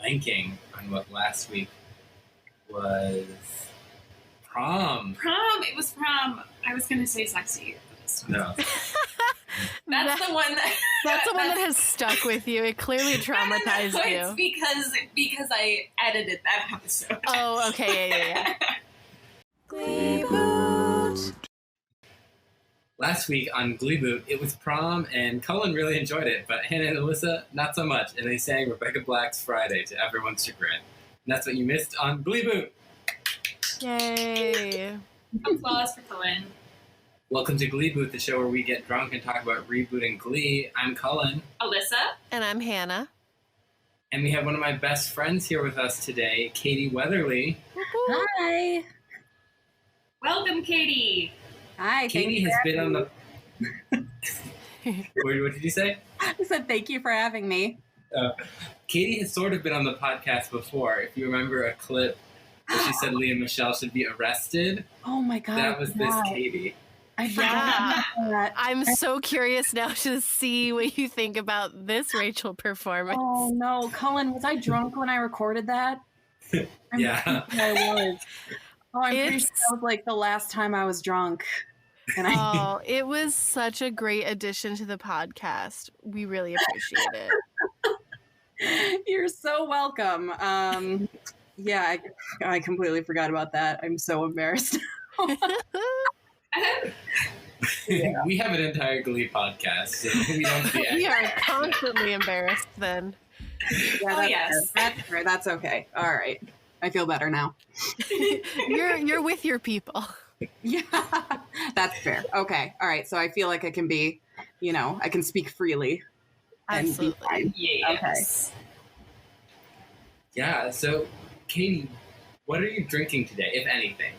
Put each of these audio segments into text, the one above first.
blanking on what last week was. Prom. It was prom. I was going to say sexy. No. That's the one that has stuck with you. It clearly traumatized you. It's because I edited that episode. Oh, okay. Yeah. Gleeboot. Last week on Gleeboot, it was prom, and Cullen really enjoyed it, but Hannah and Allyssa, not so much, and they sang Rebecca Black's Friday to everyone's chagrin. And that's what you missed on Gleeboot. Yay. Applause for Cullen. Welcome to Gleeboot, the show where we get drunk and talk about rebooting Glee. I'm Cullen. Alyssa. And I'm Hannah. And we have one of my best friends here with us today, Katie Weatherly. Hi. Welcome, Katie. Hi. Katie has been on the... What did you say? I said thank you for having me. Katie has sort of been on the podcast before. If you remember a clip where she said Lea Michele should be arrested. Oh my God. That was this Katie. I forgot that. I'm so curious now to see what you think about this Rachel performance. Oh no, Cullen, was I drunk when I recorded that? Yeah. I was. Oh, I'm pretty sure that was like the last time I was drunk. And it was such a great addition to the podcast. We really appreciate it. You're so welcome. Yeah, I completely forgot about that. I'm so embarrassed. Yeah. We have an entire Glee podcast, so we don't see We are constantly embarrassed then. Yeah, yes. That's fair. That's okay. All right. I feel better now. You're with your people. Yeah, that's fair. Okay. All right. So I feel like I can be, I can speak freely. Absolutely. And be fine. Yes. Okay. Yeah, so Katie, what are you drinking today, if anything?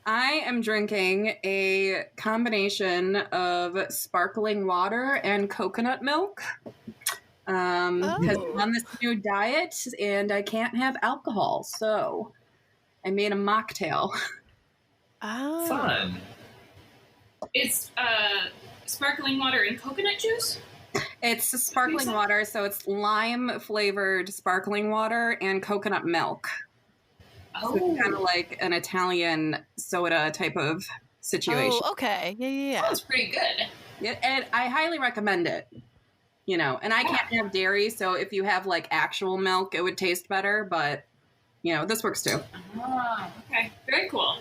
I am drinking a combination of sparkling water and coconut milk. Because I'm on this new diet and I can't have alcohol, so I made a mocktail. Oh. Fun. It's sparkling water and coconut juice? It's sparkling water, so it's lime-flavored sparkling water and coconut milk. Oh. So it's kind of like an Italian soda type of situation. Oh, okay. Yeah. That's pretty good. Yeah, and I highly recommend it. And I can't have dairy, so if you have like actual milk, it would taste better, but this works too. Oh, okay. Very cool.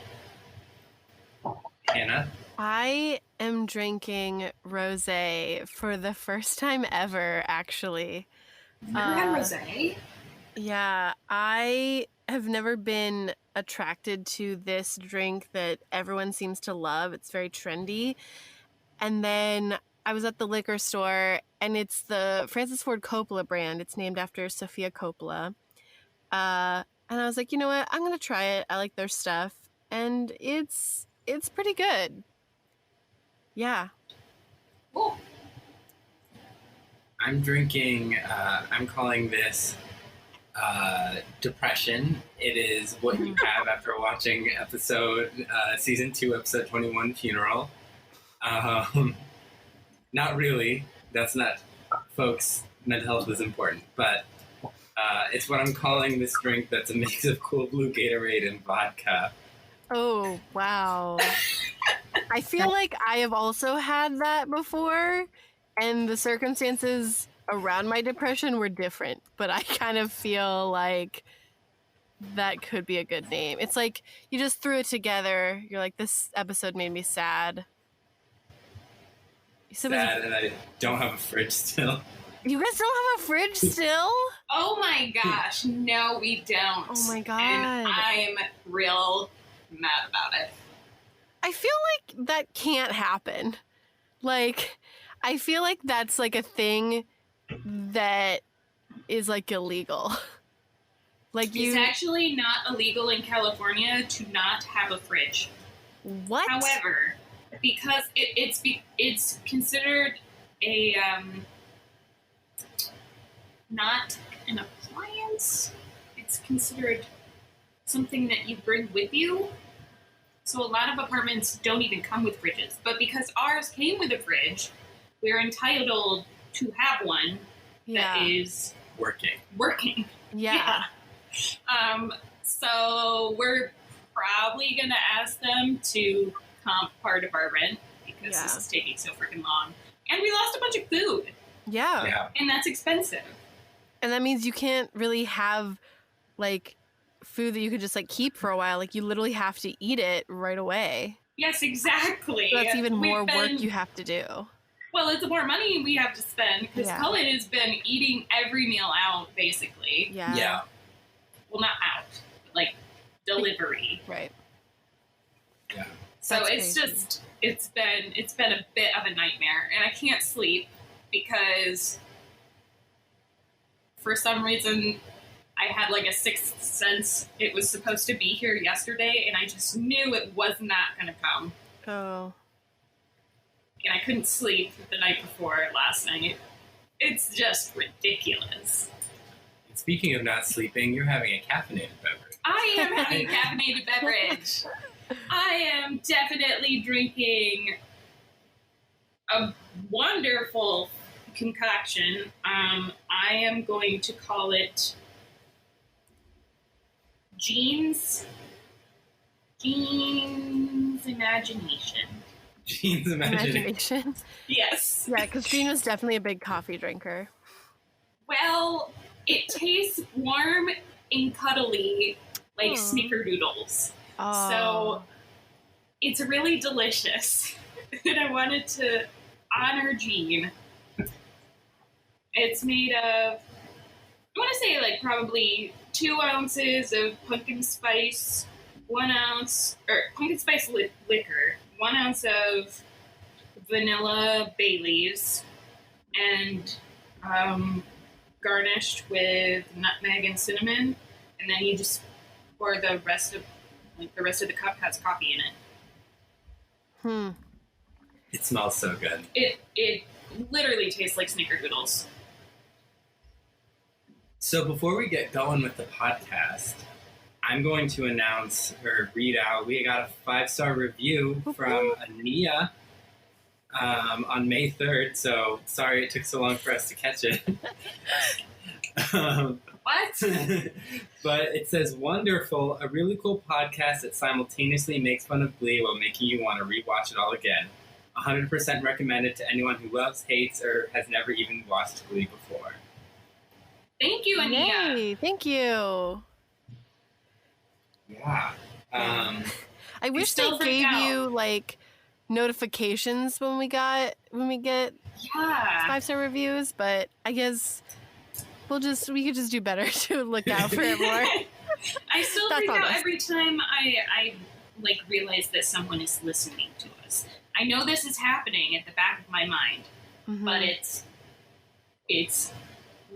Hannah? I am drinking rosé for the first time ever, actually. Never had rosé? Yeah, I have never been attracted to this drink that everyone seems to love. It's very trendy. And then I was at the liquor store, and it's the Francis Ford Coppola brand. It's named after Sofia Coppola. And I was like, you know what? I'm going to try it. I like their stuff. And it's pretty good. Yeah. Cool. I'm drinking, I'm calling this depression. It is what you have after watching season 2, episode 21, Funeral. Not really. That's not, folks, mental health is important, but it's what I'm calling this drink that's a mix of Cool Blue Gatorade and vodka. Oh, wow. I feel like I have also had that before, and the circumstances around my depression were different, but I kind of feel like that could be a good name. It's like you just threw it together. You're like, this episode made me sad. Sad, and I don't have a fridge still. You guys don't have a fridge still? Oh my gosh. No, we don't. Oh my God. And I'm real mad about it. I feel like that can't happen. Like, I feel like that's like a thing that is like illegal. Like It's actually not illegal in California to not have a fridge. What? However, because it's considered a not an appliance. It's considered something that you bring with you. So a lot of apartments don't even come with fridges. But because ours came with a fridge, we're entitled to have one that is working. Yeah. So we're probably going to ask them to comp part of our rent because this is taking so freaking long. And we lost a bunch of food. Yeah. And that's expensive. And that means you can't really have, like, food that you could just, like, keep for a while. Like, you literally have to eat it right away. Yes, exactly. So that's even more work you have to do. Well, it's more money we have to spend because Cullen has been eating every meal out, basically. Yeah. Well, not out, but like delivery. Right. Yeah. So it's crazy. it's been a bit of a nightmare, and I can't sleep because for some reason I had like a sixth sense it was supposed to be here yesterday, and I just knew it was not going to come. Oh. And I couldn't sleep the night before last night. It's just ridiculous. Speaking of not sleeping, you're having a caffeinated beverage. I am having a caffeinated beverage. I am definitely drinking a wonderful concoction. I am going to call it Jean's Imagination. Jean's Imagination? Yes. Yeah, because Jean was definitely a big coffee drinker. Well, it tastes warm and cuddly like snickerdoodles. Oh. So it's really delicious. And I wanted to honor Jean. It's made of, I want to say like probably 2 ounces of pumpkin spice, 1 ounce, or pumpkin spice liquor, 1 ounce of vanilla bay leaves, and garnished with nutmeg and cinnamon, and then you just pour the rest of the cup has coffee in it. It smells so good. It literally tastes like snickerdoodles. So before we get going with the podcast, I'm going to announce or read out, we got a 5-star review from Ania on May 3rd, so sorry it took so long for us to catch it. What? But it says, wonderful, a really cool podcast that simultaneously makes fun of Glee while making you want to rewatch it all again. 100% recommended to anyone who loves, hates, or has never even watched Glee before. Thank you, Ania. Yay, thank you. Yeah. I wish they gave you like notifications when we get 5-star reviews, but I guess we could just do better to look out for it more. I still freak out every time I like realize that someone is listening to us. I know this is happening at the back of my mind, but it's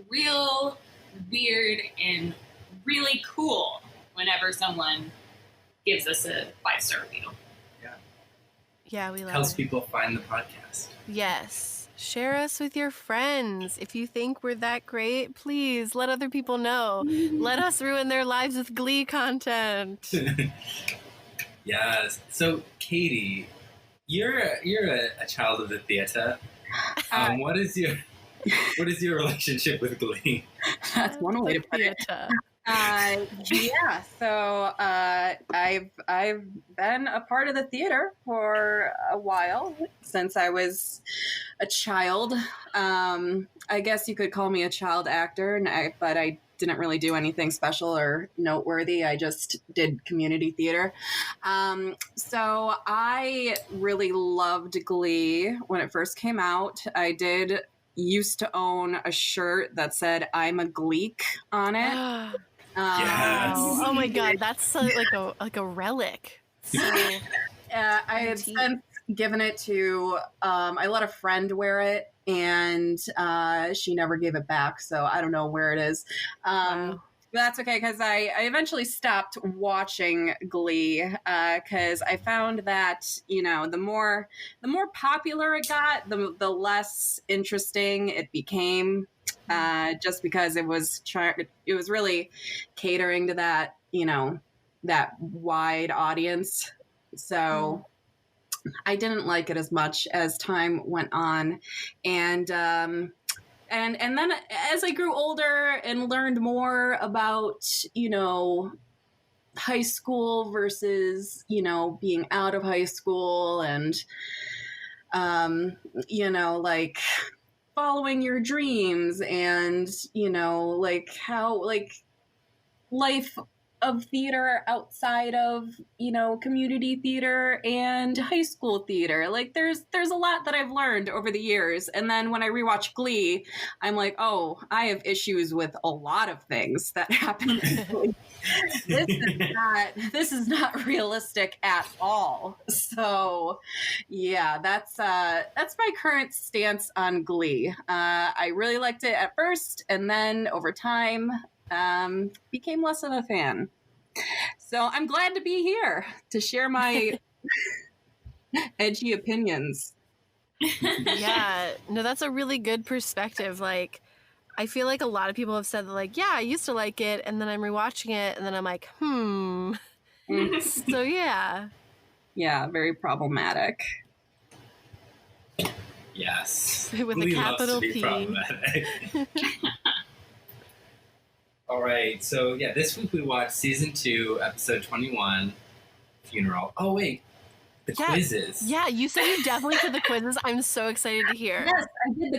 real weird and really cool whenever someone gives us a 5-star review. Yeah, we love Helps it. people find the podcast. Yes. Share us with your friends. If you think we're that great, please let other people know. Let us ruin their lives with Glee content. Yes. So, Katie, you're a child of the theater. What is your relationship with Glee? That's one way to put it. So I've been a part of the theater for a while, since I was a child. I guess you could call me a child actor, but I didn't really do anything special or noteworthy. I just did community theater. So I really loved Glee when it first came out. I used to own a shirt that said "I'm a Gleek" on it. Yes. Oh my god, that's like a relic. So, I had since given it to I let a friend wear it, and she never gave it back, so I don't know where it is. But that's okay, because I eventually stopped watching Glee because I found that, the more popular it got, the less interesting it became. Just because it was really catering to that, that wide audience. So I didn't like it as much as time went on. And and then as I grew older and learned more about, high school versus, being out of high school and, like following your dreams and, like how, like life of theater outside of, community theater and high school theater. Like there's a lot that I've learned over the years. And then when I rewatch Glee, I'm like, oh, I have issues with a lot of things that happen in Glee. This is not realistic at all. So yeah, that's my current stance on Glee. I really liked it at first, and then over time became less of a fan. So I'm glad to be here to share my edgy opinions. Yeah, no, that's a really good perspective. Like, I feel like a lot of people have said, like, yeah, I used to like it, and then I'm rewatching it, and then I'm like, So, yeah. Yeah, very problematic. Yes. With Glee a capital loves to be P. problematic. All right, so yeah, this week we watched season 2, episode 21, Funeral. Oh wait, the quizzes. Yeah, you said you definitely did the quizzes. I'm so excited to hear. Yes, I did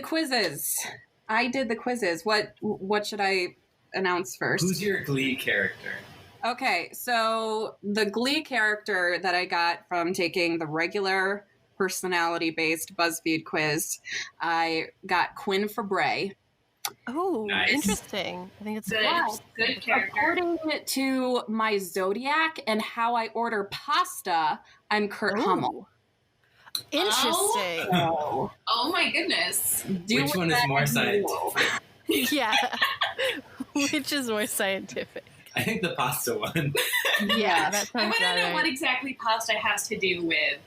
the quizzes. What should I announce first? Who's your Glee character? Okay, so the Glee character that I got from taking the regular personality-based BuzzFeed quiz, I got Quinn Fabray. Oh, nice. Interesting. I think it's good character. According to my zodiac and how I order pasta, I'm Kurt Hummel. Interesting. Oh my goodness. Which one is more scientific? Yeah. Which is more scientific? I think the pasta one. Yeah, that I sounds want to know right. what exactly pasta has to do with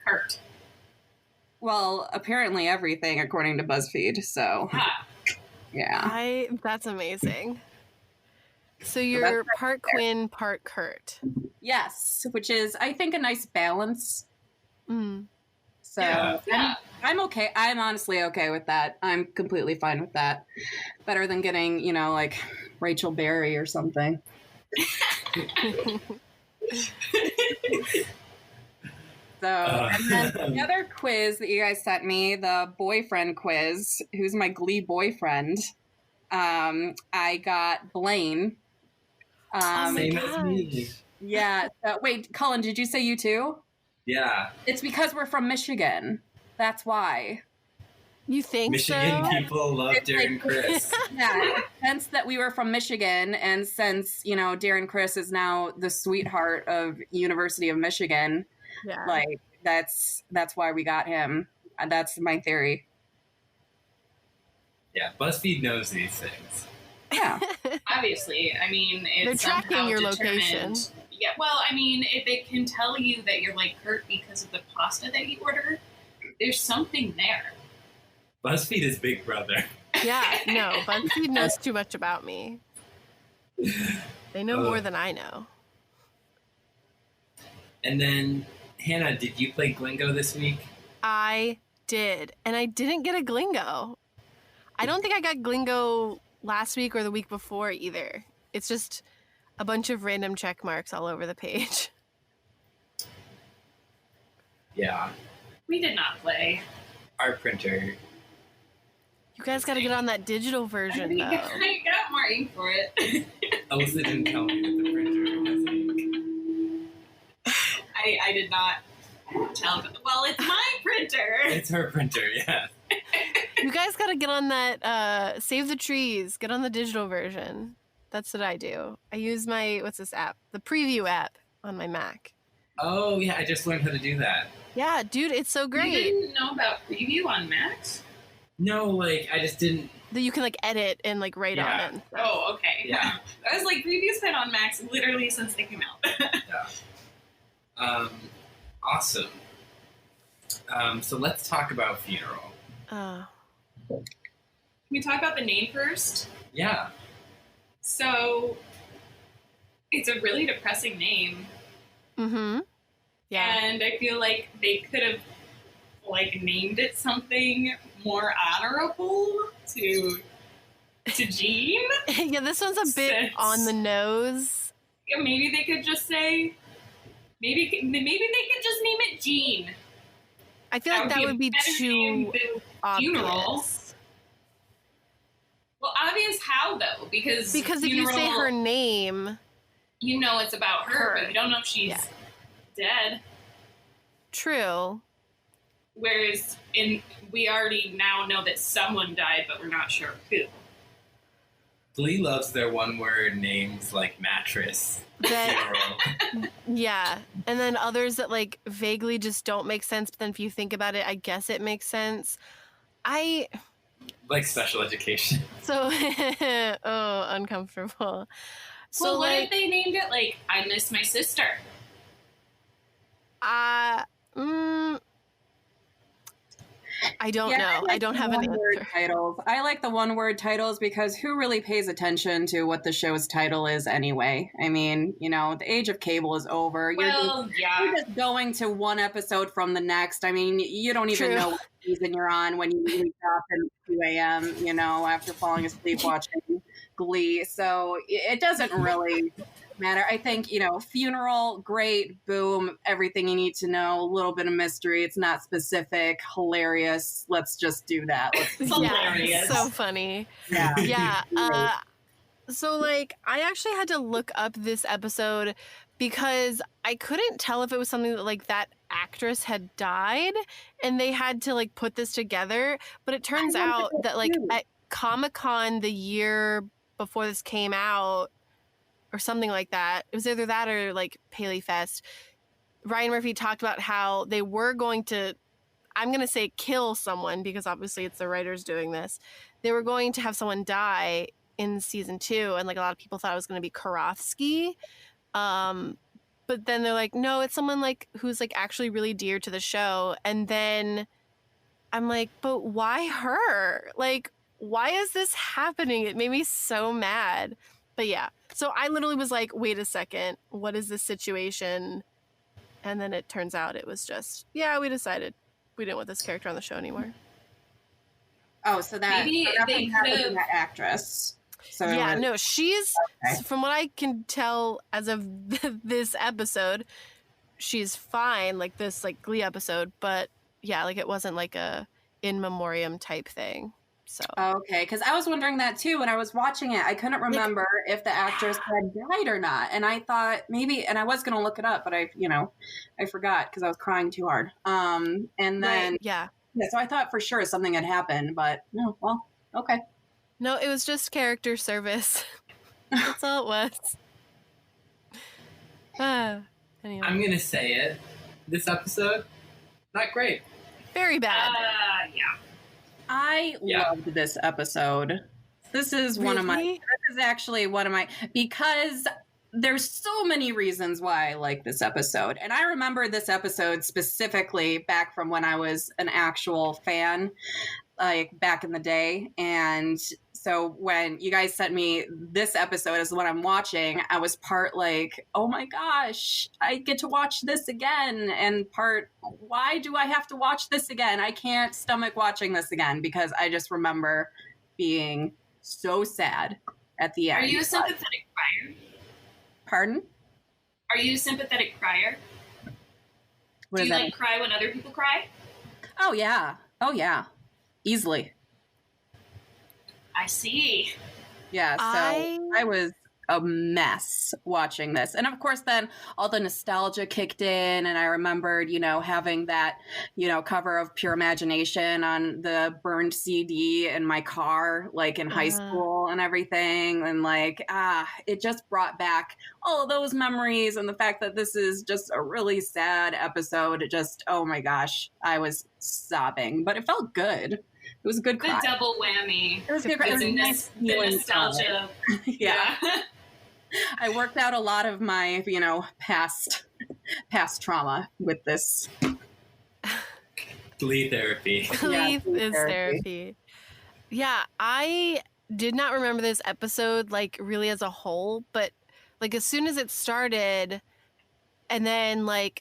Kurt. Well, apparently everything, according to BuzzFeed. So, yeah. That's amazing. So you're part Quinn, part Kurt. Yes, which is, I think, a nice balance. So Yeah. I'm okay. I'm honestly okay with that. I'm completely fine with that. Better than getting, like Rachel Berry or something. So, and then the other quiz that you guys sent me, the boyfriend quiz, who's my Glee boyfriend, I got Blaine. Same as me. Yeah. Wait, Cullen, did you say you too? Yeah. It's because we're from Michigan. That's why. You think Michigan so? people love Darren Criss. Yeah, since that we were from Michigan, and since, Darren Criss is now the sweetheart of University of Michigan, like, that's why we got him. That's my theory. Yeah, BuzzFeed knows these things. Yeah. Obviously. I mean, it's They're tracking your determined. location. Yeah, well, I mean, if it can tell you that you're like Kurt because of the pasta that you order, there's something there. BuzzFeed is Big Brother. Yeah, no, BuzzFeed knows too much about me. They know more than I know. And then, Hannah, did you play Glingo this week? I did, and I didn't get a Glingo. I don't think I got Glingo last week or the week before either. It's just a bunch of random check marks all over the page. Yeah. We did not play. Our printer. You guys got to get on that digital version, though. I got more ink for it. Alyssa didn't tell me that the printer has ink. I did not tell them. Well, it's my printer. It's her printer, yeah. You guys got to get on that Save the Trees. Get on the digital version. That's what I do. I use my, what's this app? The Preview app on my Mac. Oh, yeah, I just learned how to do that. Yeah, dude, it's so great. You didn't know about Preview on Macs? No, like, I just didn't... That you can, like, edit and, like, write on it. Oh, okay. Yeah. I was like, Preview's been on Macs literally since they came out. Yeah. Awesome. So let's talk about Funeral. Can we talk about the name first? Yeah. So, it's a really depressing name. Mm-hmm. Yeah. And I feel like they could have, like, named it something more honorable to Jean. Yeah, this one's a bit on the nose. Yeah, maybe they could just say, maybe they could just name it Jean. I feel like that would be too funeral. Well, obvious how though? Because if you say her name, you know it's about her, but you don't know if she's dead. True. Whereas we already now know that someone died, but we're not sure who. Glee loves their one-word names like mattress. Yeah, and then others that like vaguely just don't make sense, but then if you think about it, I guess it makes sense. Like special education. So, uncomfortable. So, well, what if they named it like I Miss My Sister? I don't know. I don't have an answer. Titles. I like the one-word titles because who really pays attention to what the show's title is anyway? I mean, the age of cable is over. Well, you're just going to one episode from the next. I mean, you don't even know what season you're on when you wake up at 2 a.m., after falling asleep watching Glee. So it doesn't really matter. I think, funeral, great, boom, everything you need to know, a little bit of mystery. It's not specific, hilarious. Let's just do that. It's hilarious. So funny. Yeah. Yeah. So, I actually had to look up this episode because I couldn't tell if it was something that, that actress had died and they had to, put this together. But it turns out that, at Comic-Con the year before this came out, or something like that. It was either that or Paley Fest. Ryan Murphy talked about how they were going to, I'm going to say kill someone because obviously it's the writers doing this. They were going to have someone die in season 2 and a lot of people thought it was going to be Karofsky. But then they're like, no, it's someone who's actually really dear to the show. And then I'm like, but why her? Why is this happening? It made me so mad. But yeah, so I literally was like, wait a second, what is this situation? And then it turns out it was just, we decided we didn't want this character on the show anymore. Oh, so that maybe they could have that actress. So no, she's, from what I can tell as of this episode, she's fine, this Glee episode, but yeah, it wasn't a in memoriam type thing. So okay, because I was wondering that too when I was watching it. I couldn't remember if the actress had died or not, and I thought maybe, and I was going to look it up, but I forgot because I was crying too hard. And then so I thought for sure something had happened, but no. Well, okay. No, it was just character service. That's all it was. Anyway. I'm gonna say it. This episode, not great. Very bad. Yeah. I loved this episode. This is actually one of my, because there's so many reasons why I like this episode. And I remember this episode specifically back from when I was an actual fan, back in the day. And so when you guys sent me this episode as the one I'm watching, I was part oh my gosh, I get to watch this again. And part, why do I have to watch this again? I can't stomach watching this again because I just remember being so sad at the end. Are you a sympathetic crier? Pardon? Are you a sympathetic crier? Do you cry when other people cry? Oh yeah. Easily. I see. Yeah, so I was a mess watching this. And of course, then all the nostalgia kicked in, and I remembered, having that, cover of Pure Imagination on the burned CD in my car, in high school and everything. And it just brought back all of those memories, and the fact that this is just a really sad episode. It just, oh my gosh, I was sobbing, but it felt good. It was a good cry. The double whammy. It was good. It was nice the nostalgia. Yeah. I worked out a lot of my, past trauma with this. Glee therapy. Glee is therapy. Yeah, I did not remember this episode really as a whole, but as soon as it started, and then I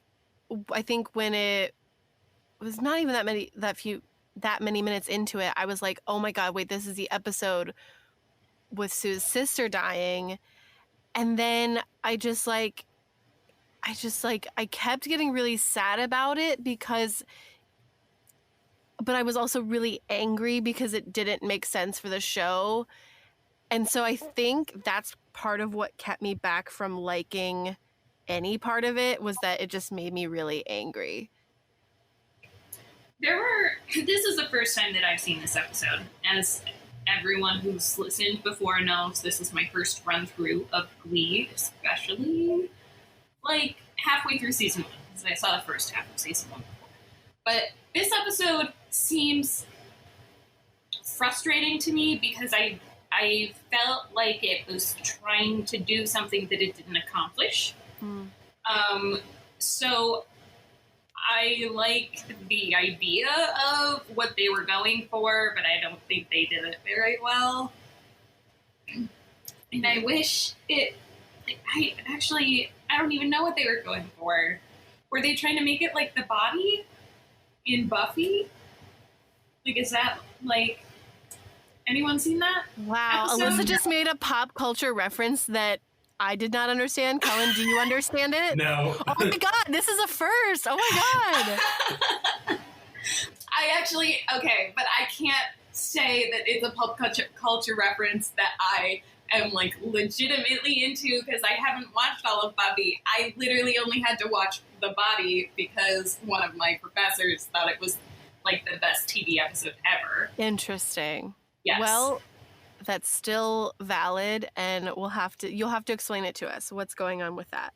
think when it was not even that few that many minutes into it, I was like, oh my God, wait, this is the episode with Sue's sister dying. And then I kept getting really sad about it but I was also really angry because it didn't make sense for the show. And so I think that's part of what kept me back from liking any part of it, was that it just made me really angry. This is the first time that I've seen this episode. As everyone who's listened before knows, this is my first run through of Glee, especially like halfway through season 1, because I saw the first half of season 1 before. But this episode seems frustrating to me because I felt like it was trying to do something that it didn't accomplish. So I like the idea of what they were going for, but I don't think they did it very well. And I wish I don't even know what they were going for. Were they trying to make it like the body in Buffy? Like, is that like, anyone seen that? Wow, episode? Alyssa just made a pop culture reference that I did not understand. Cullen, do you understand it? No. Oh my God, this is a first. Oh my God. Okay, but I can't say that it's a pop culture reference that I am like legitimately into because I haven't watched all of Buffy. I literally only had to watch The Body because one of my professors thought it was like the best TV episode ever. Interesting. Yes. Well, that's still valid, and you'll have to explain it to us. What's going on with that?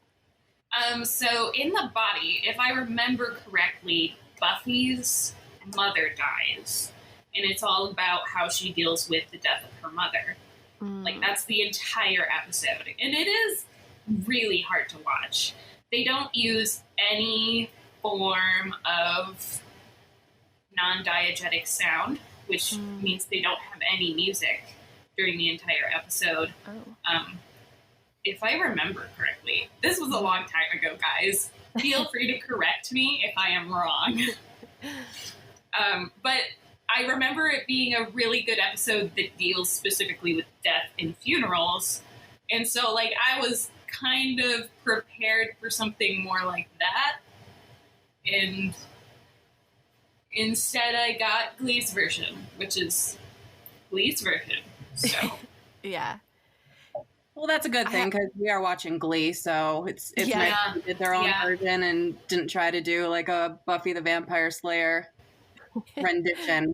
So in The Body, if I remember correctly, Buffy's mother dies, and it's all about how she deals with the death of her mother. Like, that's the entire episode, and it is really hard to watch. They don't use any form of non-diegetic sound, which means they don't have any music during the entire episode. If I remember correctly, this was a long time ago, guys. Feel free to correct me if I am wrong. But I remember it being a really good episode that deals specifically with death and funerals. And so, like, I was kind of prepared for something more like that. And instead I got Glee's version, which is Glee's version. So Yeah. Well, that's a good thing because we are watching Glee, so it's nice they did their own version and didn't try to do like a Buffy the Vampire Slayer rendition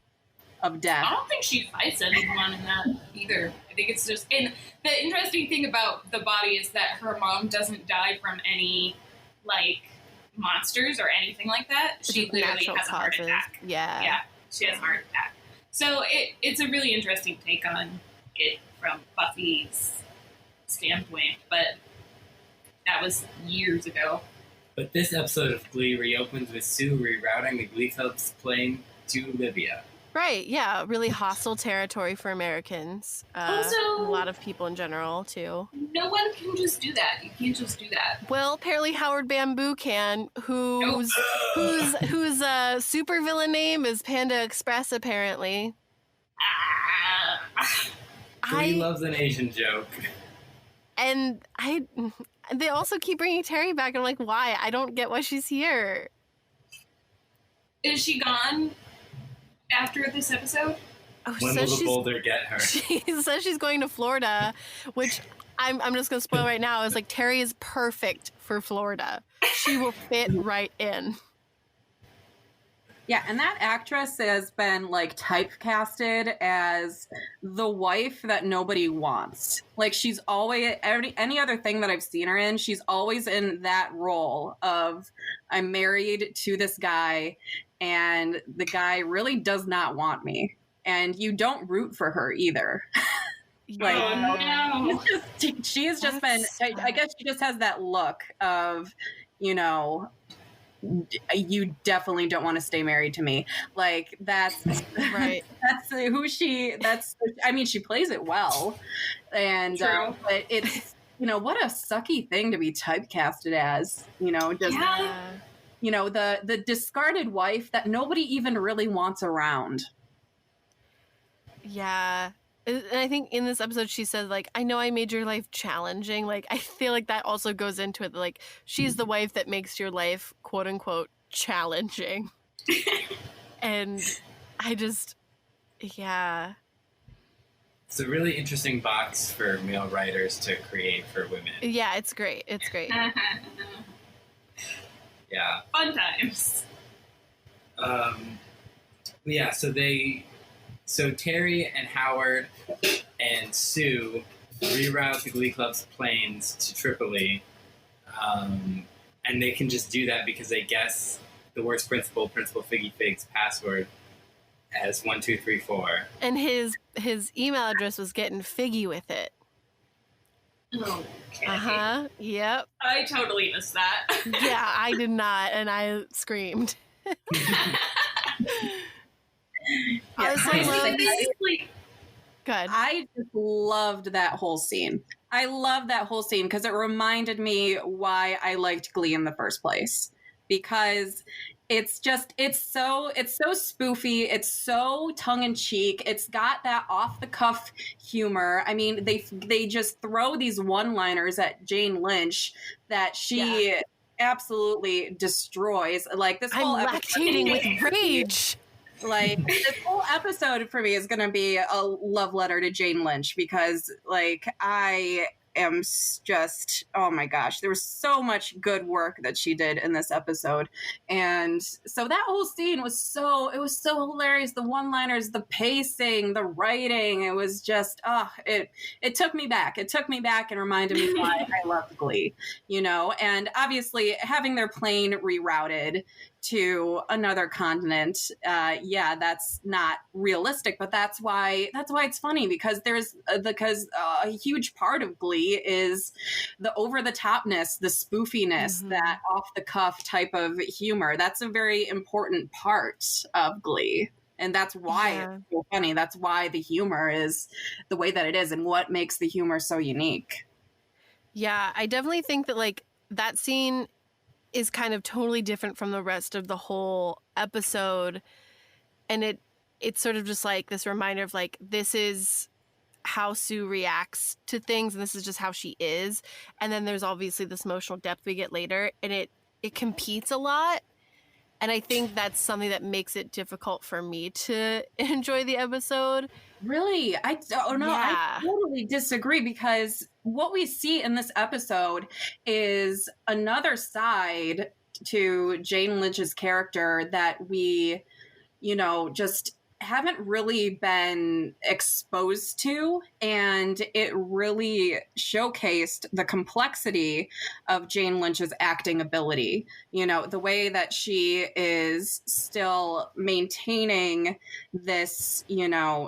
of death. I don't think she fights anyone in that either. I think it's just, and the interesting thing about The Body is that her mom doesn't die from any like monsters or anything like that. She literally has a heart attack. Yeah, she has a heart attack. So it's a really interesting take on it from Buffy's standpoint, but that was years ago. But this episode of Glee reopens with Sue rerouting the Glee Club's plane to Libya. Right, yeah, really hostile territory for Americans. Also, a lot of people in general, too. No one can just do that. You can't just do that. Well, apparently Howard Bamboo can, whose super villain name is Panda Express, apparently. Glee loves an Asian joke. And they also keep bringing Terri back, and I'm like, why? I don't get why she's here. Is she gone after this episode? Oh, when will the boulder get her? She says she's going to Florida, which I'm just going to spoil right now. Is like, Terri is perfect for Florida. She will fit right in. Yeah, and that actress has been like typecasted as the wife that nobody wants. Like, she's always, any other thing that I've seen her in, she's always in that role of, I'm married to this guy and the guy really does not want me. And you don't root for her either. Like, no. She has just been, I guess she just has that look of, you know, you definitely don't want to stay married to me. Like, that's right. That's who she, I mean, she plays it well. And, but it's, you know, what a sucky thing to be typecasted as, you know, just, you know, the discarded wife that nobody even really wants around. Yeah. And I think in this episode she said, like, I know I made your life challenging. Like, I feel like that also goes into it. Like, she's the wife that makes your life, quote unquote, challenging. And I just, yeah. It's a really interesting box for male writers to create for women. Yeah, it's great. It's great. Yeah. Fun times. Yeah, so Terri and Howard and Sue reroute the Glee Club's planes to Tripoli, and they can just do that because they guess the worst Principal Figgy Fig's password as 1234. And his email address was getting figgy with it. Okay. Yep. I totally missed that. Yeah, I did not, and I screamed. Good. I just loved that whole scene. I love that whole scene because it reminded me why I liked Glee in the first place. Because it's so spoofy, it's so tongue-in-cheek, it's got that off-the-cuff humor. I mean, they just throw these one-liners at Jane Lynch that she absolutely destroys. Like this whole I'm lactating with rage. Like this whole episode for me is going to be a love letter to Jane Lynch because like I am just, oh my gosh, there was so much good work that she did in this episode. And so that whole scene was so hilarious. The one-liners, the pacing, the writing, it was just, it took me back. It took me back and reminded me why I love Glee, you know? And obviously having their plane rerouted to another continent, that's not realistic, but that's why it's funny because a huge part of Glee is the over the topness, the spoofiness, that off the cuff type of humor. That's a very important part of Glee. And that's why it's so funny. That's why the humor is the way that it is and what makes the humor so unique. Yeah, I definitely think that like that scene is kind of totally different from the rest of the whole episode. And it's sort of just like this reminder of like, this is how Sue reacts to things and this is just how she is. And then there's obviously this emotional depth we get later and it competes a lot. And I think that's something that makes it difficult for me to enjoy the episode. Really? I totally disagree because what we see in this episode is another side to Jane Lynch's character that we, just haven't really been exposed to, and it really showcased the complexity of Jane Lynch's acting ability. The way that she is still maintaining this,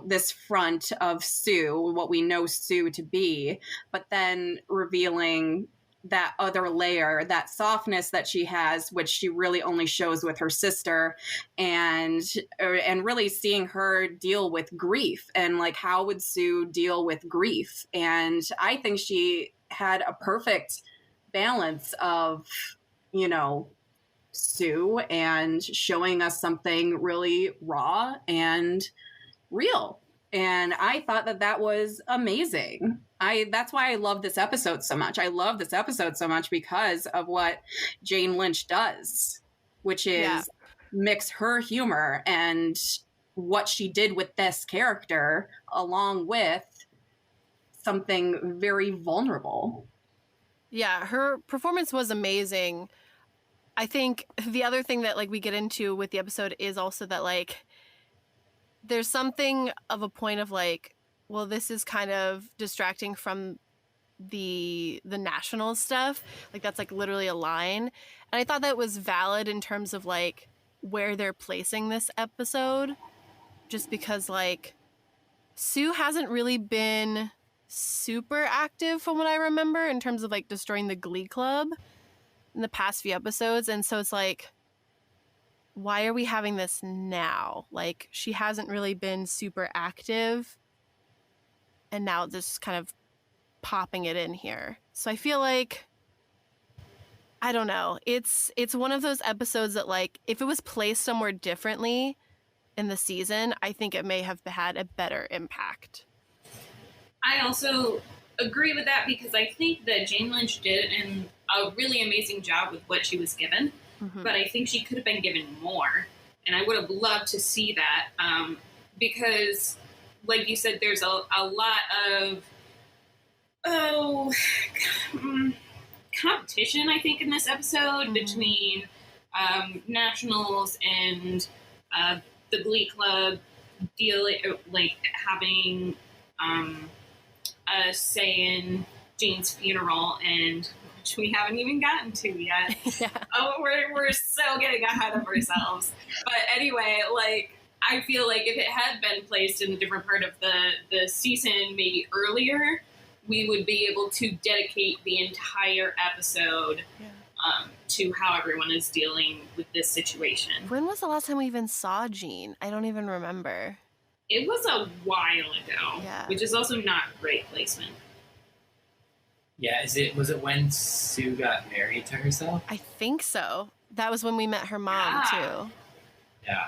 this front of Sue, what we know Sue to be, but then revealing that other layer, that softness that she has, which she really only shows with her sister, and really seeing her deal with grief and like how would Sue deal with grief. And I think she had a perfect balance of, Sue and showing us something really raw and real. And I thought that was amazing. That's why I love this episode so much. I love this episode so much because of what Jane Lynch does, which is mix her humor and what she did with this character along with something very vulnerable. Yeah, her performance was amazing. I think the other thing that like we get into with the episode is also that like there's something of a point of like, well, this is kind of distracting from the national stuff. Like that's like literally a line. And I thought that was valid in terms of like where they're placing this episode. Just because like Sue hasn't really been super active from what I remember in terms of like destroying the Glee Club in the past few episodes. And so it's like, why are we having this now? Like, she hasn't really been super active, and now just kind of popping it in here. So I feel like I don't know. It's one of those episodes that, like, if it was placed somewhere differently in the season, I think it may have had a better impact. I also agree with that because I think that Jane Lynch did a really amazing job with what she was given, but I think she could have been given more, and I would have loved to see that because, like you said, there's a lot of competition, I think, in this episode between Nationals and the Glee Club like having a say in Jane's funeral, and which we haven't even gotten to yet. Yeah. Oh, we're so getting ahead of ourselves. But anyway, like, I feel like if it had been placed in a different part of the season, maybe earlier, we would be able to dedicate the entire episode to how everyone is dealing with this situation. When was the last time we even saw Jean? I don't even remember. It was a while ago, which is also not great placement. Yeah, was it when Sue got married to herself? I think so. That was when we met her mom, too. Yeah.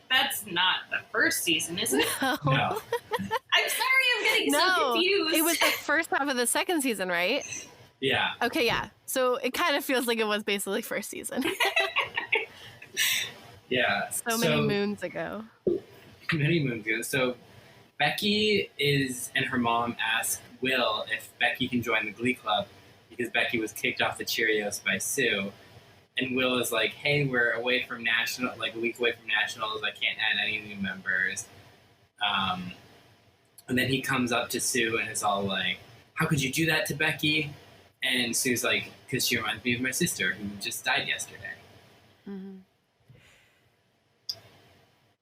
That's not the first season, is it? No. I'm sorry, I'm getting so confused. It was the first half of the second season, right? Yeah. Okay, yeah. So it kind of feels like it was basically first season. Yeah. So many moons ago. Many moons ago. So Becky and her mom ask Will if Becky can join the Glee Club because Becky was kicked off the Cheerios by Sue. And Will is like, hey, we're away from a week away from Nationals. I can't add any new members. And then he comes up to Sue and is all like, how could you do that to Becky? And Sue's like, because she reminds me of my sister who just died yesterday. Mm-hmm.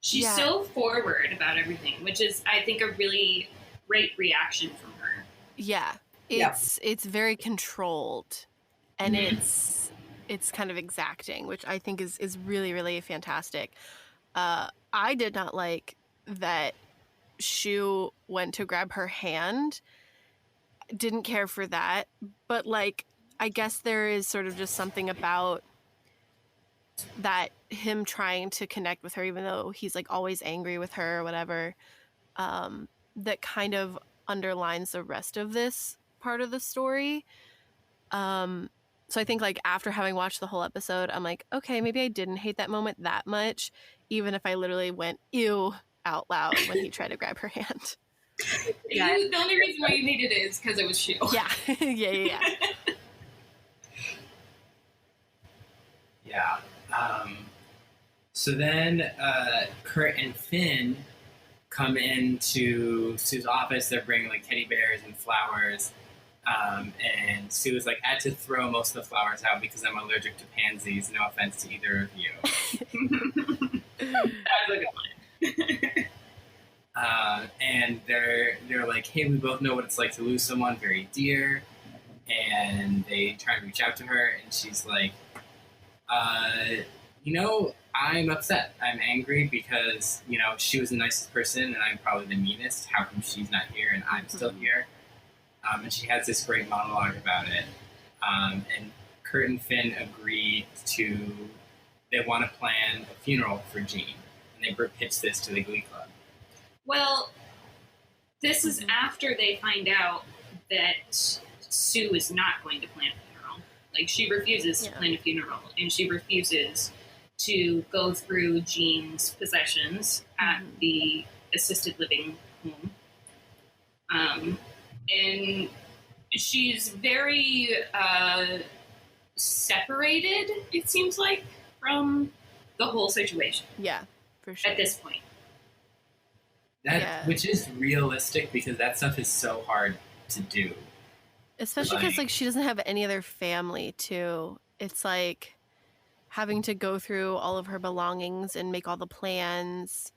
She's so forward about everything, which is, I think, a really great reaction from her. Yeah. It's very controlled, and it's kind of exacting, which I think is really, really fantastic. I did not like that Shu went to grab her hand. Didn't care for that, but like, I guess there is sort of just something about that, him trying to connect with her, even though he's like always angry with her or whatever, that kind of underlines the rest of this part of the story. So I think, like, after having watched the whole episode, I'm like, okay, maybe I didn't hate that moment that much, even if I literally went ew out loud when he tried to grab her hand. Yeah. The only reason why you hated it is because it was Shu. Yeah. Yeah. Yeah. So then Kurt and Finn come into Sue's office. They're bringing like teddy bears and flowers. And Sue is like, I had to throw most of the flowers out because I'm allergic to pansies. No offense to either of you. That was a good one. And they're like, hey, we both know what it's like to lose someone very dear. And they try to reach out to her, and she's like, I'm upset. I'm angry because, she was the nicest person and I'm probably the meanest. How come she's not here and I'm still here? And she has this great monologue about it. And Kurt and Finn agreed they want to plan a funeral for Jean. And they pitched this to the Glee Club. Well, this is after they find out that Sue is not going to plan a funeral. Like, she refuses to plan a funeral, and she refuses to go through Jean's possessions at the assisted living home. And she's very separated, it seems like, from the whole situation. Yeah, for sure. At this point. Which is realistic because that stuff is so hard to do. Especially because, like, she doesn't have any other family, too. It's like having to go through all of her belongings and make all the plans.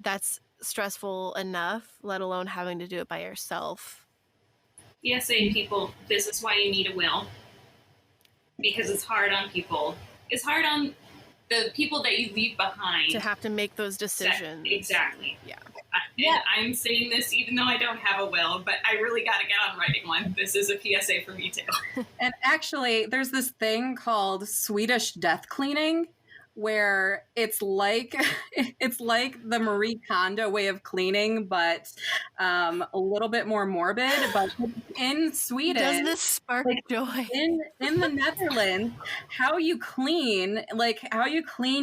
That's stressful enough, let alone having to do it by yourself. PSA, people, this is why you need a will. Because it's hard on people. It's hard on the people that you leave behind. To have to make those decisions. Exactly. Yeah. And I'm saying this even though I don't have a will, but I really got to get on writing one. This is a PSA for me too. And actually, there's this thing called Swedish death cleaning, where it's like the Marie Kondo way of cleaning, but a little bit more morbid. But in Sweden, does this spark joy? In the Netherlands, how you clean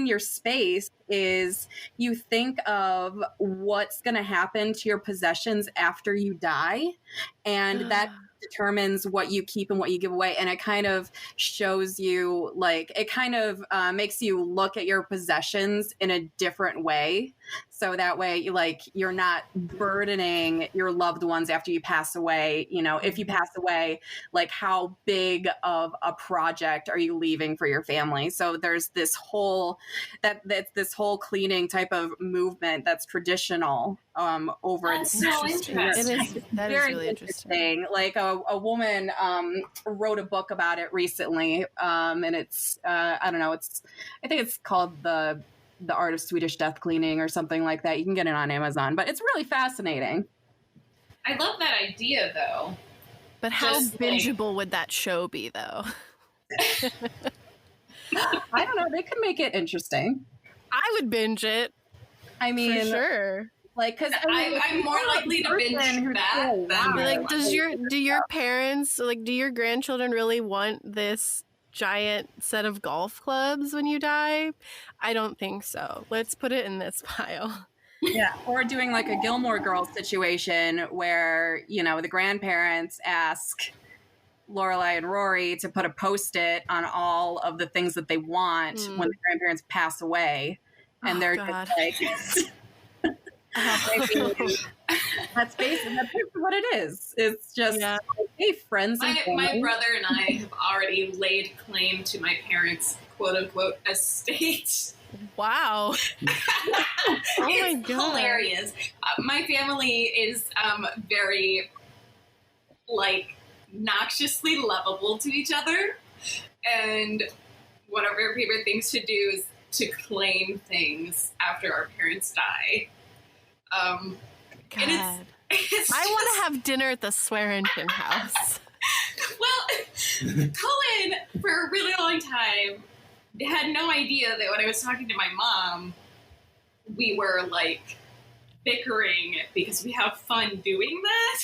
your space is you think of what's going to happen to your possessions after you die, and that determines what you keep and what you give away. And it kind of shows you, like, it kind of makes you look at your possessions in a different way. So that way, you're not burdening your loved ones after you pass away. You know, if you pass away, like, how big of a project are you leaving for your family? So there's this whole that's this whole cleaning type of movement that's traditional over. That's so interesting. That is really interesting. Like a woman wrote a book about it recently, and it's I don't know. I think it's called the Art of Swedish Death Cleaning or something like that. You can get it on Amazon, but it's really fascinating. I love that idea, though. But how bingeable would that show be, though? I don't know. They could make it interesting. I would binge it. I mean, for sure. Like, because I'm more likely to binge that than like, do your parents, like, do your grandchildren really want this giant set of golf clubs when you die? I don't think so. Let's put it in this pile. Yeah, or doing like a Gilmore Girls situation where, you know, the grandparents ask Lorelai and Rory to put a Post-it on all of the things that they want when the grandparents pass away, and they're just like, that's basically what it is. It's just, hey, friends and my brother and I have already laid claim to my parents' quote-unquote estate. Wow. Oh my God. Hilarious. My family is very, like, noxiously lovable to each other, and one of our favorite things to do is to claim things after our parents die. God. It's I want to have dinner at the Swearingen house. Well, Cullen, for a really long time, had no idea that when I was talking to my mom, we were, like, bickering because we have fun doing that.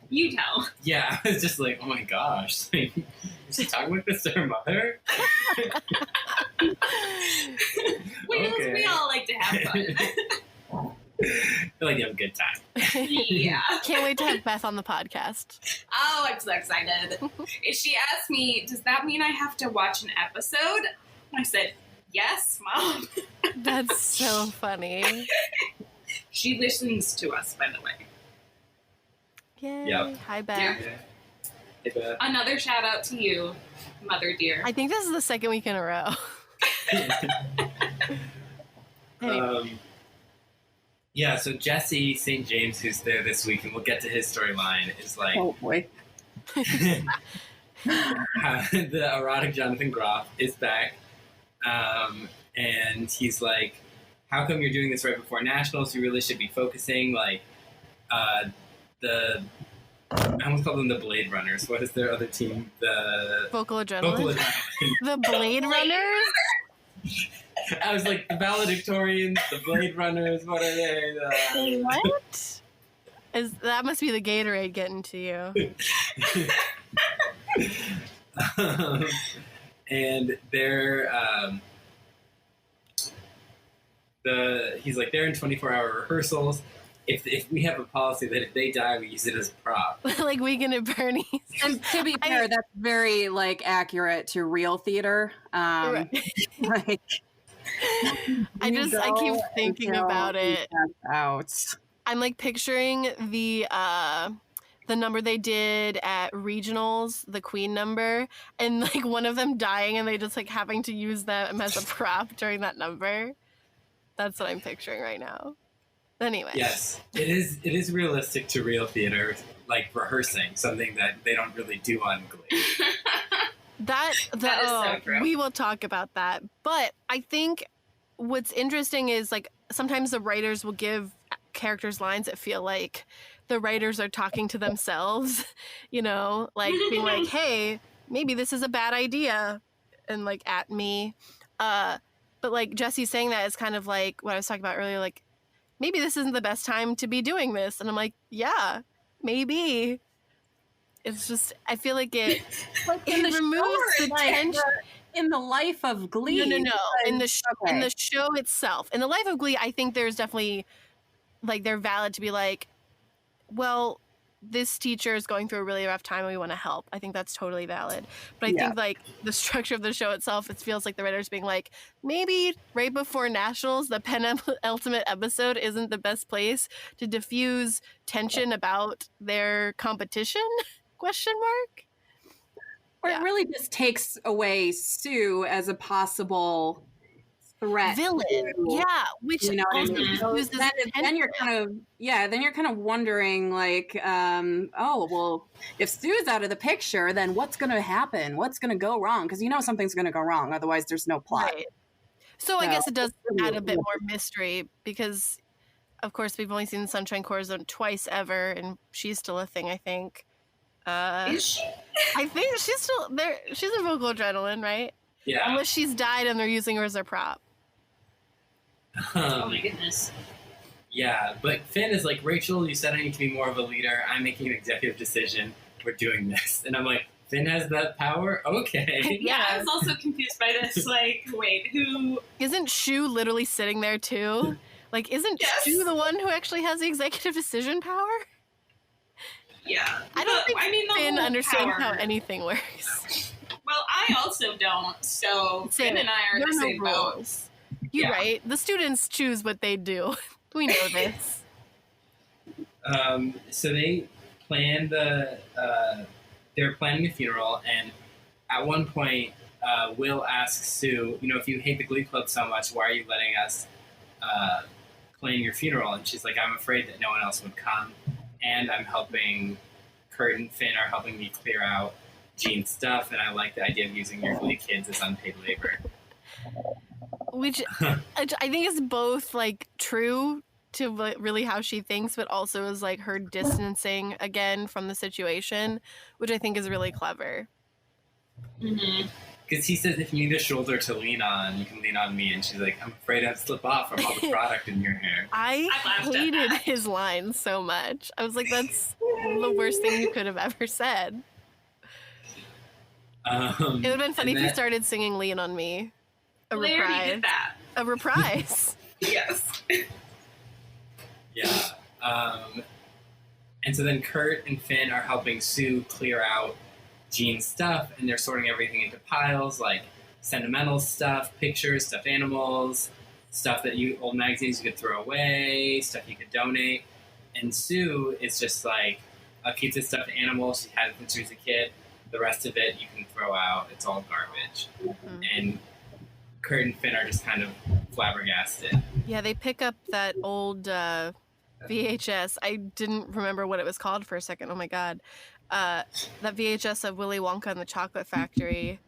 You tell. Yeah, I was just like, oh my gosh. Like, is she talking like this to her mother? We all like to have fun. I feel like you have a good time. Yeah. Can't wait to have Beth on the podcast. Oh, I'm so excited. She asked me, does that mean I have to watch an episode? I said, yes, Mom. That's so funny. She listens to us, by the way. Yay. Yep. Hi, Beth. Yeah. Hey, Beth. Another shout out to you, Mother dear. I think this is the second week in a row. Anyway. Yeah, so Jesse St. James, who's there this week, and we'll get to his storyline, is like... Oh, boy. The erotic Jonathan Groff is back, and he's like, how come you're doing this right before Nationals? You really should be focusing, like, I almost call them the Blade Runners. What is their other team? The... Vocal Adrenaline? The Blade Runners? I was like, the valedictorians, the Blade Runners, what are they? What? That must be the Gatorade getting to you. And they're, he's like, they're in 24-hour rehearsals. If we have a policy that if they die, we use it as a prop. Like Weekend at Bernie's. And to be fair, that's very, like, accurate to real theater. Right. Like... I keep thinking about it. Out. I'm like picturing the number they did at regionals, the Queen number, and like one of them dying and they just like having to use them as a prop during that number. That's what I'm picturing right now. Anyway. Yes, it is realistic to real theater, like rehearsing, something that they don't really do on Glee. That is so true. We will talk about that. But I think what's interesting is like sometimes the writers will give characters' lines that feel like the writers are talking to themselves, you know, like being like, hey, maybe this is a bad idea, and like at me. But like Jessie saying that is kind of like what I was talking about earlier, like maybe this isn't the best time to be doing this. And I'm like, yeah, maybe. It's just, I feel like it removes the tension. In the life of Glee. No. In the show itself. In the life of Glee, I think there's definitely, like, they're valid to be like, well, this teacher is going through a really rough time and we want to help. I think that's totally valid. But I think, like, the structure of the show itself, it feels like the writers being like, maybe right before Nationals, the penultimate episode isn't the best place to diffuse tension about their competition? ? Or it really just takes away Sue as a possible threat. Villain. Which you know what also I mean? So then you're kind of wondering, like, oh, well, if Sue's out of the picture, then what's going to happen? What's going to go wrong? Because you know something's going to go wrong. Otherwise, there's no plot. Right. So I guess it does add a bit more mystery because, of course, we've only seen Sunshine Corazon twice ever, and she's still a thing, I think. Is she? I think she's still there. She's a vocal adrenaline, right? Yeah. Unless she's died and they're using her as their prop. Oh my goodness. Yeah, but Finn is like, Rachel, you said I need to be more of a leader. I'm making an executive decision. We're doing this. And I'm like, Finn has that power? Okay. Yeah, I was also confused by this. Like, wait, who? Isn't Shu literally sitting there too? Like, isn't Shu the one who actually has the executive decision power? Yeah. I don't think Finn understands how power. anything works. Well, I also don't, so Finn and I are in the same boat. You're right. The students choose what they do. We know this. So they plan they're planning the funeral, and at one point, Will asks Sue, you know, if you hate the Glee Club so much, why are you letting us plan your funeral? And she's like, I'm afraid that no one else would come, and I'm helping, Kurt and Finn are helping me clear out Jean's stuff, and I like the idea of using your Glee kids as unpaid labor. Which I think is both, like, true to really how she thinks, but also is, like, her distancing, again, from the situation, which I think is really clever. Mm-hmm. Because he says, if you need a shoulder to lean on, you can lean on me. And she's like, I'm afraid I'd slip off from all the product in your hair. I hated his line so much. I was like, that's the worst thing you could have ever said. It would have been funny if you started singing Lean on Me. A reprise. They already did that. A reprise. Yes. Yeah. And so then Kurt and Finn are helping Sue clear out Jean's stuff, and they're sorting everything into piles, like sentimental stuff, pictures, stuffed animals, stuff that old magazines you could throw away, stuff you could donate. And Sue is just like, I'll keep this stuffed animal. She had it since she was a kid. The rest of it you can throw out. It's all garbage. Mm-hmm. And Kurt and Finn are just kind of flabbergasted. Yeah, they pick up that old VHS. I didn't remember what it was called for a second. Oh my god. That VHS of Willy Wonka and the Chocolate Factory.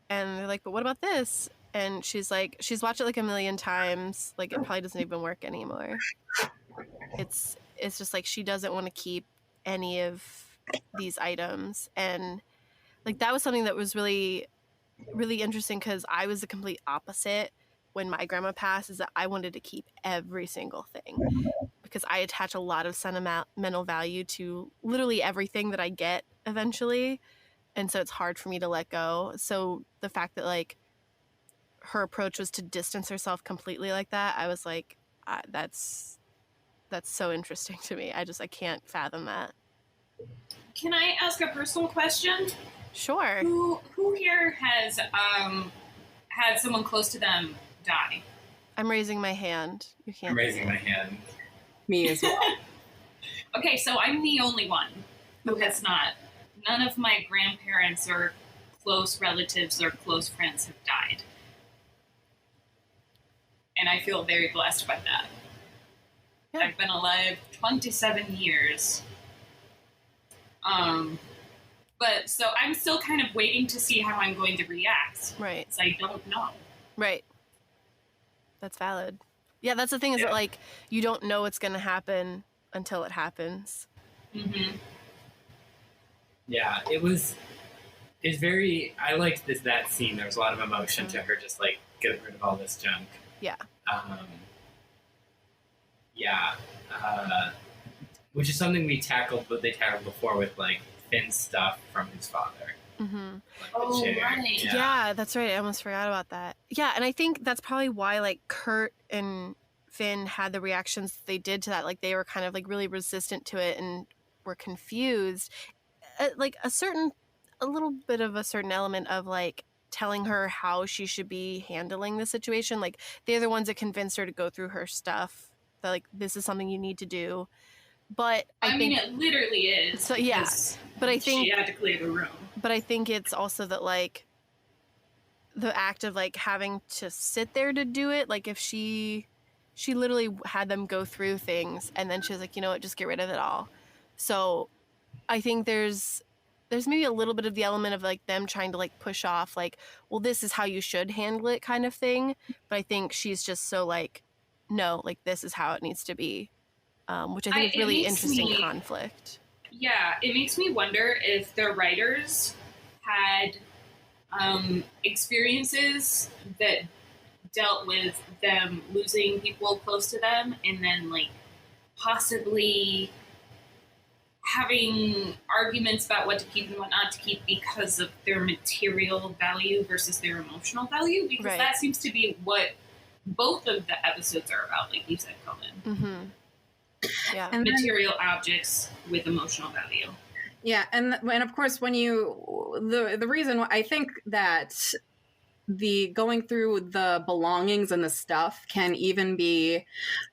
And they're like, but what about this? And she's like, she's watched it like a million times. Like, it probably doesn't even work anymore. It's just like she doesn't want to keep any of these items. And like, that was something that was really, really interesting, because I was the complete opposite when my grandma passed, is that I wanted to keep every single thing, because I attach a lot of sentimental value to literally everything that I get eventually. And so it's hard for me to let go. So the fact that, like, her approach was to distance herself completely like that, I was like, that's so interesting to me. I can't fathom that. Can I ask a personal question? Sure. Who here has had someone close to them die? I'm raising my hand. You can't. I'm raising my hand. Me as well. Okay, so I'm the only one who has not. None of my grandparents or close relatives or close friends have died. And I feel very blessed by that. Yeah. I've been alive 27 years. But so I'm still kind of waiting to see how I'm going to react. Right. Because I don't know. Right. That's valid. Yeah, that's the thing is that, like, you don't know what's going to happen until it happens. Mm-hmm. Yeah, it's very, I liked that scene. There was a lot of emotion to her just, like, getting rid of all this junk. Yeah. Which is something they tackled before with, like, Finn's stuff from his father. Mm-hmm. Like right. Yeah, that's right. I almost forgot about that. Yeah, and I think that's probably why, like, Kurt and Finn had the reactions they did to that. Like, they were kind of, like, really resistant to it and were confused. Like, a little bit of a certain element of, like, telling her how she should be handling the situation. Like, they're the ones that convinced her to go through her stuff. That, like, this is something you need to do. But I think it literally is. So yeah, but I think she had to clear the room. But I think it's also that, like, the act of, like, having to sit there to do it. Like, if she literally had them go through things, and then she was like, you know what, just get rid of it all. So I think there's maybe a little bit of the element of, like, them trying to, like, push off, like, well, this is how you should handle it kind of thing. But I think she's just so, like, no, like, this is how it needs to be. Which I think is really interesting conflict. Yeah, it makes me wonder if the writers had experiences that dealt with them losing people close to them, and then, like, possibly having arguments about what to keep and what not to keep because of their material value versus their emotional value, because that seems to be what both of the episodes are about, like you said, Cullen. Mm-hmm. Yeah, and material objects with emotional value. Yeah, and of course, when the reason I think that the going through the belongings and the stuff can even be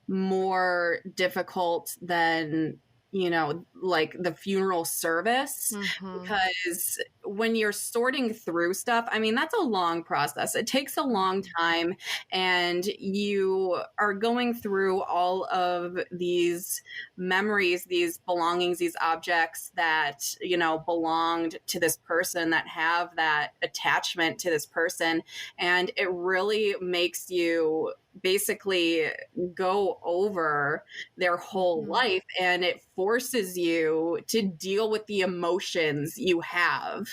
more difficult than, you know, like the funeral service, because when you're sorting through stuff, I mean, that's a long process. It takes a long time, and you are going through all of these memories, these belongings, these objects that, you know, belonged to this person, that have that attachment to this person, and it really makes you basically go over their whole life, and it forces you to deal with the emotions you have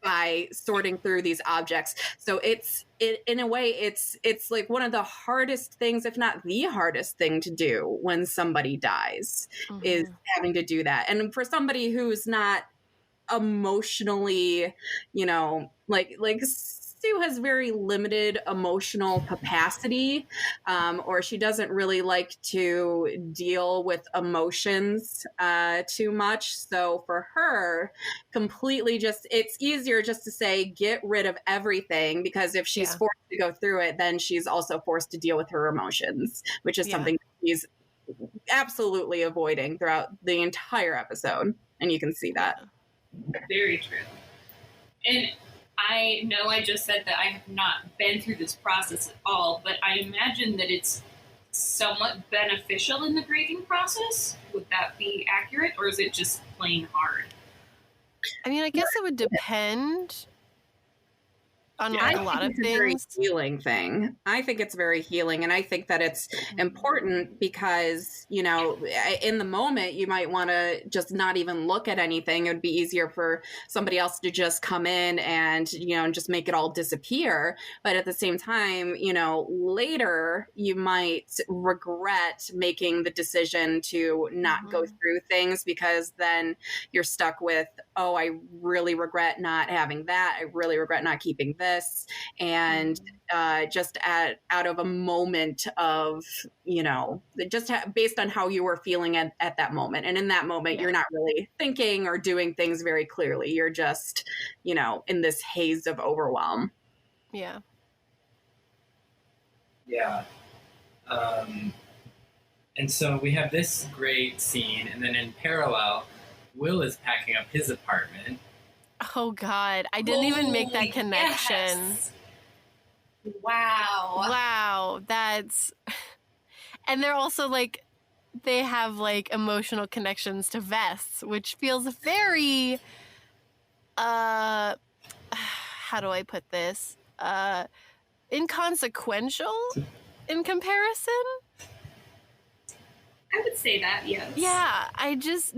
by sorting through these objects. So in a way it's like one of the hardest things, if not the hardest thing to do when somebody dies, is having to do that. And for somebody who's not emotionally, you know, like Sue has very limited emotional capacity, or she doesn't really like to deal with emotions too much. So for her, completely it's easier just to say, get rid of everything, because if she's forced to go through it, then she's also forced to deal with her emotions, which is something she's absolutely avoiding throughout the entire episode. And you can see that. Very true. And I know I just said that I have not been through this process at all, but I imagine that it's somewhat beneficial in the grieving process. Would that be accurate, or is it just plain hard? I mean, I guess it would depend on like a lot of things. Very healing thing. I think it's very healing, and I think that it's important because, you know, in the moment you might want to just not even look at anything. It would be easier for somebody else to just come in and, you know, just make it all disappear. But at the same time, you know, later you might regret making the decision to not go through things, because then you're stuck with, oh, I really regret not having that. I really regret not keeping this. And just out of a moment of, you know, just based on how you were feeling at that moment. And in that moment, you're not really thinking or doing things very clearly. You're just, you know, in this haze of overwhelm. Yeah. Yeah. And so we have this great scene, and then in parallel, Will is packing up his apartment. Oh, God. I didn't even make that connection. Yes. Wow. Wow. That's... And they're also, like, they have, like, emotional connections to vests, which feels very... how do I put this? Inconsequential? in comparison. I would say that, yes. Yeah, I'm just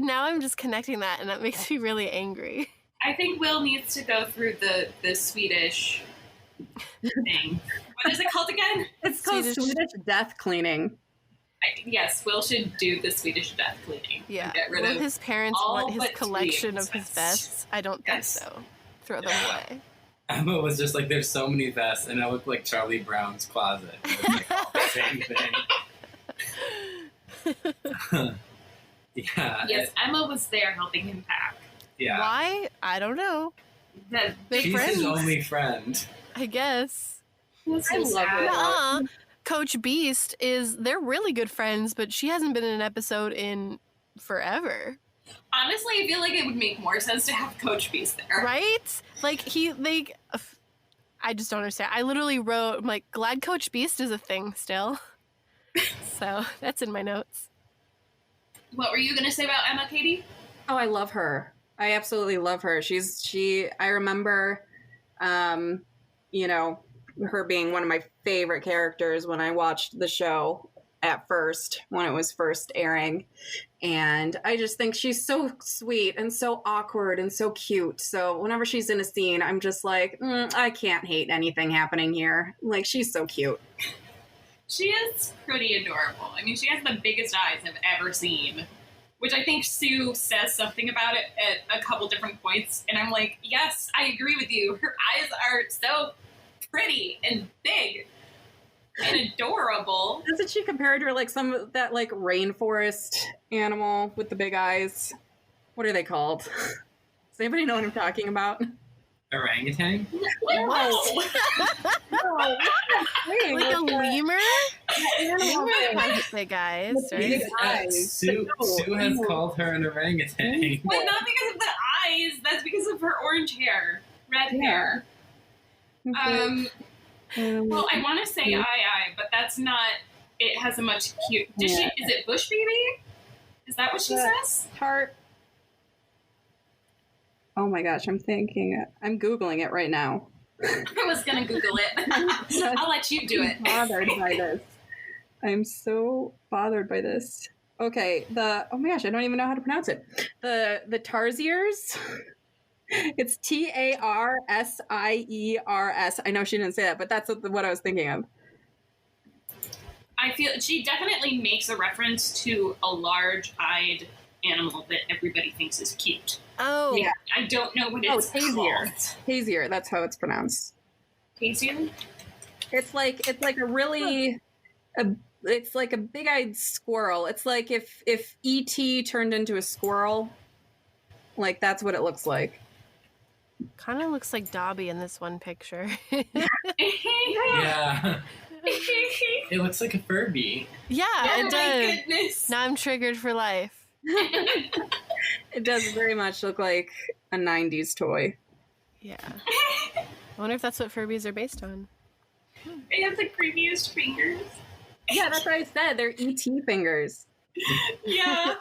connecting that, and that makes me really angry. I think Will needs to go through the Swedish thing. What is it called again? It's called Swedish death cleaning. Yes, Will should do the Swedish death cleaning. Yeah. Get rid of his parents all want his but collection of three his vests? I don't think so. Throw them away. Emma was just like, there's so many vests, and I look like Charlie Brown's closet. It was like all the same thing. Yeah. Yes, Emma was there helping him pack. Yeah. Why? I don't know. They're She's friends. his only friend. I guess. I love it. Coach Beast they're really good friends, but she hasn't been in an episode in forever. Honestly, I feel like it would make more sense to have Coach Beast there. Right? Like, I just don't understand. I literally wrote, I'm like, glad Coach Beast is a thing still. So, that's in my notes. What were you going to say about Emma, Katie? Oh, I love her. I absolutely love her. I remember, her being one of my favorite characters when I watched the show at first, when it was first airing. And I just think she's so sweet and so awkward and so cute. So whenever she's in a scene, I'm just like, I can't hate anything happening here. Like, she's so cute. She is pretty adorable. I mean, she has the biggest eyes I've ever seen, which I think Sue says something about it at a couple different points. And I'm like, yes, I agree with you. Her eyes are so pretty and big and adorable. Doesn't she compare it to like some of that like rainforest animal with the big eyes? What are they called? Does anybody know what I'm talking about? Orangutan? What? No. Like a lemur? Lemur has big eyes, right? Sue has called her an orangutan. But not because of the eyes. That's because of her orange hair. Red hair. Well, I want to say aye, but that's not. It has a much cute. Is it Bush Baby? Is that what she says? Heart. Oh my gosh, I'm Googling it right now. I was going to Google it. I'll let you do it. Bothered by this. I'm so bothered by this. Okay, oh my gosh, I don't even know how to pronounce it. The Tarsiers. It's Tarsiers. I know she didn't say that, but that's what I was thinking of. I feel she definitely makes a reference to a large-eyed animal that everybody thinks is cute. Oh. Yeah, I don't know what it's called. Hazier, that's how it's pronounced. Hazier? It's like a really it's like a big-eyed squirrel. It's like if E.T. turned into a squirrel. Like, that's what it looks like. Kind of looks like Dobby in this one picture. Yeah. It looks like a Furby. Yeah, it does. My goodness. Now I'm triggered for life. It does very much look like a 90s toy. Yeah. I wonder if that's what Furbies are based on. They have the creepiest fingers. Yeah, that's what I said. They're E.T. fingers. Yeah.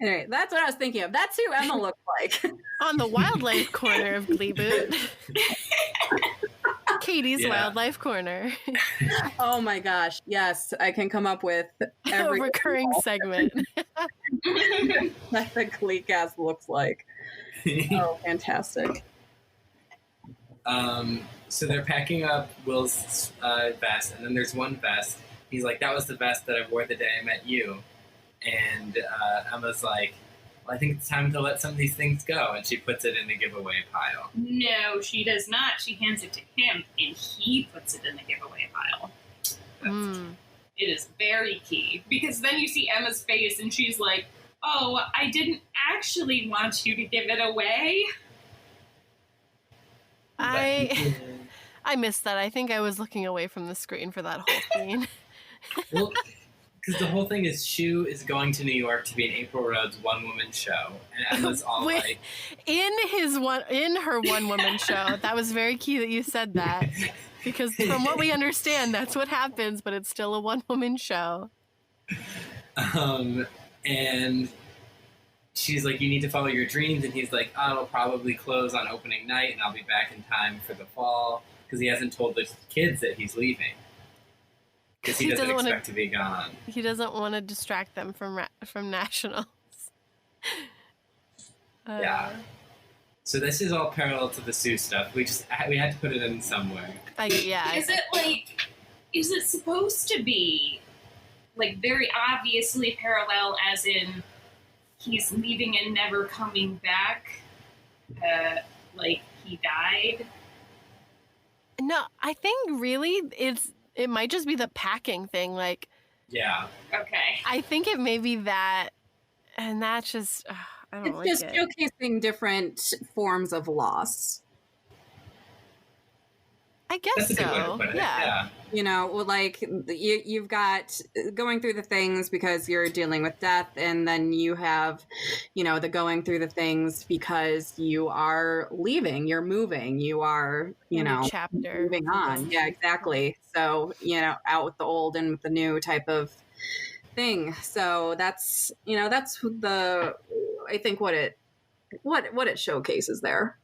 Anyway, that's what I was thinking of. That's who Emma looked like. On the wildlife corner of Gleeboot. Katie's Wildlife Corner. Oh my gosh. Yes, I can come up with A recurring segment. That the Gleecast looks like. Oh, fantastic. So they're packing up Will's vest, and then there's one vest. He's like, that was the vest that I wore the day I met you. And Emma's like, well, I think it's time to let some of these things go. And she puts it in the giveaway pile. No, she does not. She hands it to him, and he puts it in the giveaway pile. It is very key. Because then you see Emma's face, and she's like, oh, I didn't actually want you to give it away. I missed that. I think I was looking away from the screen for that whole scene. Well, because the whole thing is Shu is going to New York to be in April Road's one-woman show, and Emma's all like, in her one-woman show. That was very key that you said that, because from what we understand, that's what happens. But it's still a one-woman show. And she's like, you need to follow your dreams, and he's like, oh, it'll probably close on opening night, and I'll be back in time for the fall, because he hasn't told the kids that he's leaving. because he doesn't expect to be gone. He doesn't want to distract them from nationals. Yeah. So this is all parallel to the Sue stuff. We had to put it in somewhere. Is it supposed to be like very obviously parallel, as in he's leaving and never coming back? Like he died? No, I think really it might just be the packing thing. Like, yeah. Okay. I think it may be that, and that's just I don't like it. It's just showcasing different forms of loss. I guess That's a good way to so. put it. Yeah. You know, like you've got going through the things because you're dealing with death, and then you have, you know, the going through the things because you are leaving, you're moving, you are, you know, chapter moving on. Yeah, exactly. So, you know, out with the old and with the new type of thing. So that's, you know, that's I think what it showcases there.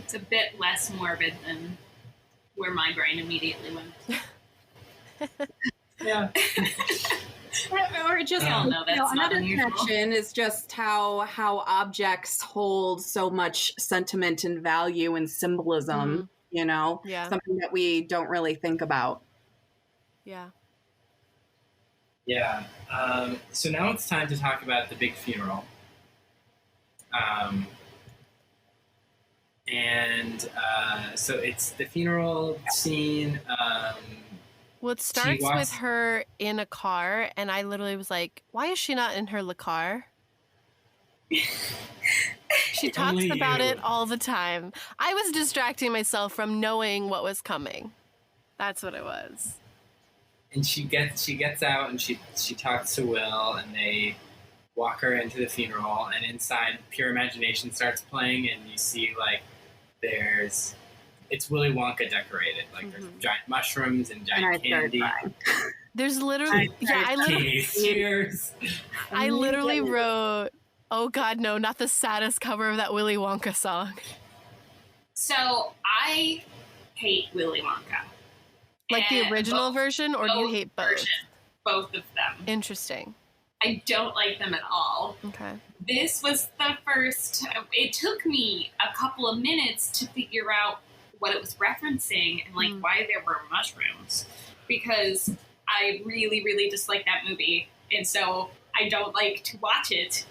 It's a bit less morbid than where my brain immediately went. Yeah. Or just another connection is just how objects hold so much sentiment and value and symbolism. You know, something that we don't really think about. Yeah. Yeah. So now it's time to talk about the big funeral. So it's the funeral scene. Well, it starts with her in a car, and I literally was like, why is she not in her car? She talks about it all the time. I was distracting myself from knowing what was coming. That's what it was. And she gets out, and she talks to Will, and they walk her into the funeral, and inside Pure Imagination starts playing, and you see like it's Willy Wonka decorated. Like there's giant mushrooms and giant candy. There's literally I literally wrote, oh God, no, not the saddest cover of that Willy Wonka song. So I hate Willy Wonka. Like the original version, or do you hate both? Both of them. Interesting. I don't like them at all. Okay. This was the first. It took me a couple of minutes to figure out what it was referencing and like why there were mushrooms, because I really, really dislike that movie, and so I don't like to watch it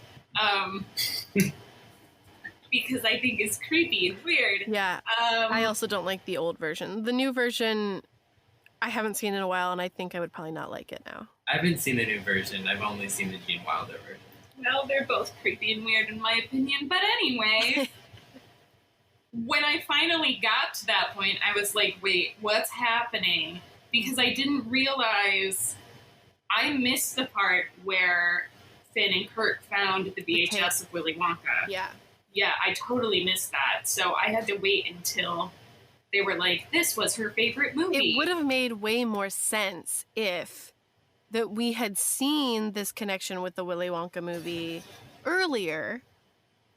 because I think it's creepy and weird. Yeah. I also don't like the old version. The new version, I haven't seen in a while, and I think I would probably not like it now. I haven't seen the new version. I've only seen the Gene Wilder version. Well, they're both creepy and weird in my opinion. But anyway, when I finally got to that point, I was like, wait, what's happening? Because I didn't realize I missed the part where Finn and Kurt found the VHS of Willy Wonka. Yeah. Yeah, I totally missed that. So I had to wait until they were like, this was her favorite movie. It would have made way more sense if that we had seen this connection with the Willy Wonka movie earlier,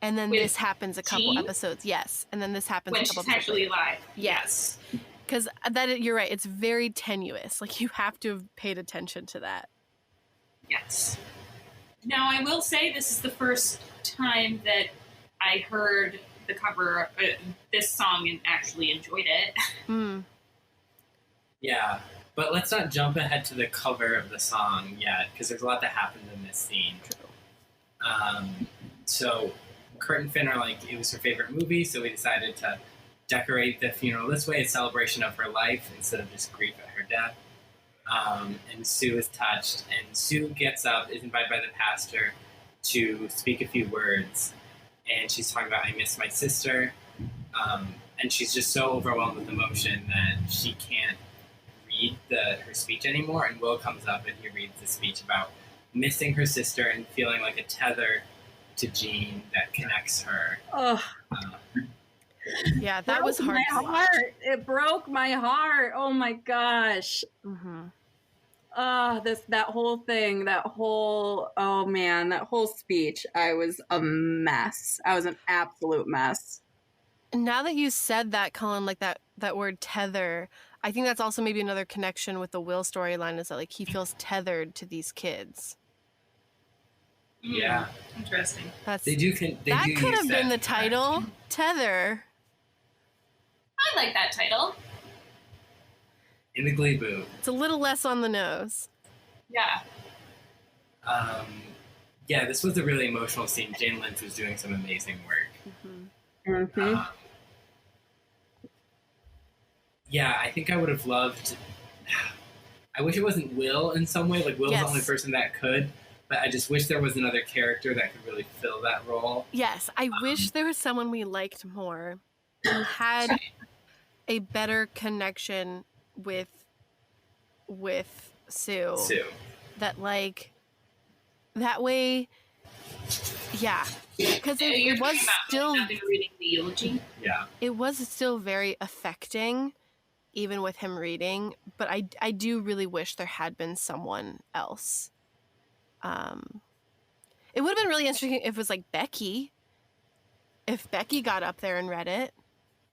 and then this happens a couple episodes. Yes, and then this happens when a couple she's actually alive. Yes, because you're right. It's very tenuous. Like you have to have paid attention to that. Yes. Now I will say this is the first time that I heard the cover this song and actually enjoyed it. Yeah. But let's not jump ahead to the cover of the song yet, because there's a lot that happens in this scene. So Kurt and Finn are like, it was her favorite movie, so we decided to decorate the funeral this way, a celebration of her life instead of just grief at her death. And Sue is touched, and Sue gets up, is invited by the pastor to speak a few words, and she's talking about, I miss my sister, and she's just so overwhelmed with emotion that she can't read her speech anymore, and Will comes up and he reads the speech about missing her sister and feeling like a tether to Jean that connects her. Yeah, that was hard. My heart. It broke my heart. Oh my gosh. That whole thing, that whole speech. I was a mess. I was an absolute mess. Now that you said that, Cullen, like that word tether, I think that's also maybe another connection with the Will storyline is that like he feels tethered to these kids. Yeah. Interesting. That They could use have been the that title. Tether. I like that title. in the Gleeboot. It's a little less on the nose. Yeah. Yeah, this was a really emotional scene. Jane Lynch was doing some amazing work. Yeah, I think I would have loved. I wish it wasn't Will in some way. Like, Will's the only person that could, but I just wish there was another character that could really fill that role. Yes, I wish there was someone we liked more who had a better connection with Sue. That, like, that way, yeah. Because it was still... reading the eulogy. Yeah. It was still very affecting, even with him reading, but I do really wish there had been someone else. It would have been really interesting if it was like Becky. If Becky got up there and read it.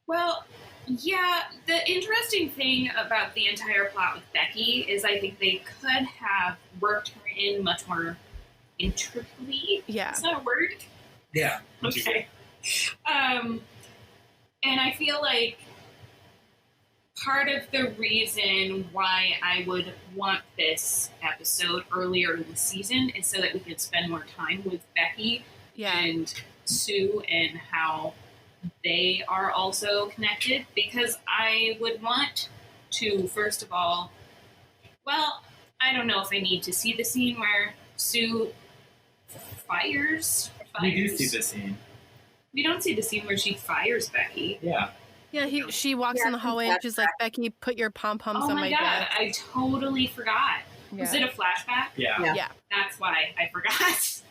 Well, yeah, the interesting thing about the entire plot with Becky is I think they could have worked her in much more intricately. Yeah. Is that a word? Yeah. Okay. And I feel like part of the reason why I would want this episode earlier in the season is so that we could spend more time with Becky and Sue and how they are also connected, because I would want to, first of all, well, I don't know if I need to see the scene where Sue fires. We do see the scene. We don't see the scene where she fires Becky. Yeah. Yeah, she walks in the hallway and she's like, Becky, put your pom-poms on my God, desk. I totally forgot. Yeah. Was it a flashback? Yeah. That's why I forgot.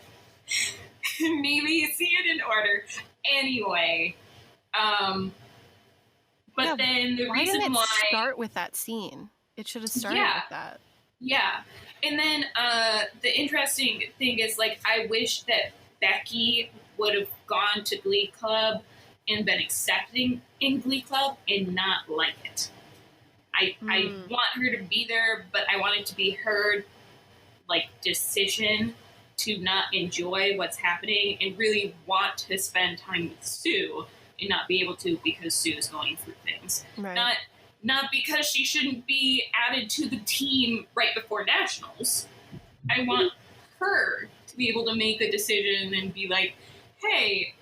Maybe you see it in order. Anyway. But then the reason didn't it why... start with that scene? It should have started with that. Yeah. And then the interesting thing is, like, I wish that Becky would have gone to Glee Club and been accepting in Glee Club and not like it. I want her to be there, but I want it to be her, like, decision to not enjoy what's happening and really want to spend time with Sue and not be able to because Sue's going through things. Right. Not because she shouldn't be added to the team right before nationals. I want her to be able to make a decision and be like, hey,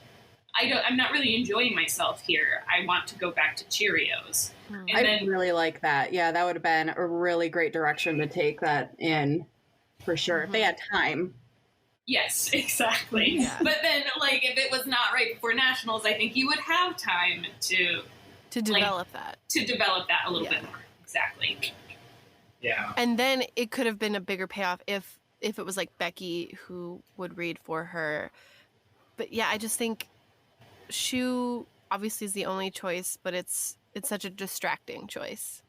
I'm not really enjoying myself here. I want to go back to Cheerios. I really like that. Yeah, that would have been a really great direction to take that in, for sure. If they had time. Yes, exactly. Yeah. But then, like, if it was not right before nationals, I think you would have time to develop that. To develop that a little bit more. Exactly. Yeah. And then it could have been a bigger payoff if it was like Becky who would read for her. But yeah, I just think Shu obviously is the only choice, but it's such a distracting choice.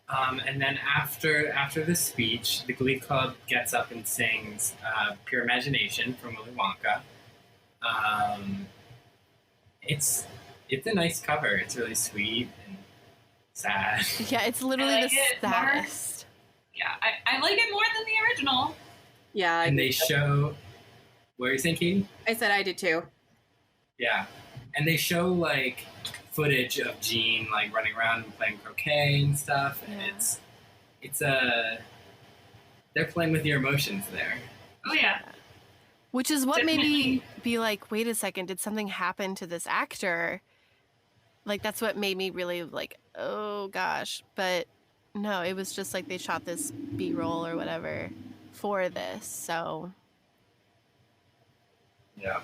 And then after the speech, the Glee Club gets up and sings "Pure Imagination" from Willy Wonka. It's a nice cover. It's really sweet and sad. Yeah, it's literally the saddest. Yeah, I like it more than the original. Yeah. And they show... What are you thinking? I said I did too. Yeah. And they show, like, footage of Jean, like, running around and playing croquet and stuff. And it's they're playing with your emotions there. Oh, yeah. Which is what made me be like, wait a second, did something happen to this actor? Like, that's what made me really, like, oh, gosh. But no, it was just like they shot this B-roll or whatever for this, so... Yeah.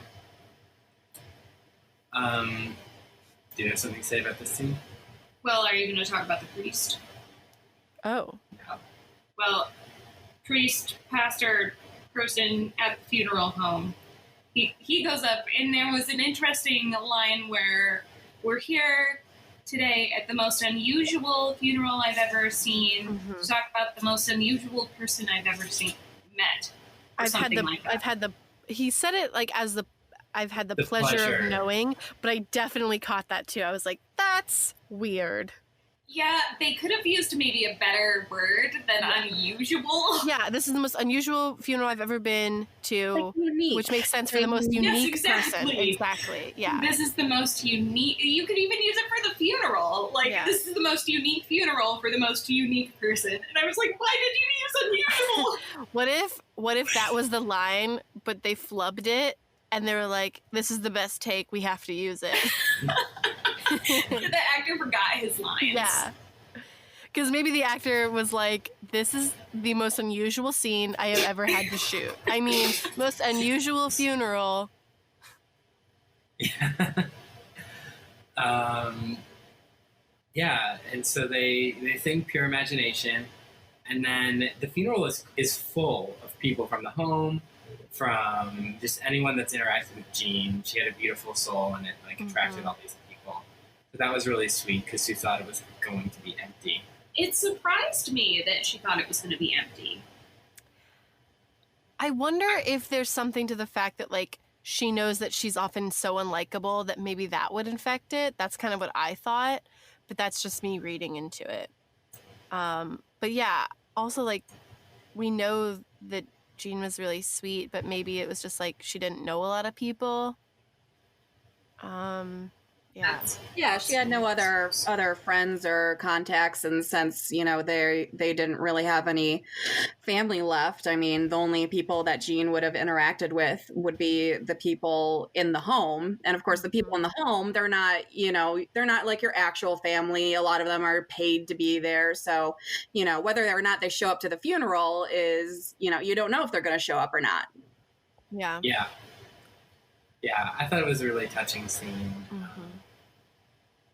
Do you have something to say about this scene? Well, are you going to talk about the priest? Oh. Yeah. Well, priest, pastor, person at the funeral home, he goes up, and there was an interesting line where we're here today at the most unusual funeral I've ever seen to talk about the most unusual person I've ever met. He said it like as I've had the pleasure of knowing, but I definitely caught that too. I was like, that's weird. Yeah, they could have used maybe a better word than unusual. Yeah, this is the most unusual funeral I've ever been to, Like unique. which makes sense for the most unique person. Exactly. Exactly. Yeah. This is the most unique. You could even use it for the funeral. Like, Yeah. this is the most unique funeral for the most unique person. And I was like, why did you use unusual? What if that was the line, but they flubbed it and they were like, "This is the best take. We have to use it." The actor forgot his lines. Yeah. Because maybe the actor was like, "This is the most unusual scene I have ever had to shoot. I mean, most unusual funeral." Yeah. Yeah, and so they sing Pure Imagination, and then the funeral is full of people from the home, from just anyone that's interacted with Jean. She had a beautiful soul, and it like attracted all these people. So that was really sweet because she thought it was going to be empty. It surprised me that she thought it was going to be empty. I wonder if there's something to the fact that, like, she knows that she's often so unlikable that maybe that would infect it. That's kind of what I thought, but that's just me reading into it. But yeah, also, like, we know that Jean was really sweet, but maybe it was just, like, she didn't know a lot of people. Yeah. Yeah, she had no other friends or contacts, and since they didn't really have any family left, I mean, the only people that Jean would have interacted with would be the people in the home, and of course, the people in the home, they're not like your actual family. A lot of them are paid to be there, so whether or not they show up to the funeral is you don't know if they're going to show up or not. Yeah. Yeah, I thought it was a really touching scene.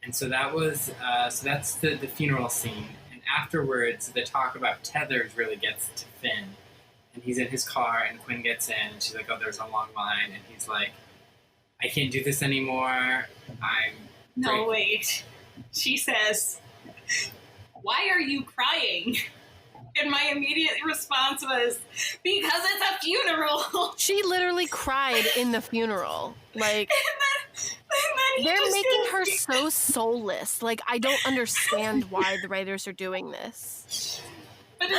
And so that was, that's the funeral scene. And afterwards, the talk about tethers really gets to Finn. And he's in his car, and Quinn gets in, and she's like, "Oh, there's a long line." And he's like, "I can't do this anymore. No, wait. She says, "Why are you crying?" And my immediate response was, "Because it's a funeral." She literally cried in the funeral. Like, and then they're making her so soulless. Like, I don't understand why the writers are doing this. But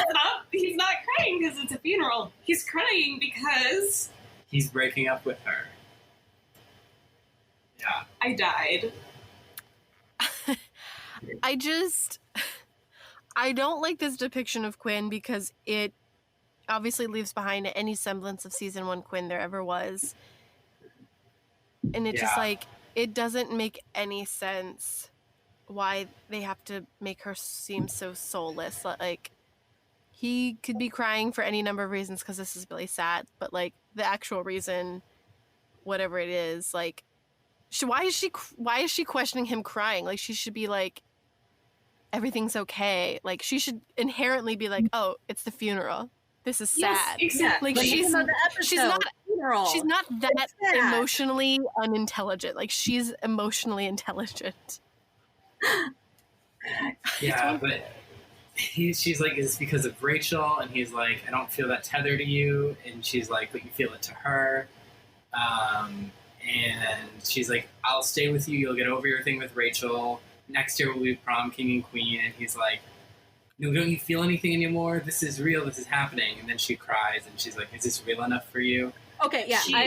he's not crying because it's a funeral. He's crying because he's breaking up with her. Yeah. I died. I don't like this depiction of Quinn because it obviously leaves behind any semblance of season 1 Quinn there ever was. And it just, like, it doesn't make any sense why they have to make her seem so soulless. Like, he could be crying for any number of reasons because this is really sad, but, like, the actual reason, whatever it is, like, why is she questioning him crying? Like, she should be like, everything's okay. Like, she should inherently be like, "Oh, it's the funeral. This is sad." Yes, exactly. Like, she's not that sad. emotionally unintelligent. Like, she's emotionally intelligent. Yeah, but she's like, "It's because of Rachel," and he's like, "I don't feel that tether to you," and she's like, "But you feel it to her." And she's like, "I'll stay with you. You'll get over your thing with Rachel. Next year we'll be prom king and queen." And he's like, "No, don't you feel anything anymore? This is real. This is happening." And then she cries, and she's like, "Is this real enough for you?" Okay, yeah, I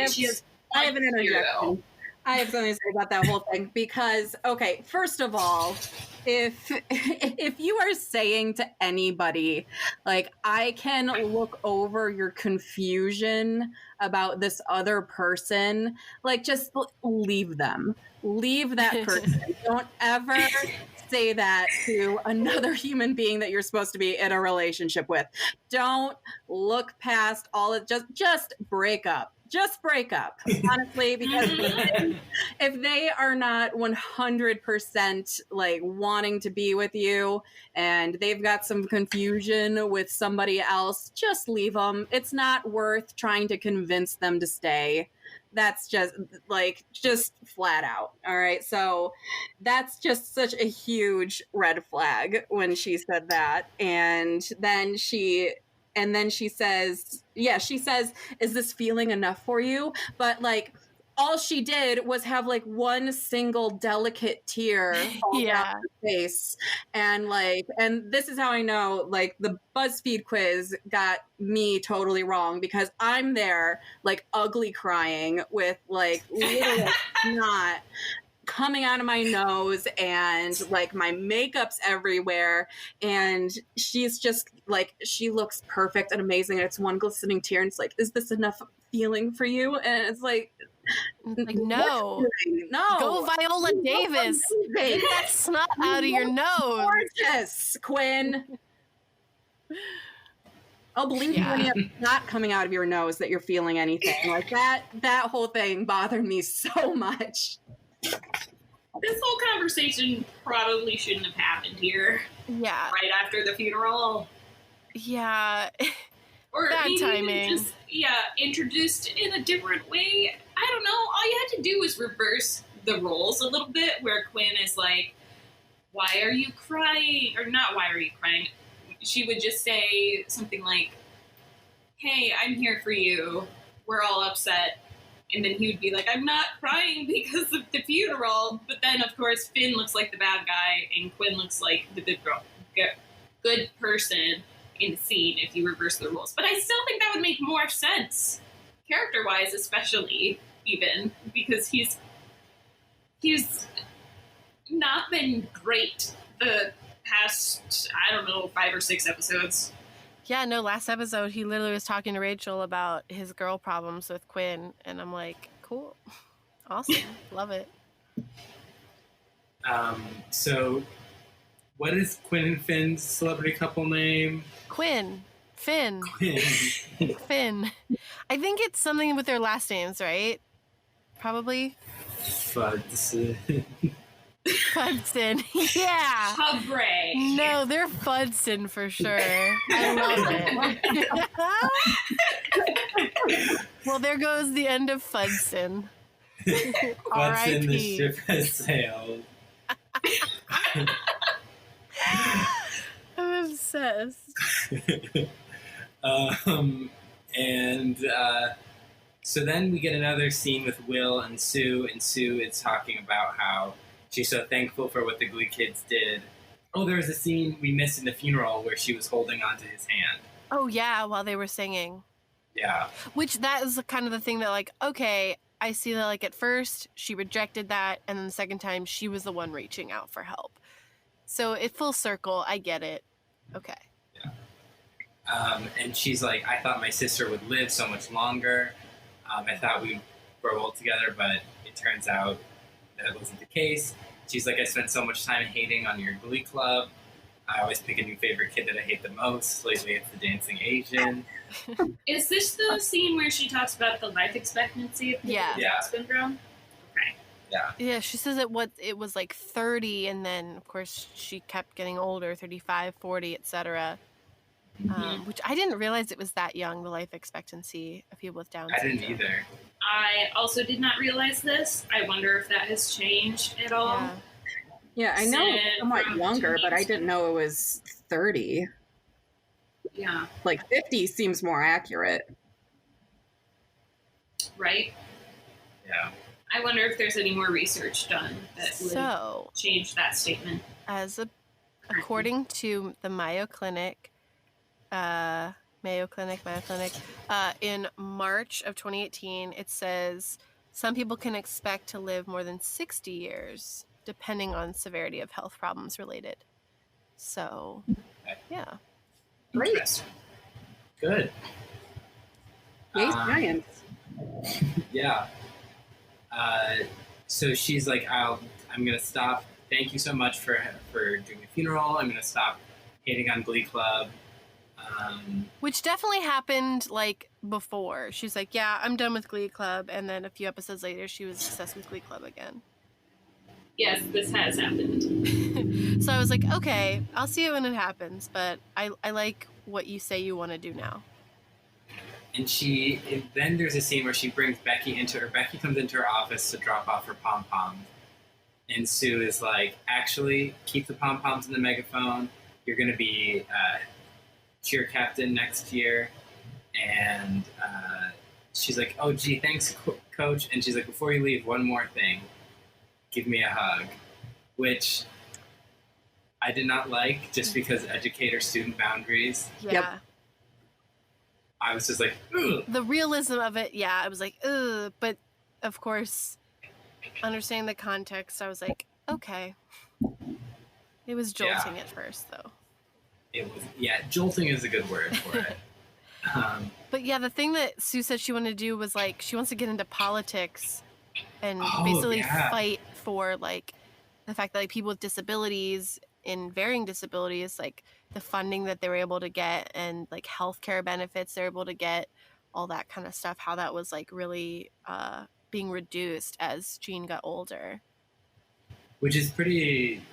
have an interjection. I have something to say about that whole thing because, okay, first of all, if you are saying to anybody, like, "I can look over your confusion about this other person," like, just leave them. Leave that person. Don't ever say that to another human being that you're supposed to be in a relationship with. Don't look past all it. Just break up. Just break up, honestly, because if they are not 100% like wanting to be with you and they've got some confusion with somebody else, just leave them. It's not worth trying to convince them to stay. That's just flat out. All right. So that's just such a huge red flag when she said that. And then she says, "Is this feeling enough for you?" But, like, all she did was have like one single delicate tear fall down her face. And this is how I know like the BuzzFeed quiz got me totally wrong, because I'm there like ugly crying with like little snot coming out of my nose, and like my makeup's everywhere, and she's just like, she looks perfect and amazing, and it's one glistening tear, and it's like, is this enough feeling for you? And it's like no, go Viola Davis, get that snot out of your nose. Gorgeous, Quinn. I'll believe you when you have snot coming out of your nose that you're feeling anything. Like that whole thing bothered me so much. This whole conversation probably shouldn't have happened here. Yeah. Right after the funeral. Yeah. Or bad maybe timing. Just, introduced in a different way. I don't know. All you had to do was reverse the roles a little bit, where Quinn is like, why are you crying? Or not, why are you crying? She would just say something like, hey, I'm here for you. We're all upset. And then he would be like, I'm not crying because of the funeral. But then, of course, Finn looks like the bad guy, and Quinn looks like the good person in the scene if you reverse the roles. But I still think that would make more sense, character-wise especially, even, because he's not been great the past, 5 or 6 episodes. Yeah, no, last episode, he literally was talking to Rachel about his girl problems with Quinn, and I'm like, cool. Awesome. Love it. So, what is Quinn and Finn's celebrity couple name? Quinn. Finn. Quinn. Finn. I think it's something with their last names, right? Probably. Fudson. Fudson. Yeah. Hubray. No, they're Fudson for sure. I love it. Well, there goes the end of Fudson. Fudson, the ship has sailed. I'm obsessed. So then we get another scene with Will and Sue is talking about how she's so thankful for what the Glee kids did. Oh, there was a scene we missed in the funeral where she was holding onto his hand. Oh, yeah, while they were singing. Yeah. Which that is kind of the thing that, like, okay, I see that, like, at first she rejected that, and then the second time she was the one reaching out for help. So it full circle, I get it. Okay. Yeah. And she's like, I thought my sister would live so much longer. I thought we'd grow old together, but it turns out that wasn't the case. She's like, I spent so much time hating on your Glee club. I always pick a new favorite kid that I hate the most. Lately, it's the dancing Asian. Is this the scene where she talks about the life expectancy of people with Down syndrome? Okay. Yeah. Yeah, she says it was like 30, and then, of course, she kept getting older, 35, 40, etc. Which I didn't realize it was that young, the life expectancy of people with Down syndrome. I didn't either. I also did not realize this. I wonder if that has changed at all. Yeah, I know it's somewhat younger, but I didn't know it was 30. Yeah. Like 50 seems more accurate. Right? Yeah. I wonder if there's any more research done that would change that statement. According to the Mayo Clinic, in March of 2018, it says some people can expect to live more than 60 years, depending on severity of health problems related. So, yeah. Great. Good. Yay, science. Yeah. So she's like, I'm going to stop. Thank you so much for doing the funeral. I'm going to stop hating on Glee Club. Which definitely happened, like, before. She's like, yeah, I'm done with Glee Club. And then a few episodes later, she was obsessed with Glee Club again. Yes, this has happened. So I was like, okay, I'll see it when it happens. But I like what you say you want to do now. And then there's a scene where she brings Becky Becky comes into her office to drop off her pom-poms. And Sue is like, actually, keep the pom-poms in the megaphone. You're going to be cheer captain next year. And she's like, oh, gee, thanks, coach, and she's like, before you leave, one more thing. Give me a hug. Which I did not like, just because educator-student boundaries. Yeah. Yep. I was just like, ugh. The realism of it, yeah, I was like, ugh. But, of course, understanding the context, I was like, okay. It was jolting at first, though. It was, jolting is a good word for it. But yeah, the thing that Sue said she wanted to do was, like, she wants to get into politics and basically fight for, like, the fact that, like, people with disabilities, in varying disabilities, like, the funding that they were able to get and, like, healthcare benefits they're able to get, all that kind of stuff, how that was, like, really being reduced as Jean got older. Which is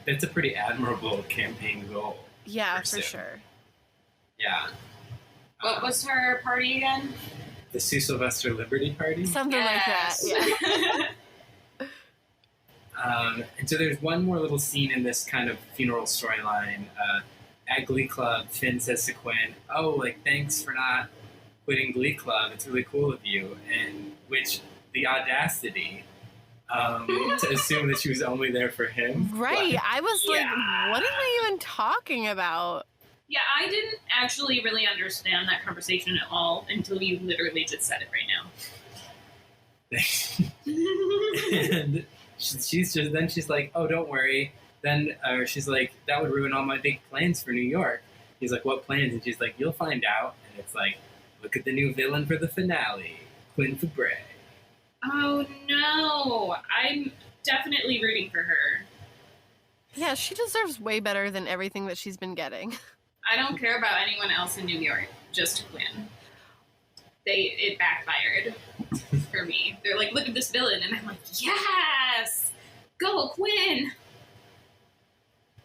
that's a pretty admirable campaign goal. Yeah, for sure. Yeah. What was her party again? The Sue Sylvester Liberty Party? Something like that, yeah. And so there's one more little scene in this kind of funeral storyline. At Glee Club, Finn says to Quinn, "Oh, like, thanks for not quitting Glee Club. It's really cool of you." And which, the audacity to assume that she was only there for him. Right. But, I was like, what are they even talking about? Yeah, I didn't actually really understand that conversation at all until you literally just said it right now. and she's like, "Oh, don't worry." Then she's like, "That would ruin all my big plans for New York." He's like, "What plans?" And she's like, "You'll find out." And it's like, "Look at the new villain for the finale, Quinn Fabray." Oh no, I'm definitely rooting for her. Yeah, she deserves way better than everything that she's been getting. I don't care about anyone else in New York, just Quinn. It backfired for me. They're like, "Look at this villain," and I'm like, "Yes! Go, Quinn!"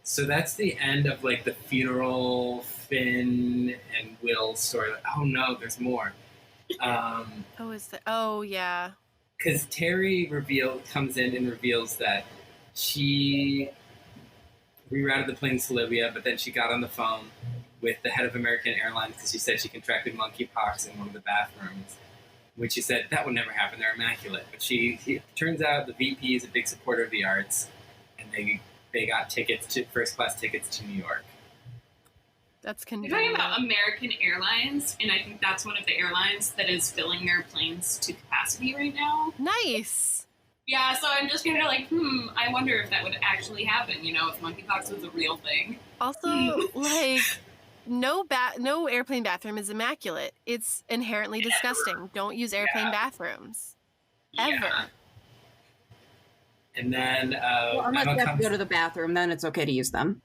So that's the end of, like, the funeral, Finn and Will story. Oh no, there's more. Oh, yeah. Because Terri comes in and reveals that she rerouted the planes to Libya, but then she got on the phone with the head of American Airlines because she said she contracted monkeypox in one of the bathrooms. When she said that would never happen, they're immaculate. But it turns out the VP is a big supporter of the arts, and they got first class tickets to New York. That's You're convenient. talking about American Airlines, and I think that's one of the airlines that is filling their planes to capacity right now. Nice. Yeah, so I'm just kind of like, I wonder if that would actually happen, if monkeypox was a real thing. Also, like, no airplane bathroom is immaculate. It's inherently disgusting. Don't use airplane bathrooms. Ever. Yeah. And then unless you have to go to the bathroom, then it's okay to use them.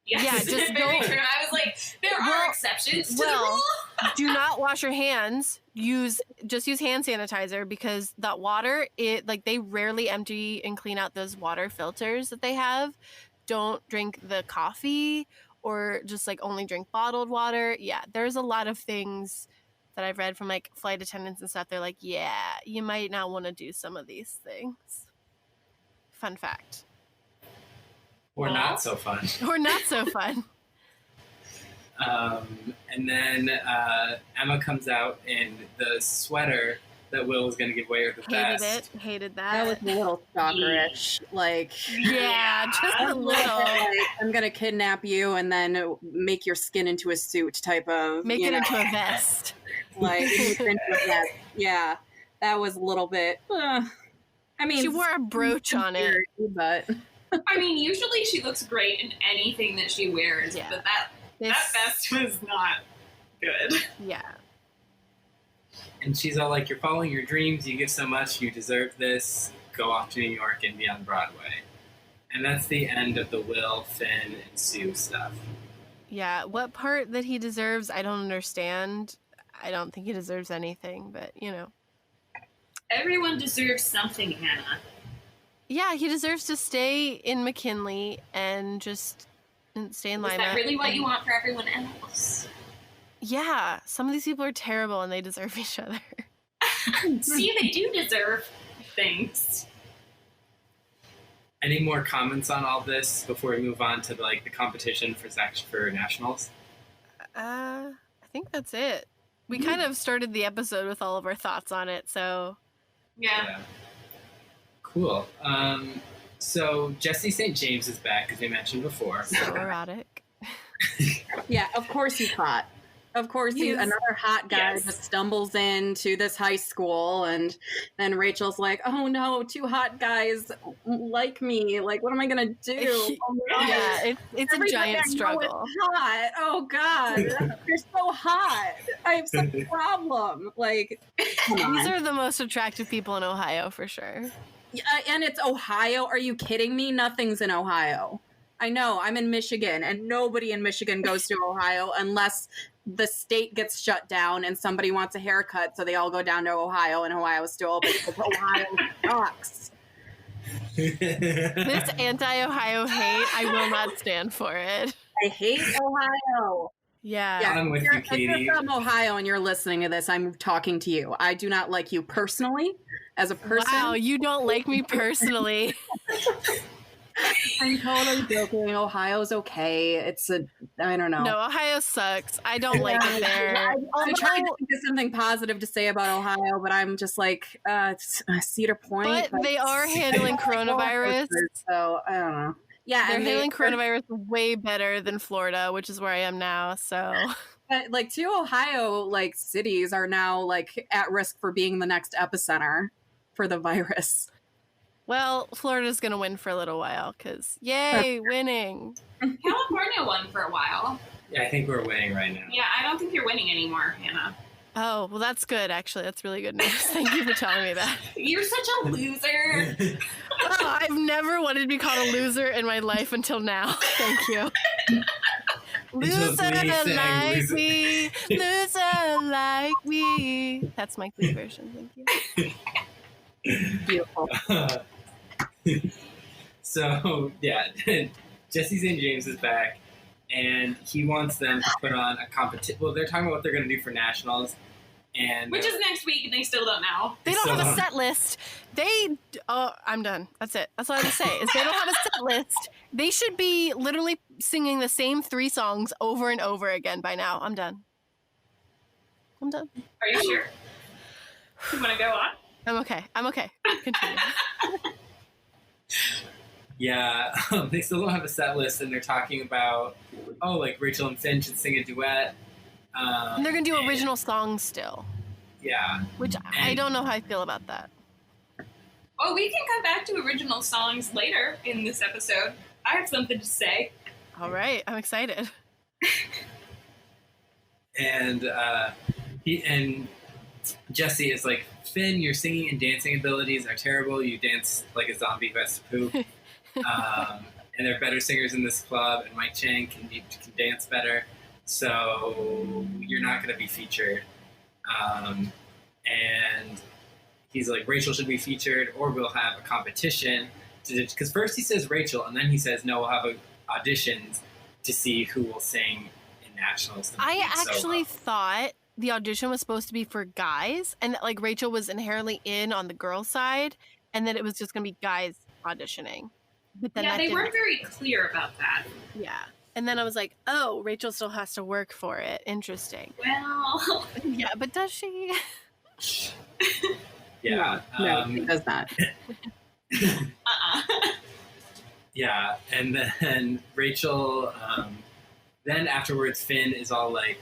Yes, Yeah, just very go. true. I was like, there are exceptions to the rule. Do not wash your hands. Just use hand sanitizer, because that water, they rarely empty and clean out those water filters that they have. Don't drink the coffee, or just like only drink bottled water. Yeah, there's a lot of things that I've read from like flight attendants and stuff. They're like, yeah, you might not want to do some of these things. Fun fact. Or not so fun. Or not so fun. And then Emma comes out in the sweater that Will was going to give away, or the vest. Hated that. That was a little stalkerish. Like, yeah, just a little. Like, I'm gonna kidnap you and then make your skin into a suit type of. Make it into a vest. Like, into a vest. Yeah, that was a little bit. I mean, she wore a brooch on it, but. I mean, usually she looks great in anything that she wears, but that vest was not good. Yeah. And she's all like, "You're following your dreams, you give so much, you deserve this, go off to New York and be on Broadway." And that's the end of the Will, Finn, and Sue stuff. Yeah, what part that he deserves, I don't understand. I don't think he deserves anything, but, Everyone deserves something, Hannah. Yeah, he deserves to stay in McKinley and just stay in Lima. Is that really what you want for everyone else? Yeah, some of these people are terrible and they deserve each other. See, they do deserve things. Any more comments on all this before we move on to the competition for nationals? I think that's it. We kind of started the episode with all of our thoughts on it, so Yeah. Cool. So Jesse St. James is back, as we mentioned before. So erotic. Yeah, of course he's hot. Of course, another hot guy just stumbles into this high school, and then Rachel's like, "Oh no, two hot guys like me. Like, what am I gonna do?" Oh, no. Yeah, it's a giant struggle. Hot. Oh God, you're so hot. I have such a problem. Like, these are the most attractive people in Ohio for sure. Yeah, and it's Ohio. Are you kidding me? Nothing's in Ohio. I know, I'm in Michigan, and nobody in Michigan goes to Ohio unless the state gets shut down and somebody wants a haircut, so they all go down to Ohio, and Ohio's still open because Ohio sucks. This anti-Ohio hate, I will not stand for it. I hate Ohio. Yeah. I'm with you, Katie. If you're from Ohio and you're listening to this, I'm talking to you. I do not like you personally as a person. Wow, you don't like me personally. I'm totally joking. Ohio's okay. I don't know. No, Ohio sucks. I don't like it there. I'm trying to think of something positive to say about Ohio, but I'm just like, it's Cedar Point. But they are handling coronavirus. So, I don't know. Yeah, they're handling coronavirus way better than Florida, which is where I am now, so... But, like, two Ohio, like, cities are now, like, at risk for being the next epicenter for the virus. Well, Florida's going to win for a little while, because, yay, winning. California won for a while. Yeah, I think we're winning right now. Yeah, I don't think you're winning anymore, Hannah. Oh, well, that's good, actually. That's really good news. Thank you for telling me that. You're such a loser. Oh, I've never wanted to be called a loser in my life until now. Thank you. Loser like me, loser like me. That's my Glee version. Thank you. Beautiful. So, yeah, Jesse St. James is back, and he wants them to put on a competition. Well, they're talking about what they're going to do for nationals. Which is next week, and they still don't know. They don't have a set list. I'm done. That's it. That's all I have to say, is they don't have a set list. They should be literally singing the same 3 songs over and over again by now. I'm done. Are you sure? You want to go on? I'm okay. Continue. Yeah, they still don't have a set list, and they're talking about, like Rachel and Finn should sing a duet. And they're going to do original songs still. Yeah. Which I don't know how I feel about that. Well, we can come back to original songs later in this episode. I have something to say. All right, I'm excited. And Jesse is like, Finn, your singing and dancing abilities are terrible. You dance like a zombie who has to poop. And there are better singers in this club, and Mike Chang can dance better. So you're not going to be featured. And he's like, Rachel should be featured, or we'll have a competition. Because first he says Rachel, and then he says, no, we'll have auditions to see who will sing in nationals. I actually thought the audition was supposed to be for guys, and that like Rachel was inherently in on the girl side, and that it was just going to be guys auditioning. But then they weren't very clear about that. Yeah. And then I was like, oh, Rachel still has to work for it. Interesting. Well. Yeah, but does she? Yeah. No, he does not. Yeah, and then Rachel, then afterwards Finn is all like,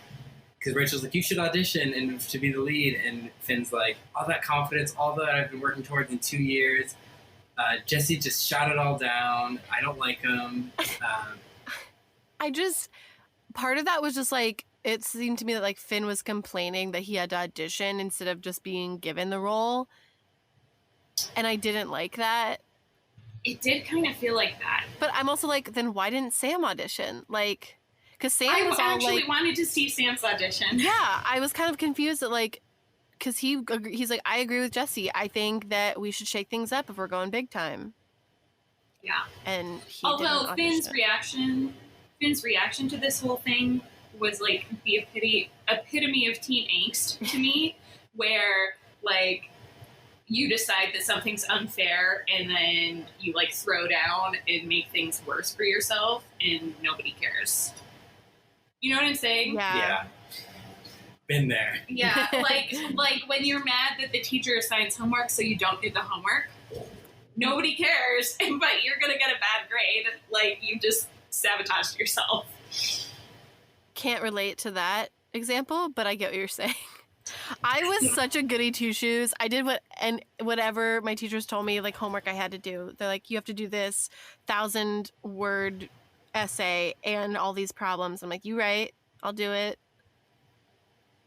because Rachel's like, you should audition and to be the lead, and Finn's like, all that confidence, all that I've been working towards in 2 years. Jesse just shot it all down. I don't like him. Part of that was just like, it seemed to me that like Finn was complaining that he had to audition instead of just being given the role. And I didn't like that. It did kind of feel like that. But I'm also like, then why didn't Sam audition? Like, because Sam was all like... I actually wanted to see Sam's audition. Yeah, I was kind of confused at like, because he's like, I agree with Jesse. I think that we should shake things up if we're going big time. Yeah. And he although Finn's reaction to this whole thing was like the epitome of teen angst to me, where like you decide that something's unfair and then you like throw down and make things worse for yourself and nobody cares. You know what I'm saying? Yeah. Been there. Yeah, like when you're mad that the teacher assigns homework so you don't do the homework. Nobody cares, but you're gonna get a bad grade. Like, you just sabotaged yourself. Can't relate to that example, but I get what you're saying. I was such a goody two shoes. I did whatever my teachers told me, like homework I had to do. They're like, you have to do this 1,000-word essay and all these problems. I'm like, you right, I'll do it.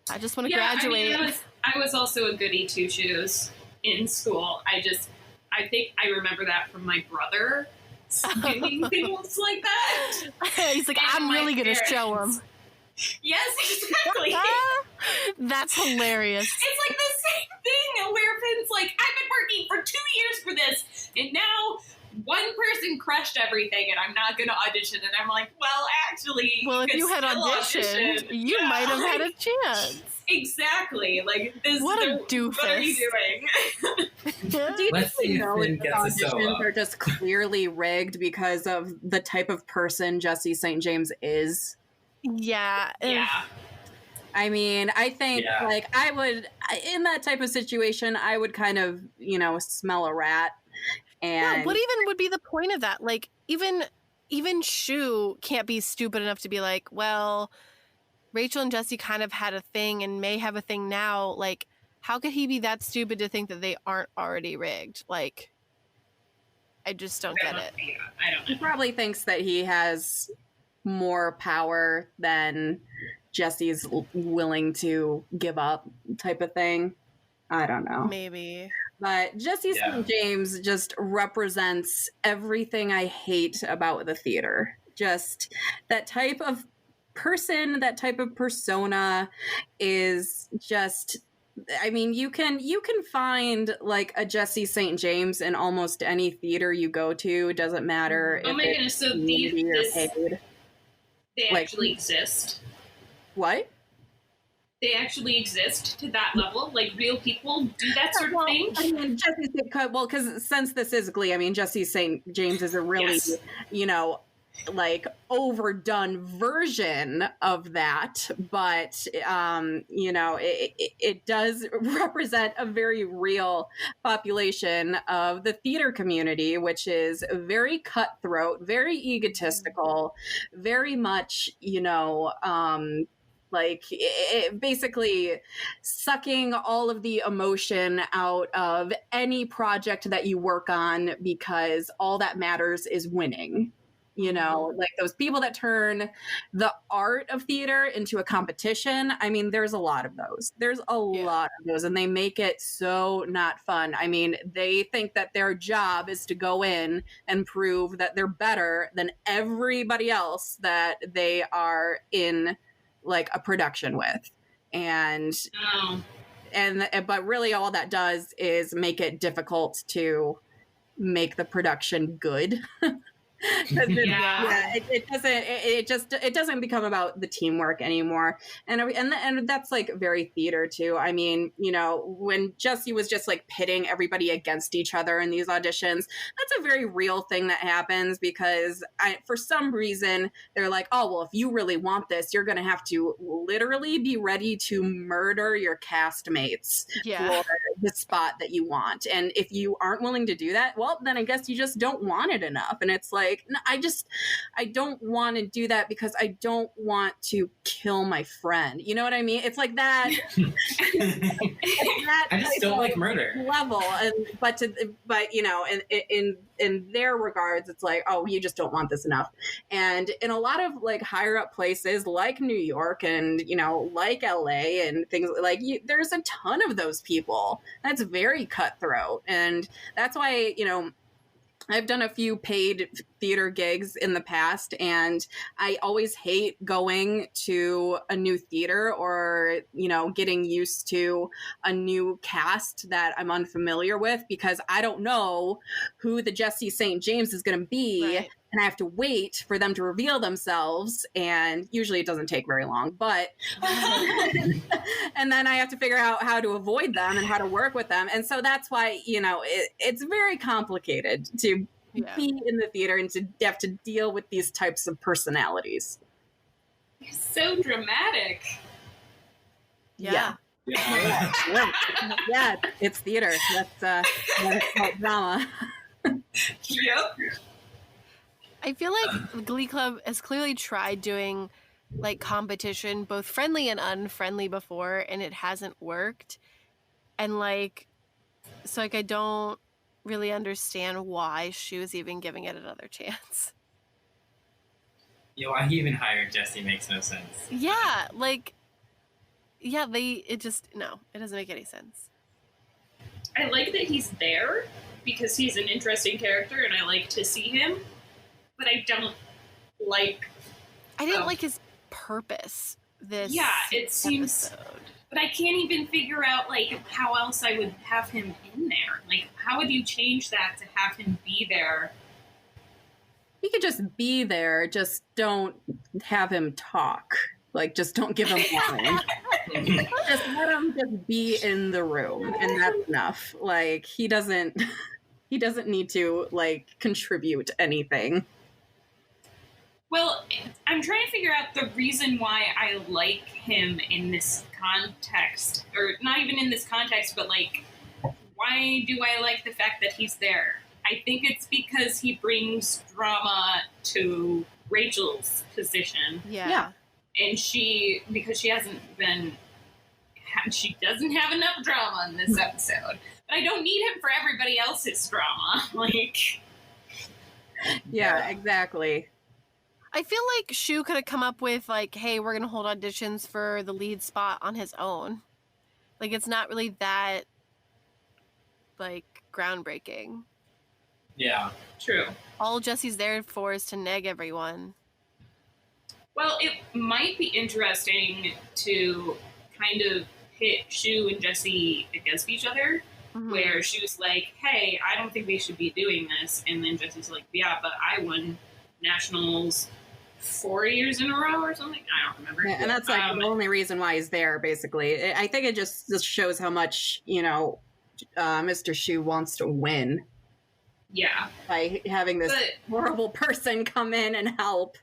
I just want to graduate. I mean, I was also a goody two shoes in school. I think I remember that from my brother doing things like that. He's like, I'm really gonna show him. Yes, exactly. That's hilarious. It's like the same thing where Finn's like, I've been working for 2 years for this, and now one person crushed everything, and I'm not going to audition. And I'm like, well, actually, if you had auditioned, you might have had a chance. Exactly. Like, this. What a doofus. What are you doing? Do you Let's see if Finn gets a solo. Auditions are just clearly rigged because of the type of person Jesse St. James is? Yeah. I mean, I think like I would, in that type of situation, I would kind of, smell a rat. And what even would be the point of that? Like, even Shu can't be stupid enough to be like, well, Rachel and Jesse kind of had a thing and may have a thing now. Like, how could he be that stupid to think that they aren't already rigged? Like, I just don't get it. I don't know. He probably thinks that he has more power than Jesse's willing to give up, type of thing. I don't know. Maybe. But Jesse St. James just represents everything I hate about the theater. Just that type of person, that type of persona is just, I mean, you can find like a Jesse St. James in almost any theater you go to. It doesn't matter. Oh my goodness, so they actually exist. What? They actually exist to that level? Like, real people do that sort of thing? I mean, because since this is Glee, I mean, Jesse St. James is a really, like overdone version of that, but it does represent a very real population of the theater community, which is very cutthroat, very egotistical, very much like basically sucking all of the emotion out of any project that you work on, because all that matters is winning. Like those people that turn the art of theater into a competition. I mean, there's a lot of those. There's a lot of those, and they make it so not fun. I mean, they think that their job is to go in and prove that they're better than everybody else that they are in like a production with. But really all that does is make it difficult to make the production good. It doesn't become about the teamwork anymore, and that's like very theater too. I mean, when Jesse was just like pitting everybody against each other in these auditions, that's a very real thing that happens, because for some reason they're like, oh well, if you really want this, you're gonna have to literally be ready to murder your castmates for the spot that you want, and if you aren't willing to do that, well, then I guess you just don't want it enough. And it's like, no, I don't want to do that because I don't want to kill my friend. You know what I mean? It's like that. I just don't like murder level, but in their regards, it's like, oh, you just don't want this enough. And in a lot of like higher up places like New York and like LA and things like, there's a ton of those people. That's very cutthroat, and that's why I've done a few paid theater gigs in the past, and I always hate going to a new theater or, getting used to a new cast that I'm unfamiliar with, because I don't know who the Jesse St. James is going to be. Right. And I have to wait for them to reveal themselves, and usually it doesn't take very long, but and then I have to figure out how to avoid them and how to work with them. And so that's why, it's very complicated to be in the theater and to have to deal with these types of personalities. You're so dramatic. Yeah. Yeah, it's theater. That's called drama. Yep. I feel like Glee Club has clearly tried doing like competition, both friendly and unfriendly before, and it hasn't worked. And like, so like I don't really understand why she was even giving it another chance. Yeah, why he even hired Jesse makes no sense. Yeah, like, yeah, it doesn't make any sense. I like that he's there because he's an interesting character and I like to see him, but I don't like. I didn't like his purpose. It seems. Episode. But I can't even figure out like how else I would have him in there. Like, how would you change that to have him be there? He could just be there, just don't have him talk. Like, just don't give him line. Just let him just be in the room, and that's enough. Like, he doesn't need to like contribute anything. Well, I'm trying to figure out the reason why I like him in this context, or not even in this context, but like, why do I like the fact that he's there? I think it's because he brings drama to Rachel's position. Yeah. And because she doesn't have enough drama in this episode. But I don't need him for everybody else's drama. Like, yeah, exactly. I feel like Shu could have come up with like, hey, we're gonna hold auditions for the lead spot on his own. Like, it's not really that like groundbreaking. Yeah. True. All Jesse's there for is to neg everyone. Well, it might be interesting to kind of pit Shu and Jesse against each other, where Shu's like, hey, I don't think they should be doing this. And then Jesse's like, yeah, but I won nationals 4 years in a row or something. I don't remember. Yeah, and that's like the only reason why he's there, basically. I think it just shows how much, Mr. Shu wants to win. Yeah. By having this horrible person come in and help.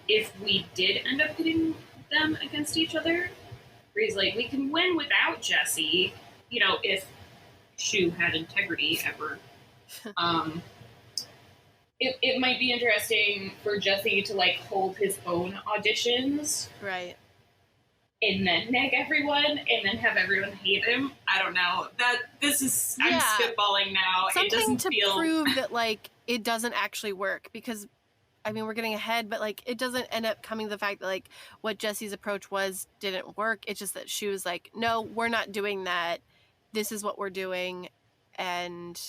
If we did end up pitting them against each other, where he's like, we can win without Jesse, if Shu had integrity ever. It might be interesting for Jesse to like hold his own auditions. Right. And then neg everyone, and then have everyone hate him. I don't know. I'm spitballing now. Something it doesn't to feel prove that like it doesn't actually work, because I mean, we're getting ahead, but like it doesn't end up coming to the fact that like what Jesse's approach didn't work. It's just that she was like, no, we're not doing that. This is what we're doing, and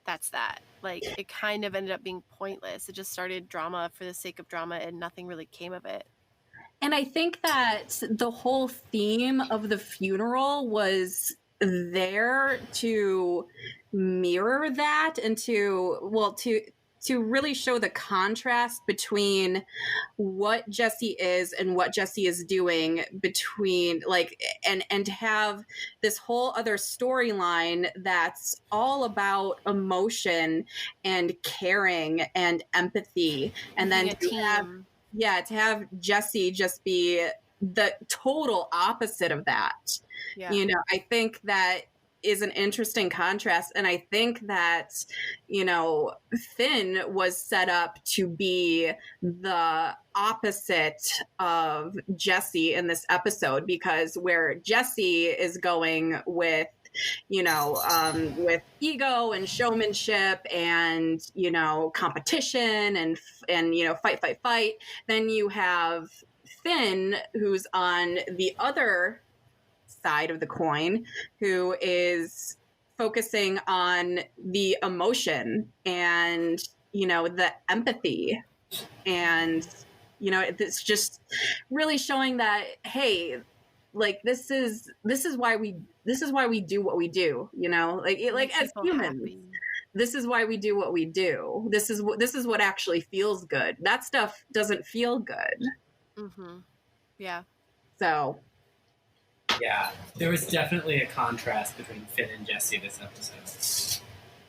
that's that. Like, it kind of ended up being pointless. It just started drama for the sake of drama, and nothing really came of it. And I think that the whole theme of the funeral was there to mirror that and to really show the contrast between what Jesse is and what Jesse is doing between like, and to have this whole other storyline that's all about emotion and caring and empathy. And then to have Jesse just be the total opposite of that. Yeah. I think that is an interesting contrast. And I think that, Finn was set up to be the opposite of Jesse in this episode, because where Jesse is going with, with ego and showmanship and, competition and fight. Then you have Finn, who's on the other side of the coin, who is focusing on the emotion and, the empathy. And, it's just really showing that, hey, like this is why we do what we do, like as humans. Happy. This is why we do what we do. This is what actually feels good. That stuff doesn't feel good. Mm-hmm. Yeah. So. Yeah, there was definitely a contrast between Finn and Jesse this episode.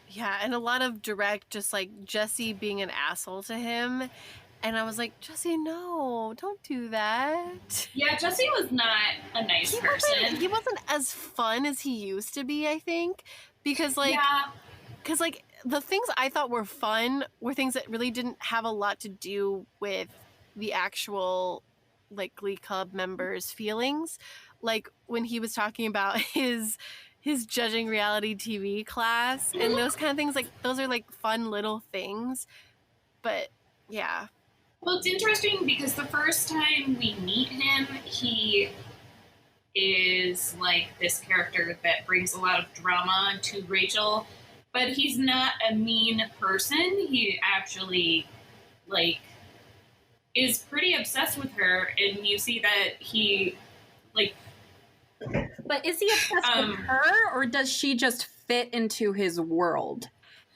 Yeah, and a lot of direct, just like Jesse being an asshole to him, And I was like, Jesse, no, don't do that. Yeah, Jesse was not a nice person. He wasn't as fun as he used to be, I think. Because, like, the things I thought were fun were things that really didn't have a lot to do with the actual, like, Glee Club members' feelings. Like, when he was talking about his judging reality TV class and those kind of things, like, those are, like, fun little things. But, yeah. Well, it's interesting because the first time we meet him, he is like this character that brings a lot of drama to Rachel, but he's not a mean person. He actually, like, is pretty obsessed with her, and you see that he, like... But is he obsessed with her, or does she just fit into his world?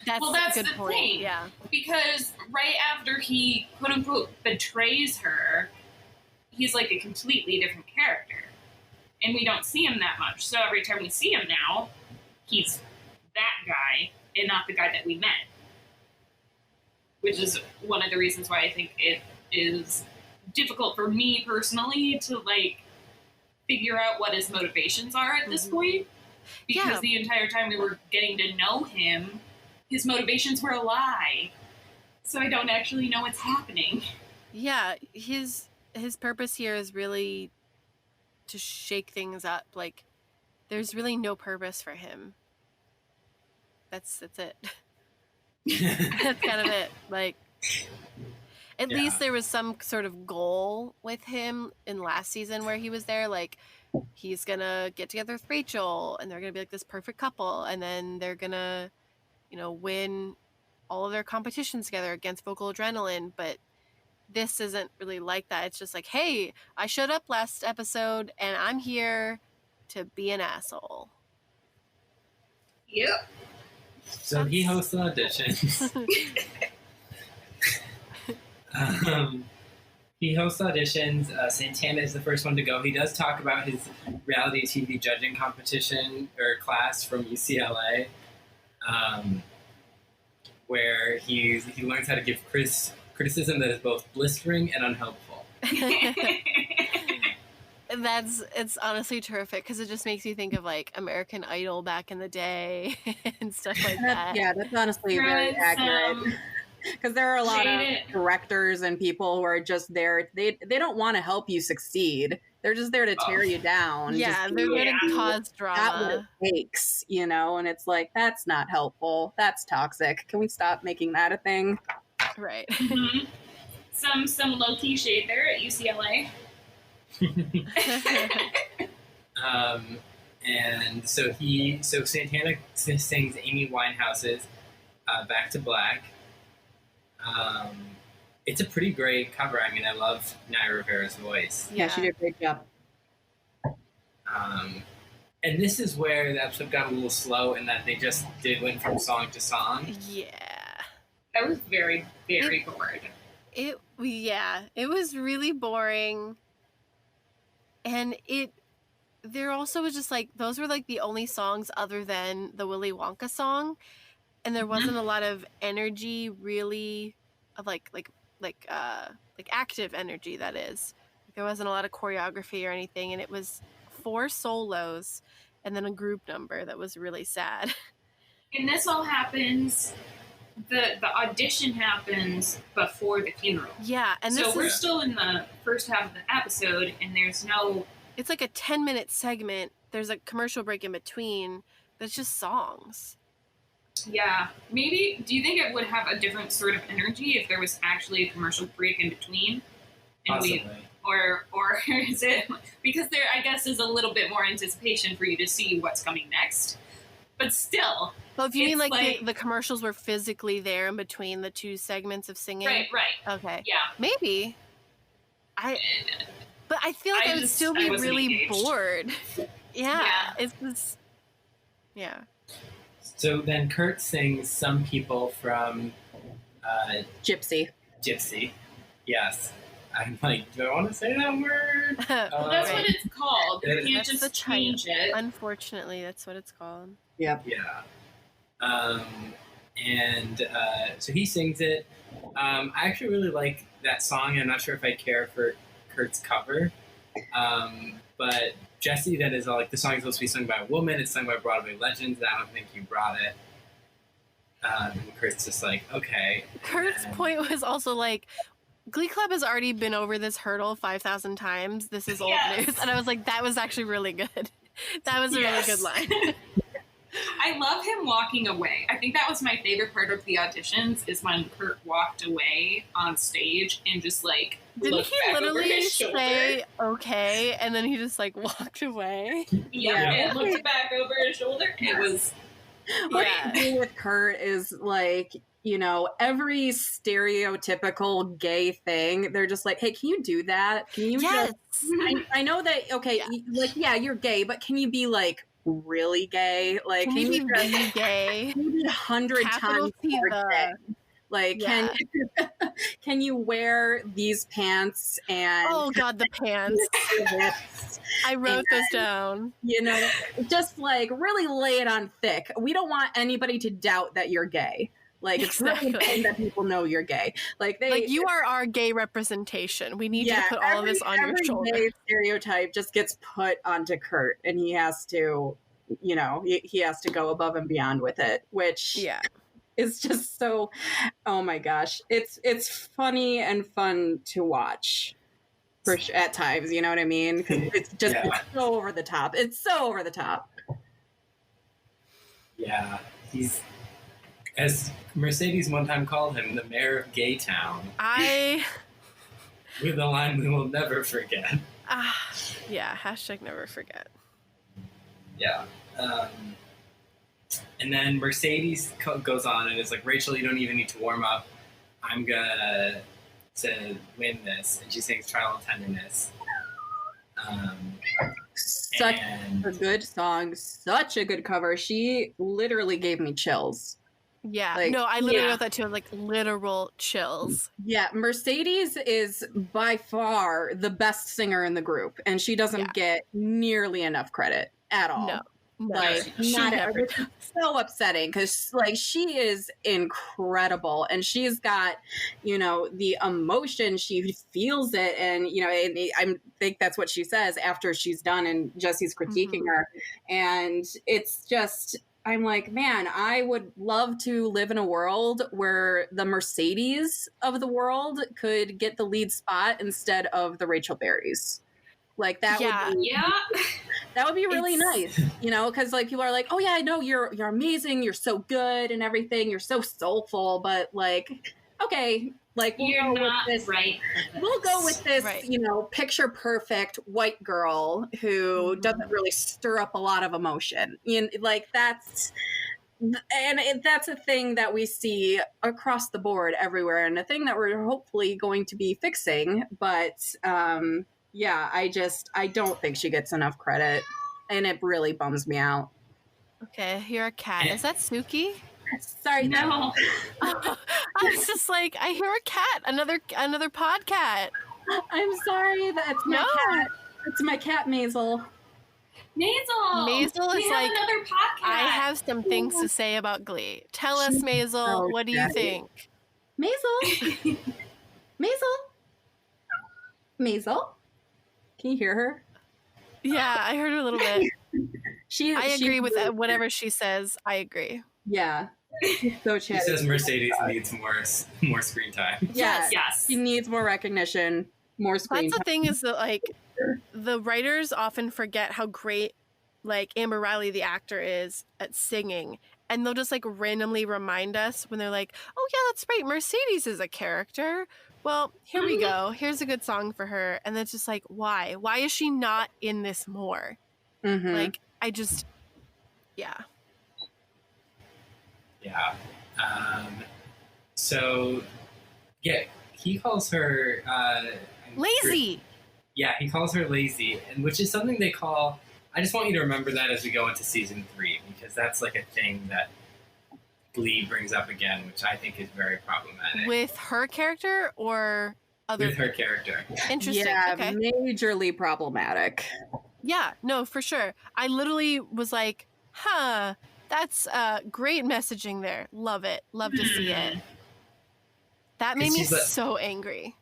That's a good point. Thing. Yeah. Because right after he, quote-unquote, betrays her, he's like a completely different character. And we don't see him that much. So every time we see him now, he's that guy and not the guy that we met. Which is one of the reasons why I think it is difficult for me personally to, like, figure out what his motivations are at this point. Because the entire time we were getting to know him, his motivations were a lie. So I don't actually know what's happening. Yeah, his purpose here is really to shake things up. Like, there's really no purpose for him. That's it. That's kind of it. Like, at least there was some sort of goal with him in last season where he was there. Like, he's gonna get together with Rachel, and they're gonna be like this perfect couple, and then they're gonna, you know, win all of their competitions together against Vocal Adrenaline. But this isn't really like that. It's just like, hey, I showed up last episode, and I'm here to be an asshole. Yep. So he hosts auditions. He hosts auditions. Santana is the first one to go. He does talk about his reality TV judging competition or class from UCLA, where he learns how to give criticism that is both blistering and unhelpful. It's honestly terrific because it just makes you think of, like, American Idol back in the day and stuff like that. Yeah, that's honestly very accurate. Because there are a lot of directors and people who are just there. They don't want to help you succeed. They're just there to tear you down. Yeah, they're there to cause drama. That's what it takes, you know? And it's like, that's not helpful. That's toxic. Can we stop making that a thing? Right. Mm-hmm. Some low-key shade there at UCLA. And so Santana sings Amy Winehouse's Back to Black. It's a pretty great cover. I mean, I love Naya Rivera's voice. Yeah, she did a great job. And this is where the episode got a little slow in that they just went from song to song. Yeah. I was very, very bored. It was really boring. And there also was just, like, those were, like, the only songs other than the Willy Wonka song. And there wasn't a lot of energy, really, of like active energy, that is. There wasn't a lot of choreography or anything, and it was 4 solos and then a group number that was really sad. And this all happens, the audition happens before the funeral. Yeah, and so we're still in the first half of the episode, and there's no... It's like a 10-minute segment. There's a commercial break in between. That's just songs. Yeah. Maybe, do you think it would have a different sort of energy if there was actually a commercial break in between? And possibly. Or is it... Because there, I guess, is a little bit more anticipation for you to see what's coming next. But still... Well, if you mean like the commercials were physically there in between the 2 segments of singing? Right. Okay. Yeah. Maybe. But I feel like I would still be really engaged. Bored. Yeah. It's just... Yeah. So then Kurt sings Some People from... Gypsy. Yes. I'm like, do I want to say that word? Well, that's what it's called. You can't just change it. Unfortunately, that's what it's called. Yep. Yeah. So he sings it, I actually really like that song. I'm not sure if I care for Kurt's cover. But Jesse, that is like the song is supposed to be sung by a woman. It's sung by Broadway legends. I don't think you brought it. Kurt's just like, okay. Kurt's point was also like, Glee Club has already been over this hurdle 5,000 times. This is old news. And I was like, that was actually really good. That was a really good line. I love him walking away. I think that was my favorite part of the auditions is when Kurt walked away on stage and just like didn't he literally say shoulder. okay and then he just like walked away? And looked back over his shoulder. It was what I do with Kurt is like, you know, every stereotypical gay thing, they're just like, hey, can you do that? Can you just I know that okay, like you're gay, but can you be like really gay? Like can you be really gay? Maybe 100 times more gay. Like can you wear these pants and oh god, the pants. I wrote those down. You know, just like really lay it on thick. We don't want anybody to doubt that you're gay. Like it's really important that people know you're gay. Like you are our gay representation. We need you to put all of this on your shoulder. Gay stereotype just gets put onto Kurt, and he has to, you know, he has to go above and beyond with it, which is just so. Oh my gosh, it's funny and fun to watch. For at times, you know what I mean? Because it's just it's so over the top. It's so over the top. Yeah, he's. As Mercedes one time called him, the mayor of Gay Town. With a line we will never forget. Hashtag never forget. Yeah. And then Mercedes goes on and is like, Rachel, you don't even need to warm up. I'm gonna to win this. And she sings Trial of Tenderness. Such a good song. Such a good cover. She literally gave me chills. Yeah, like, no, I literally wrote that too. Like literal chills. Yeah, Mercedes is by far the best singer in the group, and she doesn't get nearly enough credit at all. No, like which is so upsetting because like she is incredible, and she's got, you know, the emotion. She feels it, and you know, I think that's what she says after she's done, and Jesse's critiquing her, and it's just. I'm like, man, I would love to live in a world where the Mercedes of the world could get the lead spot instead of the Rachel Berrys. Like that would be really nice, you know, because like people are like, oh yeah, I know you're amazing, you're so good and everything, you're so soulful, but like, okay, like we'll go with this, you know, picture perfect white girl who doesn't really stir up a lot of emotion. Like that's a thing that we see across the board everywhere, and a thing that we're hopefully going to be fixing. But I don't think she gets enough credit, and it really bums me out. Okay, you're a cat. Is that Suki? Sorry, no. I was just like, I hear a cat, another podcat. I'm sorry, that's my cat. It's my cat, Maisel. Maisel is like, another podcast. I have some things to say about Glee. Tell us, Maisel, what do you think? Maisel? Maisel? Can you hear her? Yeah, I heard her a little bit. I agree with whatever she says. I agree. Yeah. So she says Mercedes needs more screen time. Yes. She needs more recognition, more screen time. That's the thing is that like the writers often forget how great like Amber Riley the actor is at singing, and they'll just like randomly remind us when they're like, oh yeah, that's right, Mercedes is a character. Well, here we go. Here's a good song for her. And it's just like, why? Why is she not in this more? Like, I just, Yeah. He calls her lazy. Yeah, he calls her lazy, and which is something they call. I just want you to remember that as we go into season 3, because that's like a thing that Glee brings up again, which I think is very problematic. With her character or other? With her character. Interesting. Yeah, okay. Majorly problematic. Yeah, no, for sure. I literally was like, that's great messaging there. Love it. Love to see it. That made me she's like- so angry.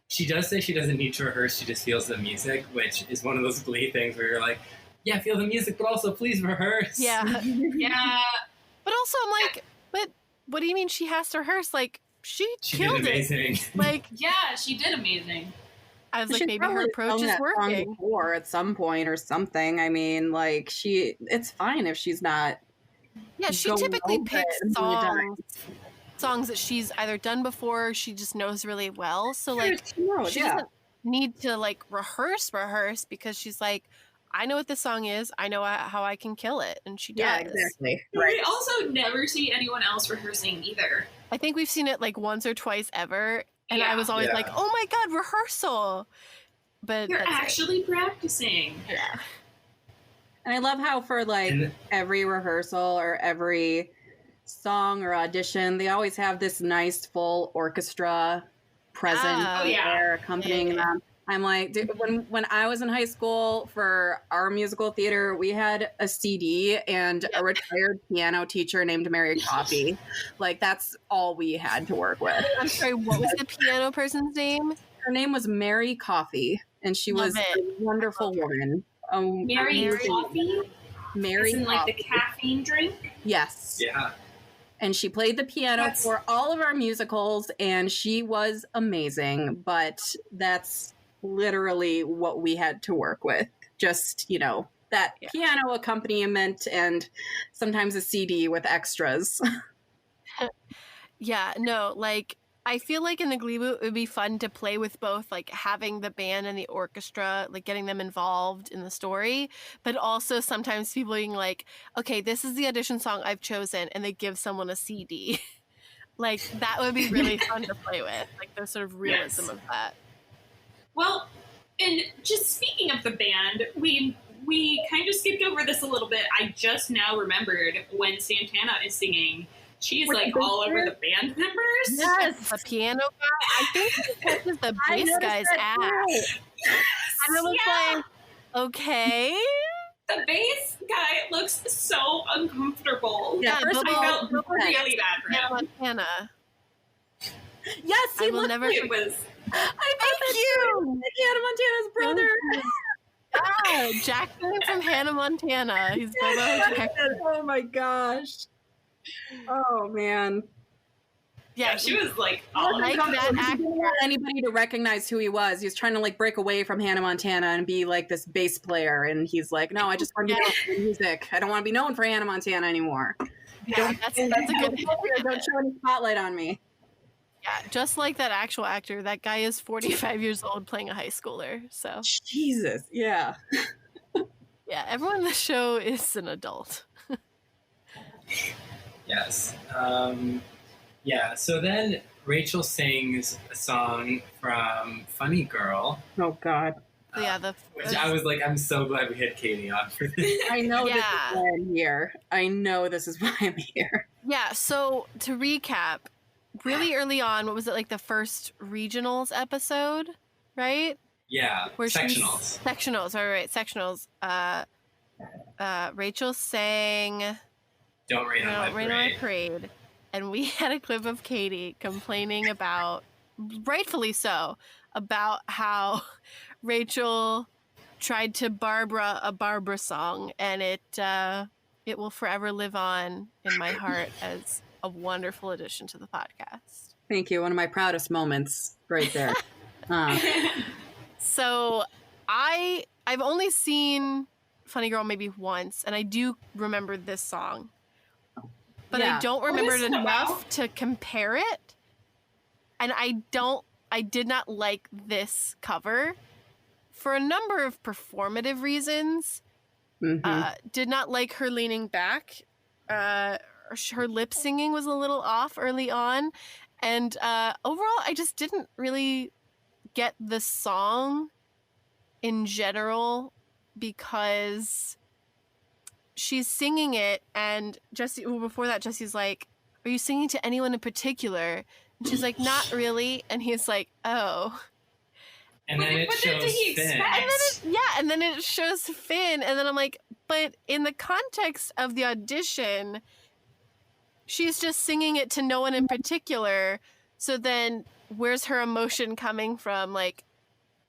She does say she doesn't need to rehearse, she just feels the music, which is one of those Glee things where you're like, yeah, feel the music, but also please rehearse. Yeah. Yeah. But also I'm like, but what do you mean she has to rehearse? Like, she killed did amazing. it. Like, Yeah, she did amazing. I was like, She's maybe her probably approach sung is that song working. before at some point or something. I mean, like, it's fine if she's not. Yeah, she going typically over picks it every time. songs that she's either done before or she just knows really well. So like She knows, she doesn't need to like rehearse because she's like, I know what this song is. I know how I can kill it, and she does. Yeah, exactly. We Right. also never see anyone else rehearsing either. I think we've seen it like once or twice ever, and I Yeah. was always Yeah. like, oh my god, rehearsal. But You're that's it. actually practicing. Yeah. And I love how for like And- every rehearsal or every song or audition, they always have this nice full orchestra present Ah. Oh, yeah. there accompanying Yeah. them. I'm like, dude, when I was in high school for our musical theater, we had a CD and a retired piano teacher named Mary Coffey. Like, that's all we had to work with. I'm sorry, what was the piano person's name? Her name was Mary Coffey, and she Love was it. a wonderful woman. Mary amazing- coffee? Mary Isn't like the Coffey. caffeine drink? Yes. Yeah. And she played the piano That's- for all of our musicals, and she was amazing. But that's literally what we had to work with. Just, that piano accompaniment and sometimes a CD with extras. Yeah, no, like I feel like in the Gleeboot it would be fun to play with both, like having the band and the orchestra, like getting them involved in the story, but also sometimes people being like, okay, this is the audition song I've chosen, and they give someone a CD. Like that would be really fun to play with, like the sort of realism Yes. of that. Well, and just speaking of the band, we kind of skipped over this a little bit. I just now remembered when Santana is singing, she's With like the all bass over the band members. Yes. The piano guy, I think it touches the I bass noticed guy's that ass. too. And I was Yeah. like, okay. The bass guy looks so uncomfortable. Yeah, first but of I all, felt the fact- really bad for Hannah him. Montana. Yes, he I will looked never like It was I thought that Hannah Montana's brother. Yeah, Jackson from Hannah Montana. He's Bobo Jackson. Oh my gosh. Oh man. Yeah, yeah, she was like all like over that the- He didn't want anybody to recognize who he was. He was trying to like break away from Hannah Montana and be like this bass player. And he's like, no, I just want to be known for music. I don't want to be known for Hannah Montana anymore. yeah, that's a good. Don't show any spotlight on me. Yeah, just like that actual actor, that guy is 45 years old playing a high schooler. So Jesus. Yeah. yeah, everyone in the show is an adult. Yes. Yeah, so then Rachel sings a song from Funny Girl, Oh God. So yeah, the which I was like, I'm so glad we had Katie on for this. I know this Yeah. is why I'm here. I know this is why I'm here. yeah. So to recap, really early on, what was it, like the first regionals episode, right? Yeah, Where she's- sectionals. Sectionals, all right, sectionals. Rachel sang Don't rain on my Rain on My parade. Parade, and we had a clip of Katie complaining about, rightfully so, about how Rachel tried to Barbara a Barbara song, and it will forever live on in my heart as a wonderful addition to the podcast. Thank you. One of my proudest moments right there. So I've only seen Funny Girl maybe once, and I do remember this song. But Yeah. I don't remember is it it enough about? to compare it. And I did not like this cover for a number of performative reasons. Mhm. Did not like her leaning back. Her lip singing was a little off early on. And overall, I just didn't really get the song in general because she's singing it, and before that, Jesse's like, "Are you singing to anyone in particular?" And she's like, "Not really." And he's like, "Oh." And then it What did shows he Finn. expect? And then it shows Finn, and then I'm like, but in the context of the audition, she's just singing it to no one in particular. So then where's her emotion coming from? Like,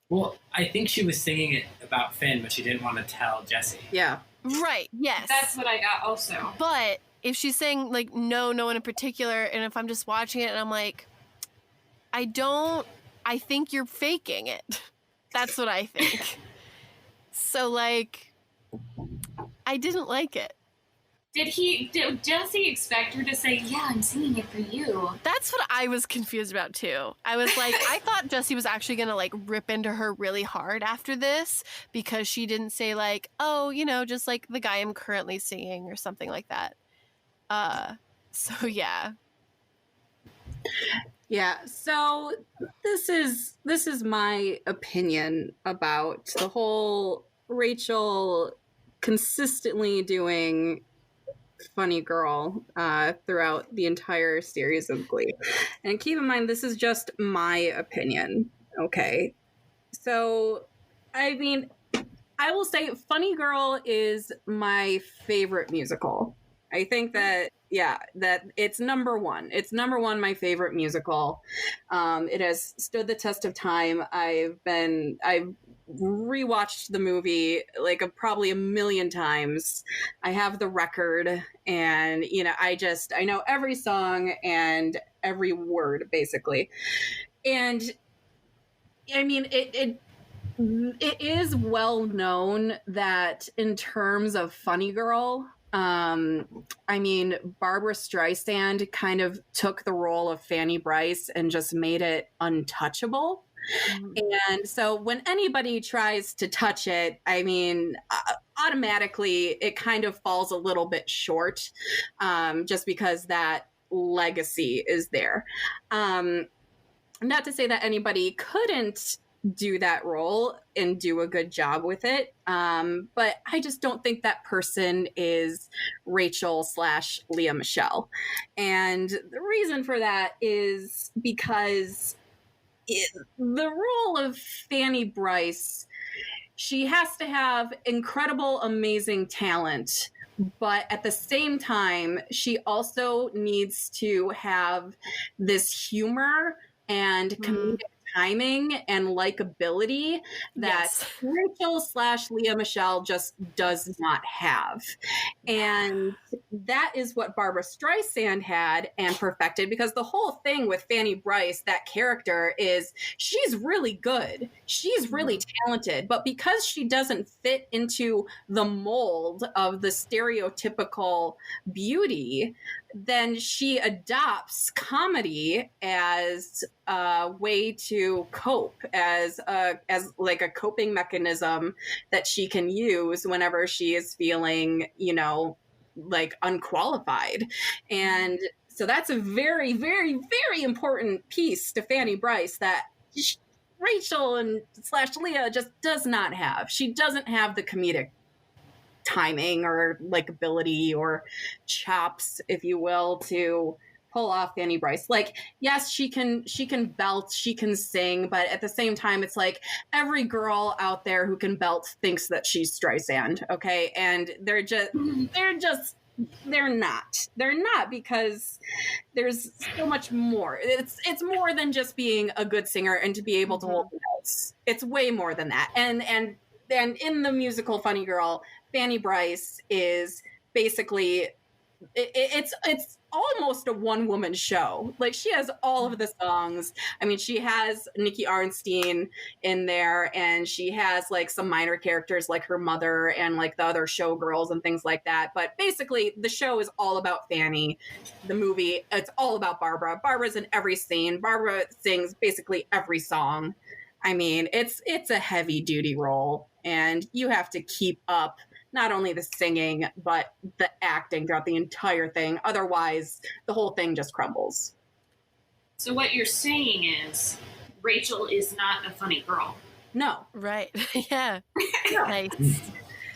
well, I think she was singing it about Finn, but she didn't want to tell Jesse. Yeah. right, yes. That's what I got also. But if she's saying, like, no one in particular, and if I'm just watching it and I'm like, I think you're faking it. That's what I think. So, like, I didn't like it. Did Jesse expect her to say, yeah, I'm singing it for you? That's what I was confused about, too. I was like, I thought Jesse was actually going to, like, rip into her really hard after this because she didn't say, like, oh, just like the guy I'm currently singing or something like that. So, yeah. Yeah, so this is my opinion about the whole Rachel consistently doing funny girl throughout the entire series of Glee. And keep in mind, this is just my opinion, okay? So, I mean, I will say Funny Girl is my favorite musical. I think that it's number one. It's number one, my favorite musical. It has stood the test of time. I've rewatched the movie like probably a million times. I have the record, and I know every song and every word basically. And I mean, it is well known that in terms of Funny Girl, I mean, Barbra Streisand kind of took the role of Fanny Brice and just made it untouchable. And so when anybody tries to touch it, I mean, automatically it kind of falls a little bit short, just because that legacy is there. Not to say that anybody couldn't do that role and do a good job with it. But I just don't think that person is Rachel / Lea Michele. And the reason for that is because the role of Fanny Brice, she has to have incredible, amazing talent. But at the same time, she also needs to have this humor and comedic timing and likability that Rachel / Lea Michele just does not have. And that is what Barbra Streisand had and perfected, because the whole thing with Fanny Brice, that character, is she's really good. She's really talented. But because she doesn't fit into the mold of the stereotypical beauty, then she adopts comedy as a way to cope, as like a coping mechanism that she can use whenever she is feeling, like unqualified. And so that's a very, very, very important piece to Fanny Brice that Rachel and / Lea just does not have. She doesn't have the comedic timing or likability or chops, if you will, to pull off Fanny Brice. Like, yes, she can belt, she can sing, but at the same time, it's like every girl out there who can belt thinks that she's Streisand, okay? And they're not, because there's so much more. It's more than just being a good singer and to be able to hold the notes. It's way more than that. And in the musical Funny Girl, Fanny Brice is basically it's almost a one-woman show. Like, she has all of the songs. I mean, she has Nikki Arnstein in there, and she has like some minor characters like her mother and like the other showgirls and things like that. But basically, the show is all about Fanny. The movie, it's all about Barbara. Barbara's in every scene. Barbara sings basically every song. I mean, it's a heavy-duty role, and you have to keep up not only the singing, but the acting throughout the entire thing. Otherwise, the whole thing just crumbles. So what you're saying is Rachel is not a funny girl. No. Right. Yeah. No. Nice.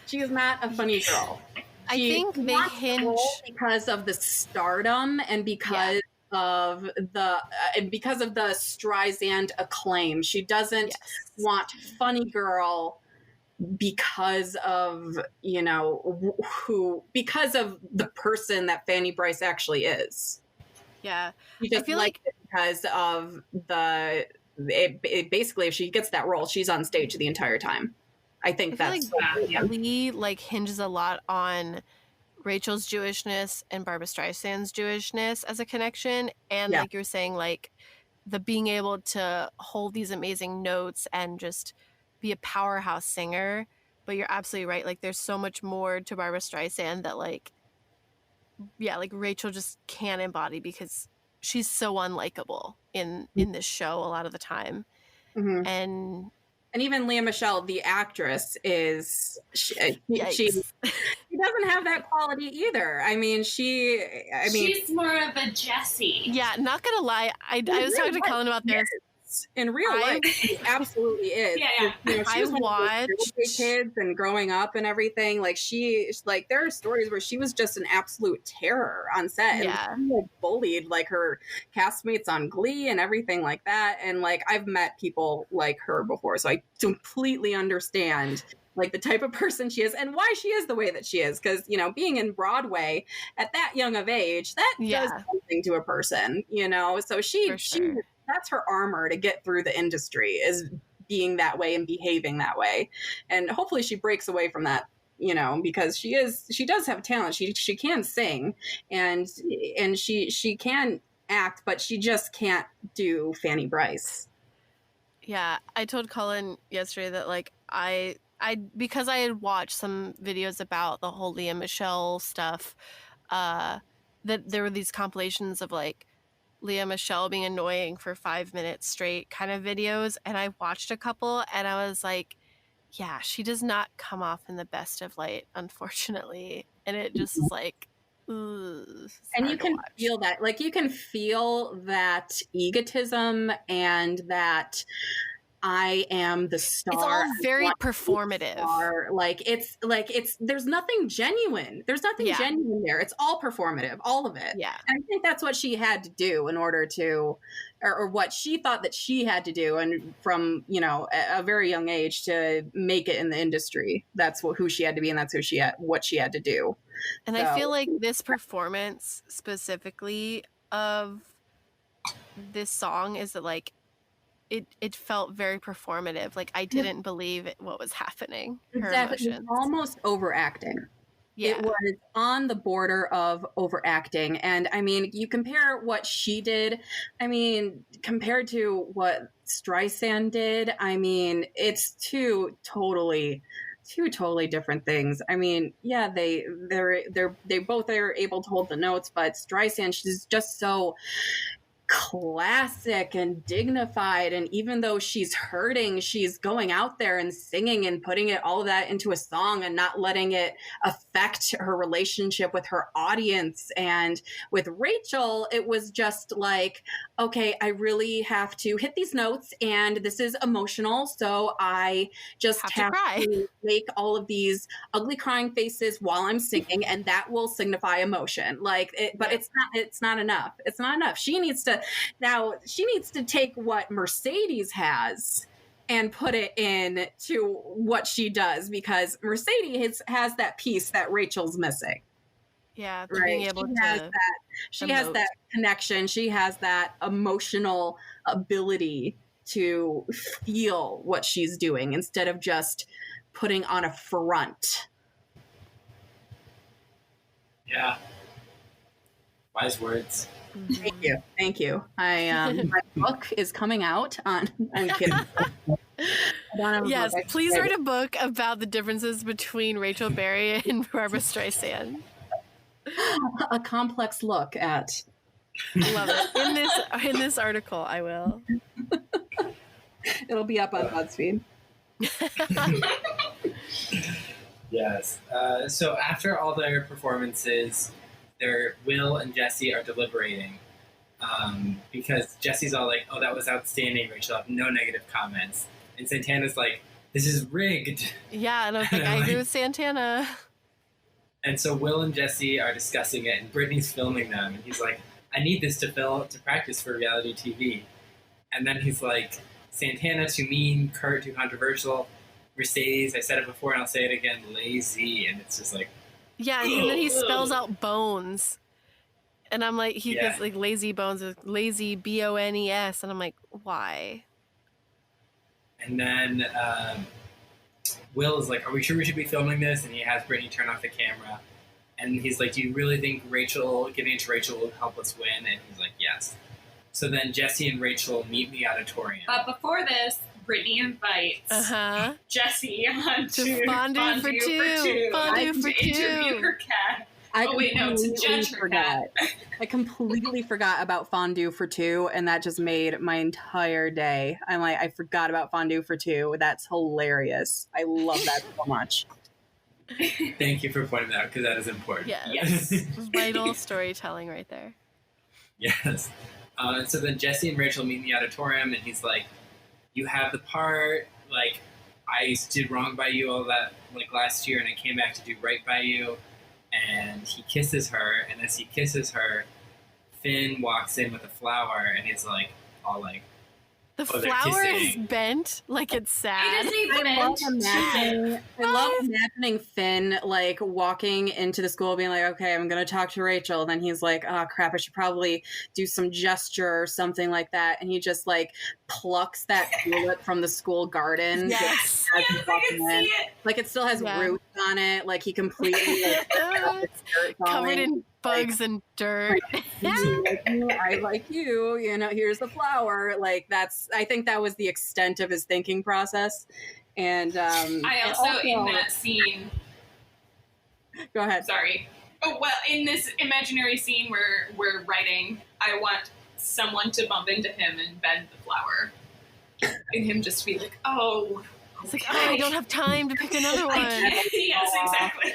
She is not a funny girl. I think they hinge because of the stardom and because of the Streisand acclaim. She doesn't want funny girl because of because of the person that Fanny Brice actually is. Yeah. She I just feel liked it because of basically, if she gets that role, she's on stage the entire time. I think feel that's like Lee like hinges a lot on Rachel's Jewishness and Barbara Streisand's Jewishness as a connection, and Yeah. like you're saying, like the being able to hold these amazing notes and just be a powerhouse singer. But you're absolutely right. Like there's so much more to Barbara Streisand that like Rachel just can't embody because she's so unlikable in this show a lot of the time. Mhm. And even Lea Michele, the actress, is she yikes. doesn't have that quality either. I mean, she's more of a Jessie. Yeah, not gonna lie. I was talking to Cullen about this. In real life, she absolutely is. Yeah. You know, she was one of those watched kids and growing up and everything. Like there are stories where she was just an absolute terror on set, Yeah. and she, like, bullied like her castmates on Glee and everything like that. And like I've met people like her before, so I completely understand like the type of person she is and why she is the way that she is. Because, you know, being in Broadway at that young of age, that does something to a person, you know. So she that's her armor to get through the industry, is being that way and behaving that way. And hopefully she breaks away from that, you know, because she does have talent. She can sing and she can act, but she just can't do Fanny Bryce. Yeah, I told Cullen yesterday that like I because I had watched some videos about the whole Lea Michele stuff, that there were these compilations of like Lea Michele being annoying for 5 minutes straight kind of videos, and I watched a couple and I was like, yeah, she does not come off in the best of light, unfortunately. And it just is like, ooh, and you can feel that, like you can feel that egotism and that I am the star. It's all very performative. It's there's nothing genuine. There's nothing genuine there. It's all performative, all of it. Yeah. And I think that's what she had to do in order to, or what she thought that she had to do, and from, you know, a very young age to make it in the industry. That's who she had to be, and that's what she had to do. And I feel like this performance specifically of this song is that like it felt very performative. Like I didn't believe what was happening. Exactly. It was almost overacting. Yeah. It was on the border of overacting. And I mean, you compare what she did, I mean, compared to what Streisand did, I mean, it's two totally different things. I mean, yeah, they both are able to hold the notes, but Streisand, she's just so classic and dignified, and even though she's hurting, she's going out there and singing and putting it all of that into a song and not letting it affect her relationship with her audience. And with Rachel, it was just like, okay, I really have to hit these notes, and this is emotional, so I just have to make all of these ugly crying faces while I'm singing, and that will signify emotion. But it's not enough. It's not enough. She needs to take what Mercedes has and put it in to what she does, because Mercedes has that piece that Rachel's missing. Yeah, right. Being able she has that connection. She has that emotional ability to feel what she's doing instead of just putting on a front. Yeah. Wise words. Thank you. My book is coming out on. I'm kidding. Yes, please write a book about the differences between Rachel Berry and Barbara Streisand. A complex look at. Love it. In this article, I will. It'll be up on BuzzFeed. Yes. So after all their performances, Will and Jesse are deliberating, because Jesse's all like, "Oh, that was outstanding, Rachel. I have no negative comments." And Santana's like, "This is rigged." Yeah, and I agree with Santana. And so Will and Jesse are discussing it, and Brittany's filming them, and he's like, "I need this to practice for reality TV." And then he's like, "Santana, too mean. Kurt, too controversial. Mercedes, I said it before and I'll say it again, lazy." And it's just like, yeah, and then he spells out bones. And I'm like, he Yeah. gets like lazy bones with lazy BONES, and I'm like, why? And then Will is like, are we sure we should be filming this? And he has Brittany turn off the camera. And he's like, do you really think giving it to Rachel will help us win? And he's like, yes. So then Jesse and Rachel meet in the auditorium. But before this, Brittany invites Jesse on to Fondue for two. Fondue for to interview two. her cat. I to judge her cat. I completely forgot about fondue for two, and that just made my entire day. I'm like, I forgot about fondue for two. That's hilarious. I love that so much. Thank you for pointing that out, because that is important. Yes. Vital storytelling right there. Yes. And so then Jesse and Rachel meet in the auditorium, and he's like, you have the part, like, I did wrong by you all that, like, last year, and I came back to do right by you. And he kisses her, and as he kisses her, Finn walks in with a flower, and he's like, all like, the flower is bent, like it's sad. I love imagining Finn like walking into the school being like, okay, I'm gonna talk to Rachel, and then he's like, oh crap, I should probably do some gesture or something like that, and he just like plucks that tulip from the school garden. Yes. I can see it. Like it still has roots on it, like he completely covered in bugs and dirt. I like you, you know, here's the flower. Like I think that was the extent of his thinking process. And I also in that scene, go ahead. Sorry. Oh, well, in this imaginary scene where we're writing, I want someone to bump into him and bend the flower. And him just be like, oh. It's like, oh, I don't have time to pick another one. Yes, exactly.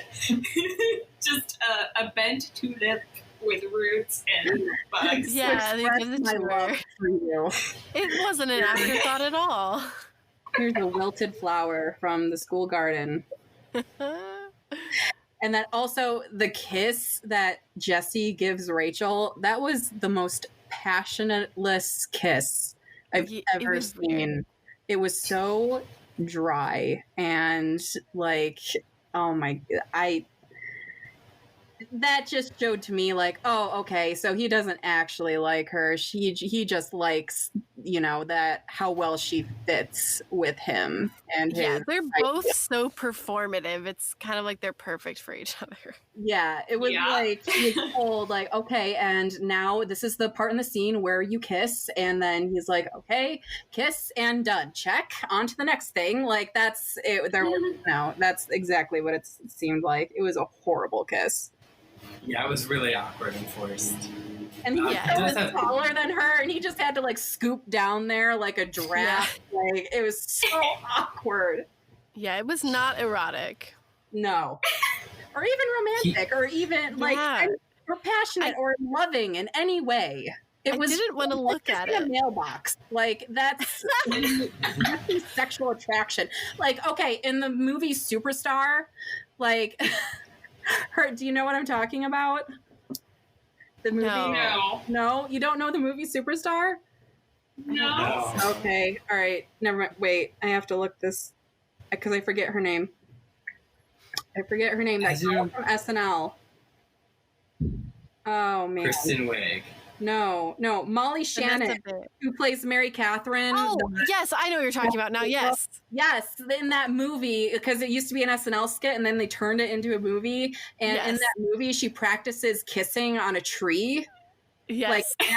Just a bent tulip with roots and bugs. Yeah, they give it to her. For you. It wasn't an afterthought at all. Here's a wilted flower from the school garden. And that also, the kiss that Jesse gives Rachel, that was the most passionateless kiss I've ever seen. Weird. It was so dry and like, oh my, that just showed to me like, oh, okay, so he doesn't actually like her. He just likes, you know, that how well she fits with him. And yeah, they're both so performative. It's kind of like they're perfect for each other. Yeah, it was like he was told like, okay, and now this is the part in the scene where you kiss, and then he's like, okay, kiss and done. Check on to the next thing. Like that's it. There was no. That's exactly what it seemed like. It was a horrible kiss. Yeah, it was really awkward and forced. And he was taller than her, and he just had to like scoop down there like a giraffe. Yeah. Like it was so awkward. Yeah, it was not erotic. No, or even romantic, or even like or passionate or loving in any way. I didn't want to look at it. A mailbox, like that's sexual attraction. Like okay, in the movie Superstar, like. Do you know what I'm talking about? The movie? No, you don't know the movie Superstar? No. Okay, all right. Never mind. Wait, I have to look this because I forget her name. That girl from SNL. Oh man, Kristen Wiig. No, Molly Shannon, who plays Mary Catherine. Oh, yes, I know what you're talking about now, yes. Yes, in that movie, because it used to be an SNL skit, and then they turned it into a movie, and in that movie, she practices kissing on a tree. Yes. Like,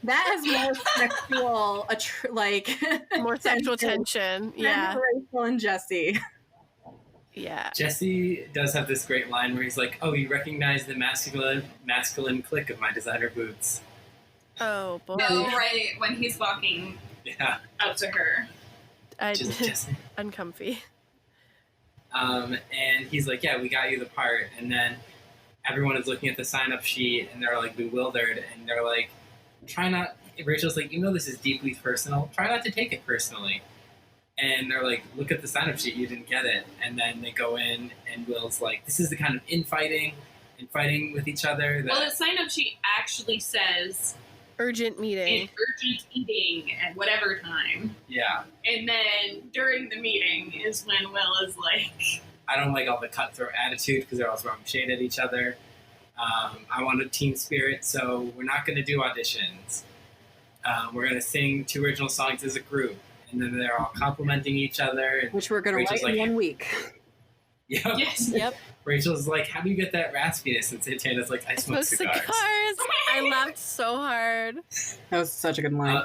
that has more sexual, more sexual tension, yeah. Rachel and Jesse. Yeah. Jesse does have this great line where he's like, oh, you recognize the masculine click of my designer boots. Oh, boy. No, right, when he's walking up to her. Jesse. Uncomfy. And he's like, yeah, we got you the part. And then everyone is looking at the sign-up sheet, and they're, like, bewildered. And they're like, Rachel's like, you know this is deeply personal. Try not to take it personally. And they're like, look at the sign-up sheet, you didn't get it. And then they go in, and Will's like, this is the kind of infighting with each other. Well, the sign-up sheet actually says... urgent meeting at whatever time. Yeah. And then during the meeting is when Will is like... I don't like all the cutthroat attitude because they're all throwing shade at each other. I want a team spirit, so we're not going to do auditions. We're going to sing 2 original songs as a group, and then they're all complimenting each other. Which we're going to write in 1 week. Yep. Yes. Yep. Rachel's like, how do you get that raspiness? And Santana's like, I smoke cigars. I laughed so hard. That was such a good line.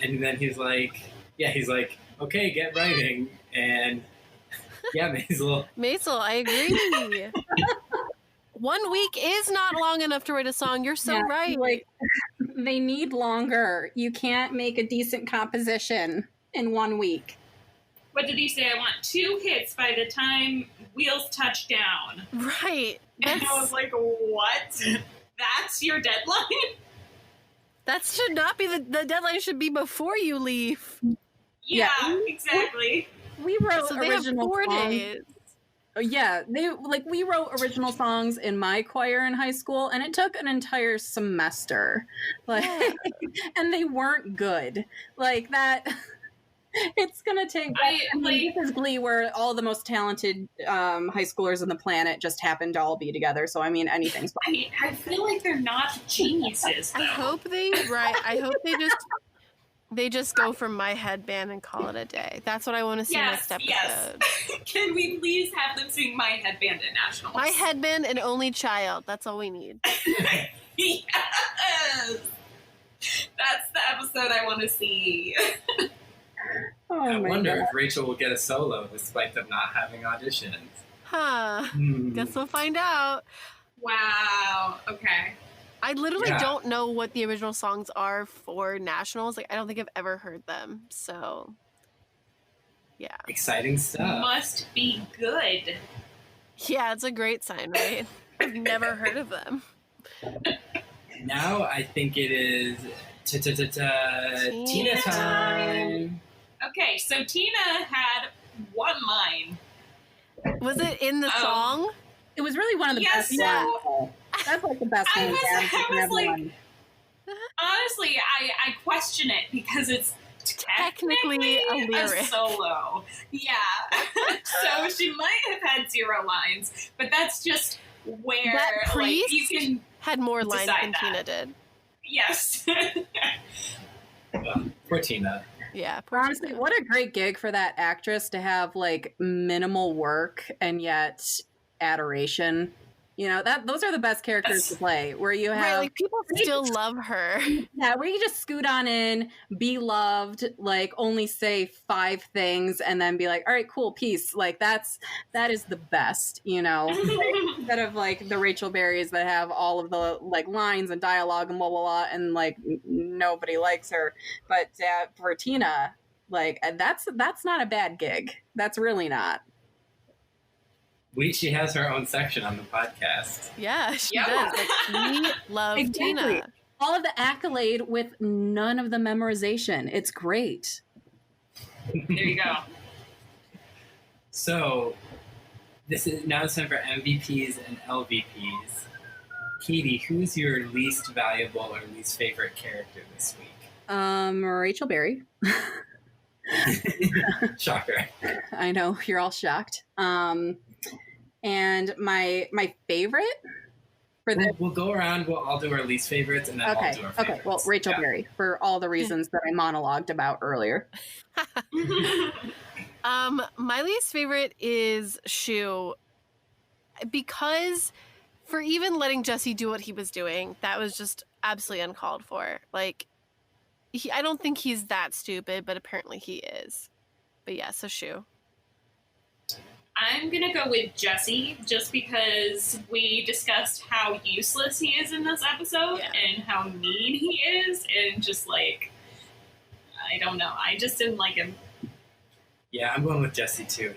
And then he's like, okay, get writing. And yeah, Maisel. Maisel, I agree. 1 week is not long enough to write a song. You're so right. Like, they need longer. You can't make a decent composition in 1 week. What did he say? I want 2 hits by the time wheels touch down. Right. And I was like, what? That's your deadline? That should not be the deadline. Should be before you leave. Yeah, exactly. We wrote So they have original 4 songs. days. Yeah, we wrote original songs in my choir in high school, and it took an entire semester. Like, and they weren't good. Like that. It's gonna take. This is Glee, where all the most talented high schoolers on the planet just happen to all be together. So I mean, anything's fine. I feel like they're not geniuses, though. I hope they just go for My Headband and call it a day. That's what I want to see next episode. Yes. Can we please have them sing My Headband at Nationals? My Headband and Only Child. That's all we need. Yes! That's the episode I want to see. I wonder if Rachel will get a solo despite them not having auditions. Huh. Guess we'll find out. Wow. Okay. I literally don't know what the original songs are for nationals. Like, I don't think I've ever heard them. So, yeah. Exciting stuff. Must be good. Yeah, it's a great sign, right? I've never heard of them. Now I think it is Tina time. Okay, so Tina had 1 line. Was it in the song? It was really one of the best. So that's like the best one. I was like, honestly, I question it because it's technically a lyric. Solo. Yeah. So she might have had 0 lines, but that's just where that priest you can had more lines than that. Tina did. Yes. Poor Tina. Yeah. Honestly, what a great gig for that actress to have like minimal work and yet adoration. You know, those are the best characters to play, where you have like people still love her. Yeah, where you just scoot on in, be loved, like only say 5 things and then be like, all right, cool, peace. Like that is the best, you know. Instead of like the Rachel Berrys that have all of the like lines and dialogue and blah blah blah, and like nobody likes her. But for Tina, like that's not a bad gig. That's really not. She has her own section on the podcast. Yeah, she does. Like, we love Tina. All of the accolade with none of the memorization. It's great. There you go. So, now it's time for MVPs and LVPs. Katie, who's your least valuable or least favorite character this week? Rachel Berry. Shocker. I know, you're all shocked. And my favorite for the we'll go around. We'll all do our least favorites, and then all do our favorites. Okay. Well, Rachel Berry, for all the reasons that I monologued about earlier. My least favorite is Shu, because for even letting Jesse do what he was doing, that was just absolutely uncalled for. Like, I don't think he's that stupid, but apparently he is. But yeah, so Shu. I'm going to go with Jesse, just because we discussed how useless he is in this episode and how mean he is, and just like, I don't know. I just didn't like him. Yeah, I'm going with Jesse too.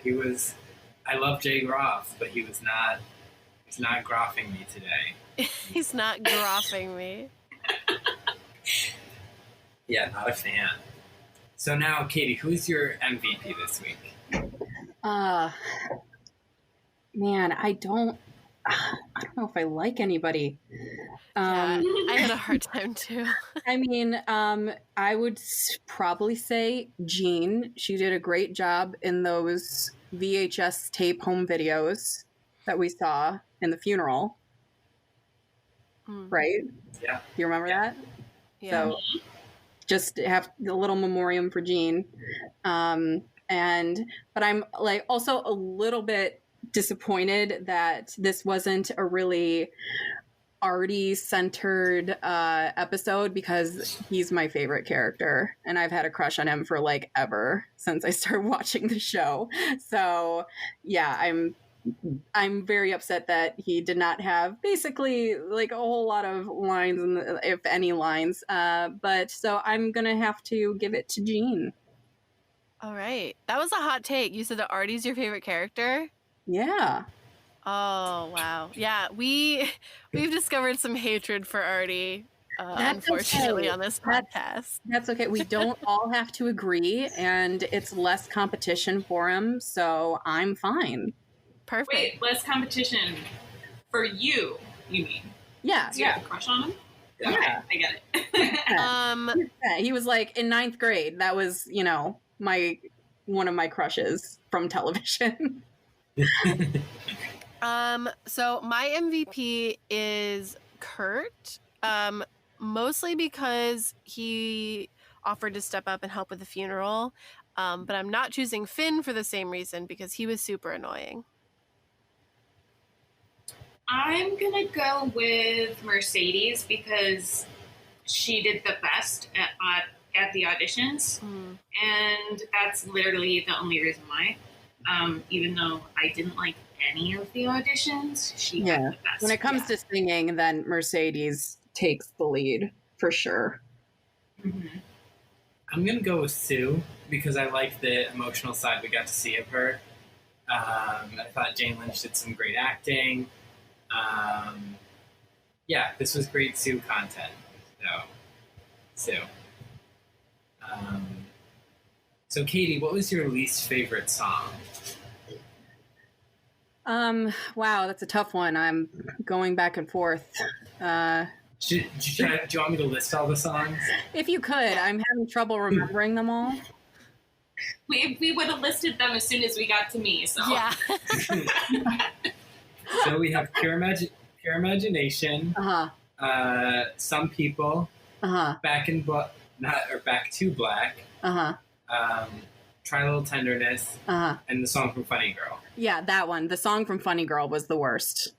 I love Jay Groff, but he's not groffing me today. He's not groffing me. Yeah, not a fan. So now, Katie, who's your MVP this week? Man, I don't know if I like anybody. I had a hard time too. I mean, I would probably say Jean. She did a great job in those VHS tape home videos. that we saw in the funeral. Right? Yeah. Do you remember that? Yeah. So just have a little memoriam for Jean. But I'm like also a little bit disappointed that this wasn't a really arty centered episode, because he's my favorite character and I've had a crush on him for like ever since I started watching the show. So yeah, I'm very upset that he did not have basically like a whole lot of lines, if any lines. But so I'm gonna have to give it to Jean. All right. That was a hot take. You said that Artie's your favorite character? Yeah. Oh, wow. Yeah, we've discovered some hatred for Artie, unfortunately, okay. on this podcast. That's okay. We don't all have to agree, and it's less competition for him, so I'm fine. Perfect. Wait, less competition for you mean? Yeah, So you have a crush on him? Yeah. Okay, I get it. Yeah, he was like in 9th grade. That was, one of my crushes from television. So my MVP is Kurt, mostly because he offered to step up and help with the funeral. But I'm not choosing Finn for the same reason, because he was super annoying. I'm gonna go with Mercedes because she did the best at the auditions, and that's literally the only reason why. Even though I didn't like any of the auditions, she had the best. When it comes to singing, then Mercedes takes the lead for sure. Mm-hmm. I'm gonna go with Sue because I like the emotional side we got to see of her. I thought Jane Lynch did some great acting. Yeah, this was great Sue content. So, Sue. So Katie, what was your least favorite song? Wow, that's a tough one. I'm going back and forth. Do you want me to list all the songs? If you could, I'm having trouble remembering them all. We would have listed them as soon as we got to me. So Yeah. So we have Pure Imagination. Some People. Back to Black. Try a Little Tenderness. And the song from Funny Girl. Yeah, that one. The song from Funny Girl was the worst.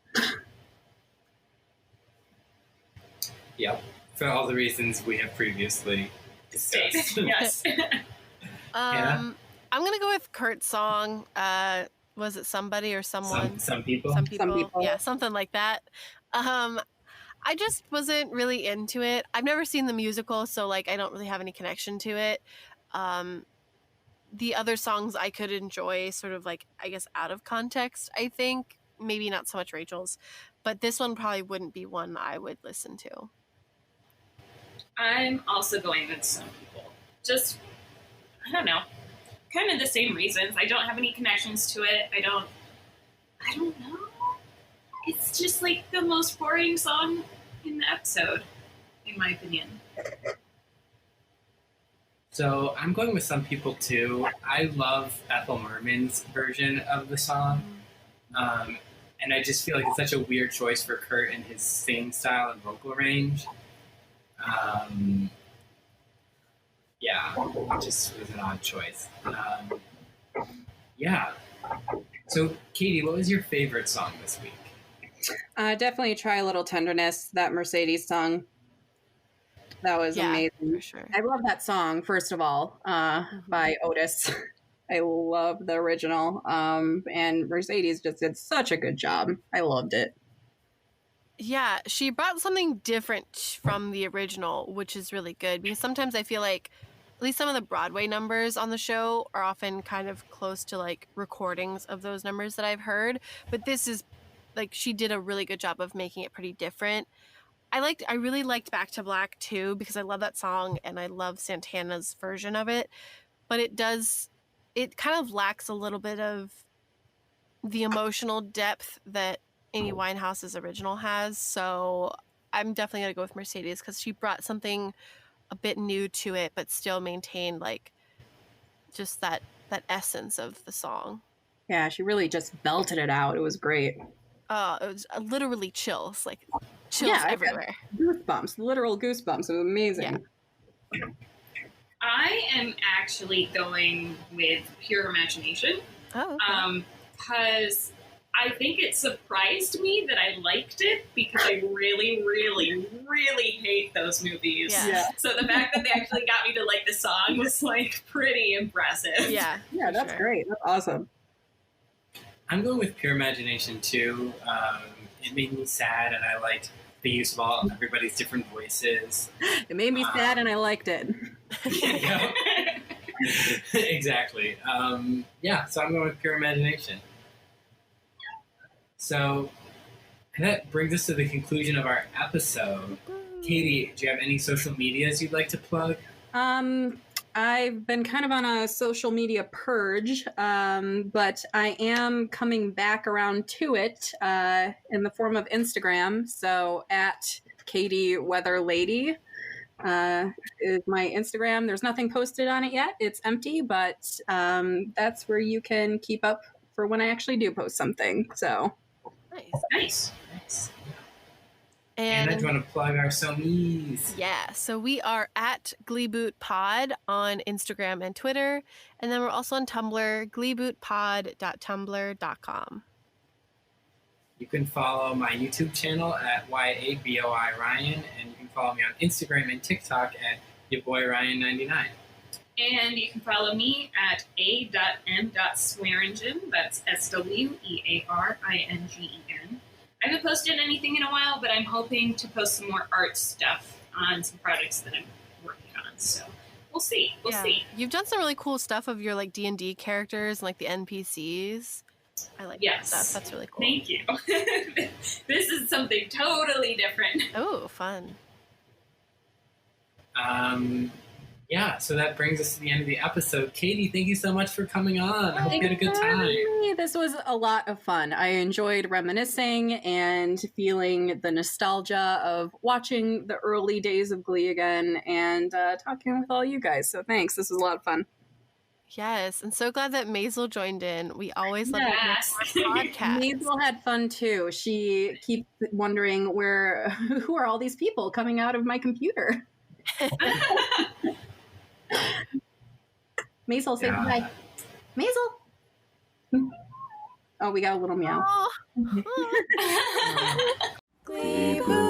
Yep. For all the reasons we have previously discussed. Yes. I'm gonna go with Kurt's song. Was it Somebody or Someone? Some people. Some people. Yeah, something like that. I just wasn't really into it. I've never seen the musical, so like I don't really have any connection to it. The other songs I could enjoy sort of like, I guess, out of context, I think. Maybe not so much Rachel's, but this one probably wouldn't be one I would listen to. I'm also going with Some People. Just, I don't know, kind of the same reasons. I don't have any connections to it. I don't know. It's just like the most boring song in the episode, in my opinion. So I'm going with Some People too. I love Ethel Merman's version of the song. And I just feel like it's such a weird choice for Kurt and his singing style and vocal range. Yeah, it just was an odd choice. Yeah. So, Katie, what was your favorite song this week? Definitely Try a Little Tenderness, that Mercedes song. That was amazing. For sure. I love that song, first of all, by Otis. I love the original. And Mercedes just did such a good job. I loved it. Yeah, she brought something different from the original, which is really good, because sometimes I feel like at least some of the Broadway numbers on the show are often kind of close to like recordings of those numbers that I've heard. But this is like, she did a really good job of making it pretty different. I really liked Back to Black too, because I love that song and I love Santana's version of it. But it kind of lacks a little bit of the emotional depth that Amy Winehouse's original has. So I'm definitely going to go with Mercedes because she brought something a bit new to it, but still maintained like just that essence of the song. Yeah, she really just belted it out. It was great. It was literally chills, like chills Yeah, I got everywhere. Goosebumps, literal goosebumps. It was amazing. Yeah. I am actually going with pure imagination. Oh, okay. Because I think it surprised me that I liked it because I really, really, really hate those movies. Yeah. So the fact that they actually got me to like the song was like pretty impressive. Yeah. Yeah, that's great. That's awesome. I'm going with pure imagination too. It made me sad, and I liked the use of all everybody's different voices. It made me sad, and I liked it. Yeah. Exactly. Yeah, so I'm going with pure imagination. So that brings us to the conclusion of our episode. Katie, do you have any social medias you'd like to plug? I've been kind of on a social media purge, but I am coming back around to it in the form of Instagram. So at Katie Weather Lady is my Instagram. There's nothing posted on it yet. It's empty, but that's where you can keep up for when I actually do post something. So Nice. And I want to plug our Somies. Yeah, so we are at Gleeboot Pod on Instagram and Twitter, and then we're also on Tumblr, gleebootpod.tumblr.com. You can follow my YouTube channel at YABOI Ryan, and you can follow me on Instagram and TikTok at your boy Ryan99. And you can follow me at a.m.swearingen. That's SWEARINGEN. I haven't posted anything in a while, but I'm hoping to post some more art stuff on some projects that I'm working on. So we'll see. We'll see. You've done some really cool stuff of your like D&D characters and like the NPCs. I like that stuff. That's really cool. Thank you. This is something totally different. Oh, fun. Yeah, so that brings us to the end of the episode. Katie, thank you so much for coming on. I hope you had a good time. This was a lot of fun. I enjoyed reminiscing and feeling the nostalgia of watching the early days of Glee again and talking with all you guys. So thanks. This was a lot of fun. Yes, and so glad that Maisel joined in. We always love Yes. podcast. Maisel had fun too. She keeps wondering who are all these people coming out of my computer? Maisel, say goodbye. Maisel. Oh, we got a little meow. Oh. Gleeboot.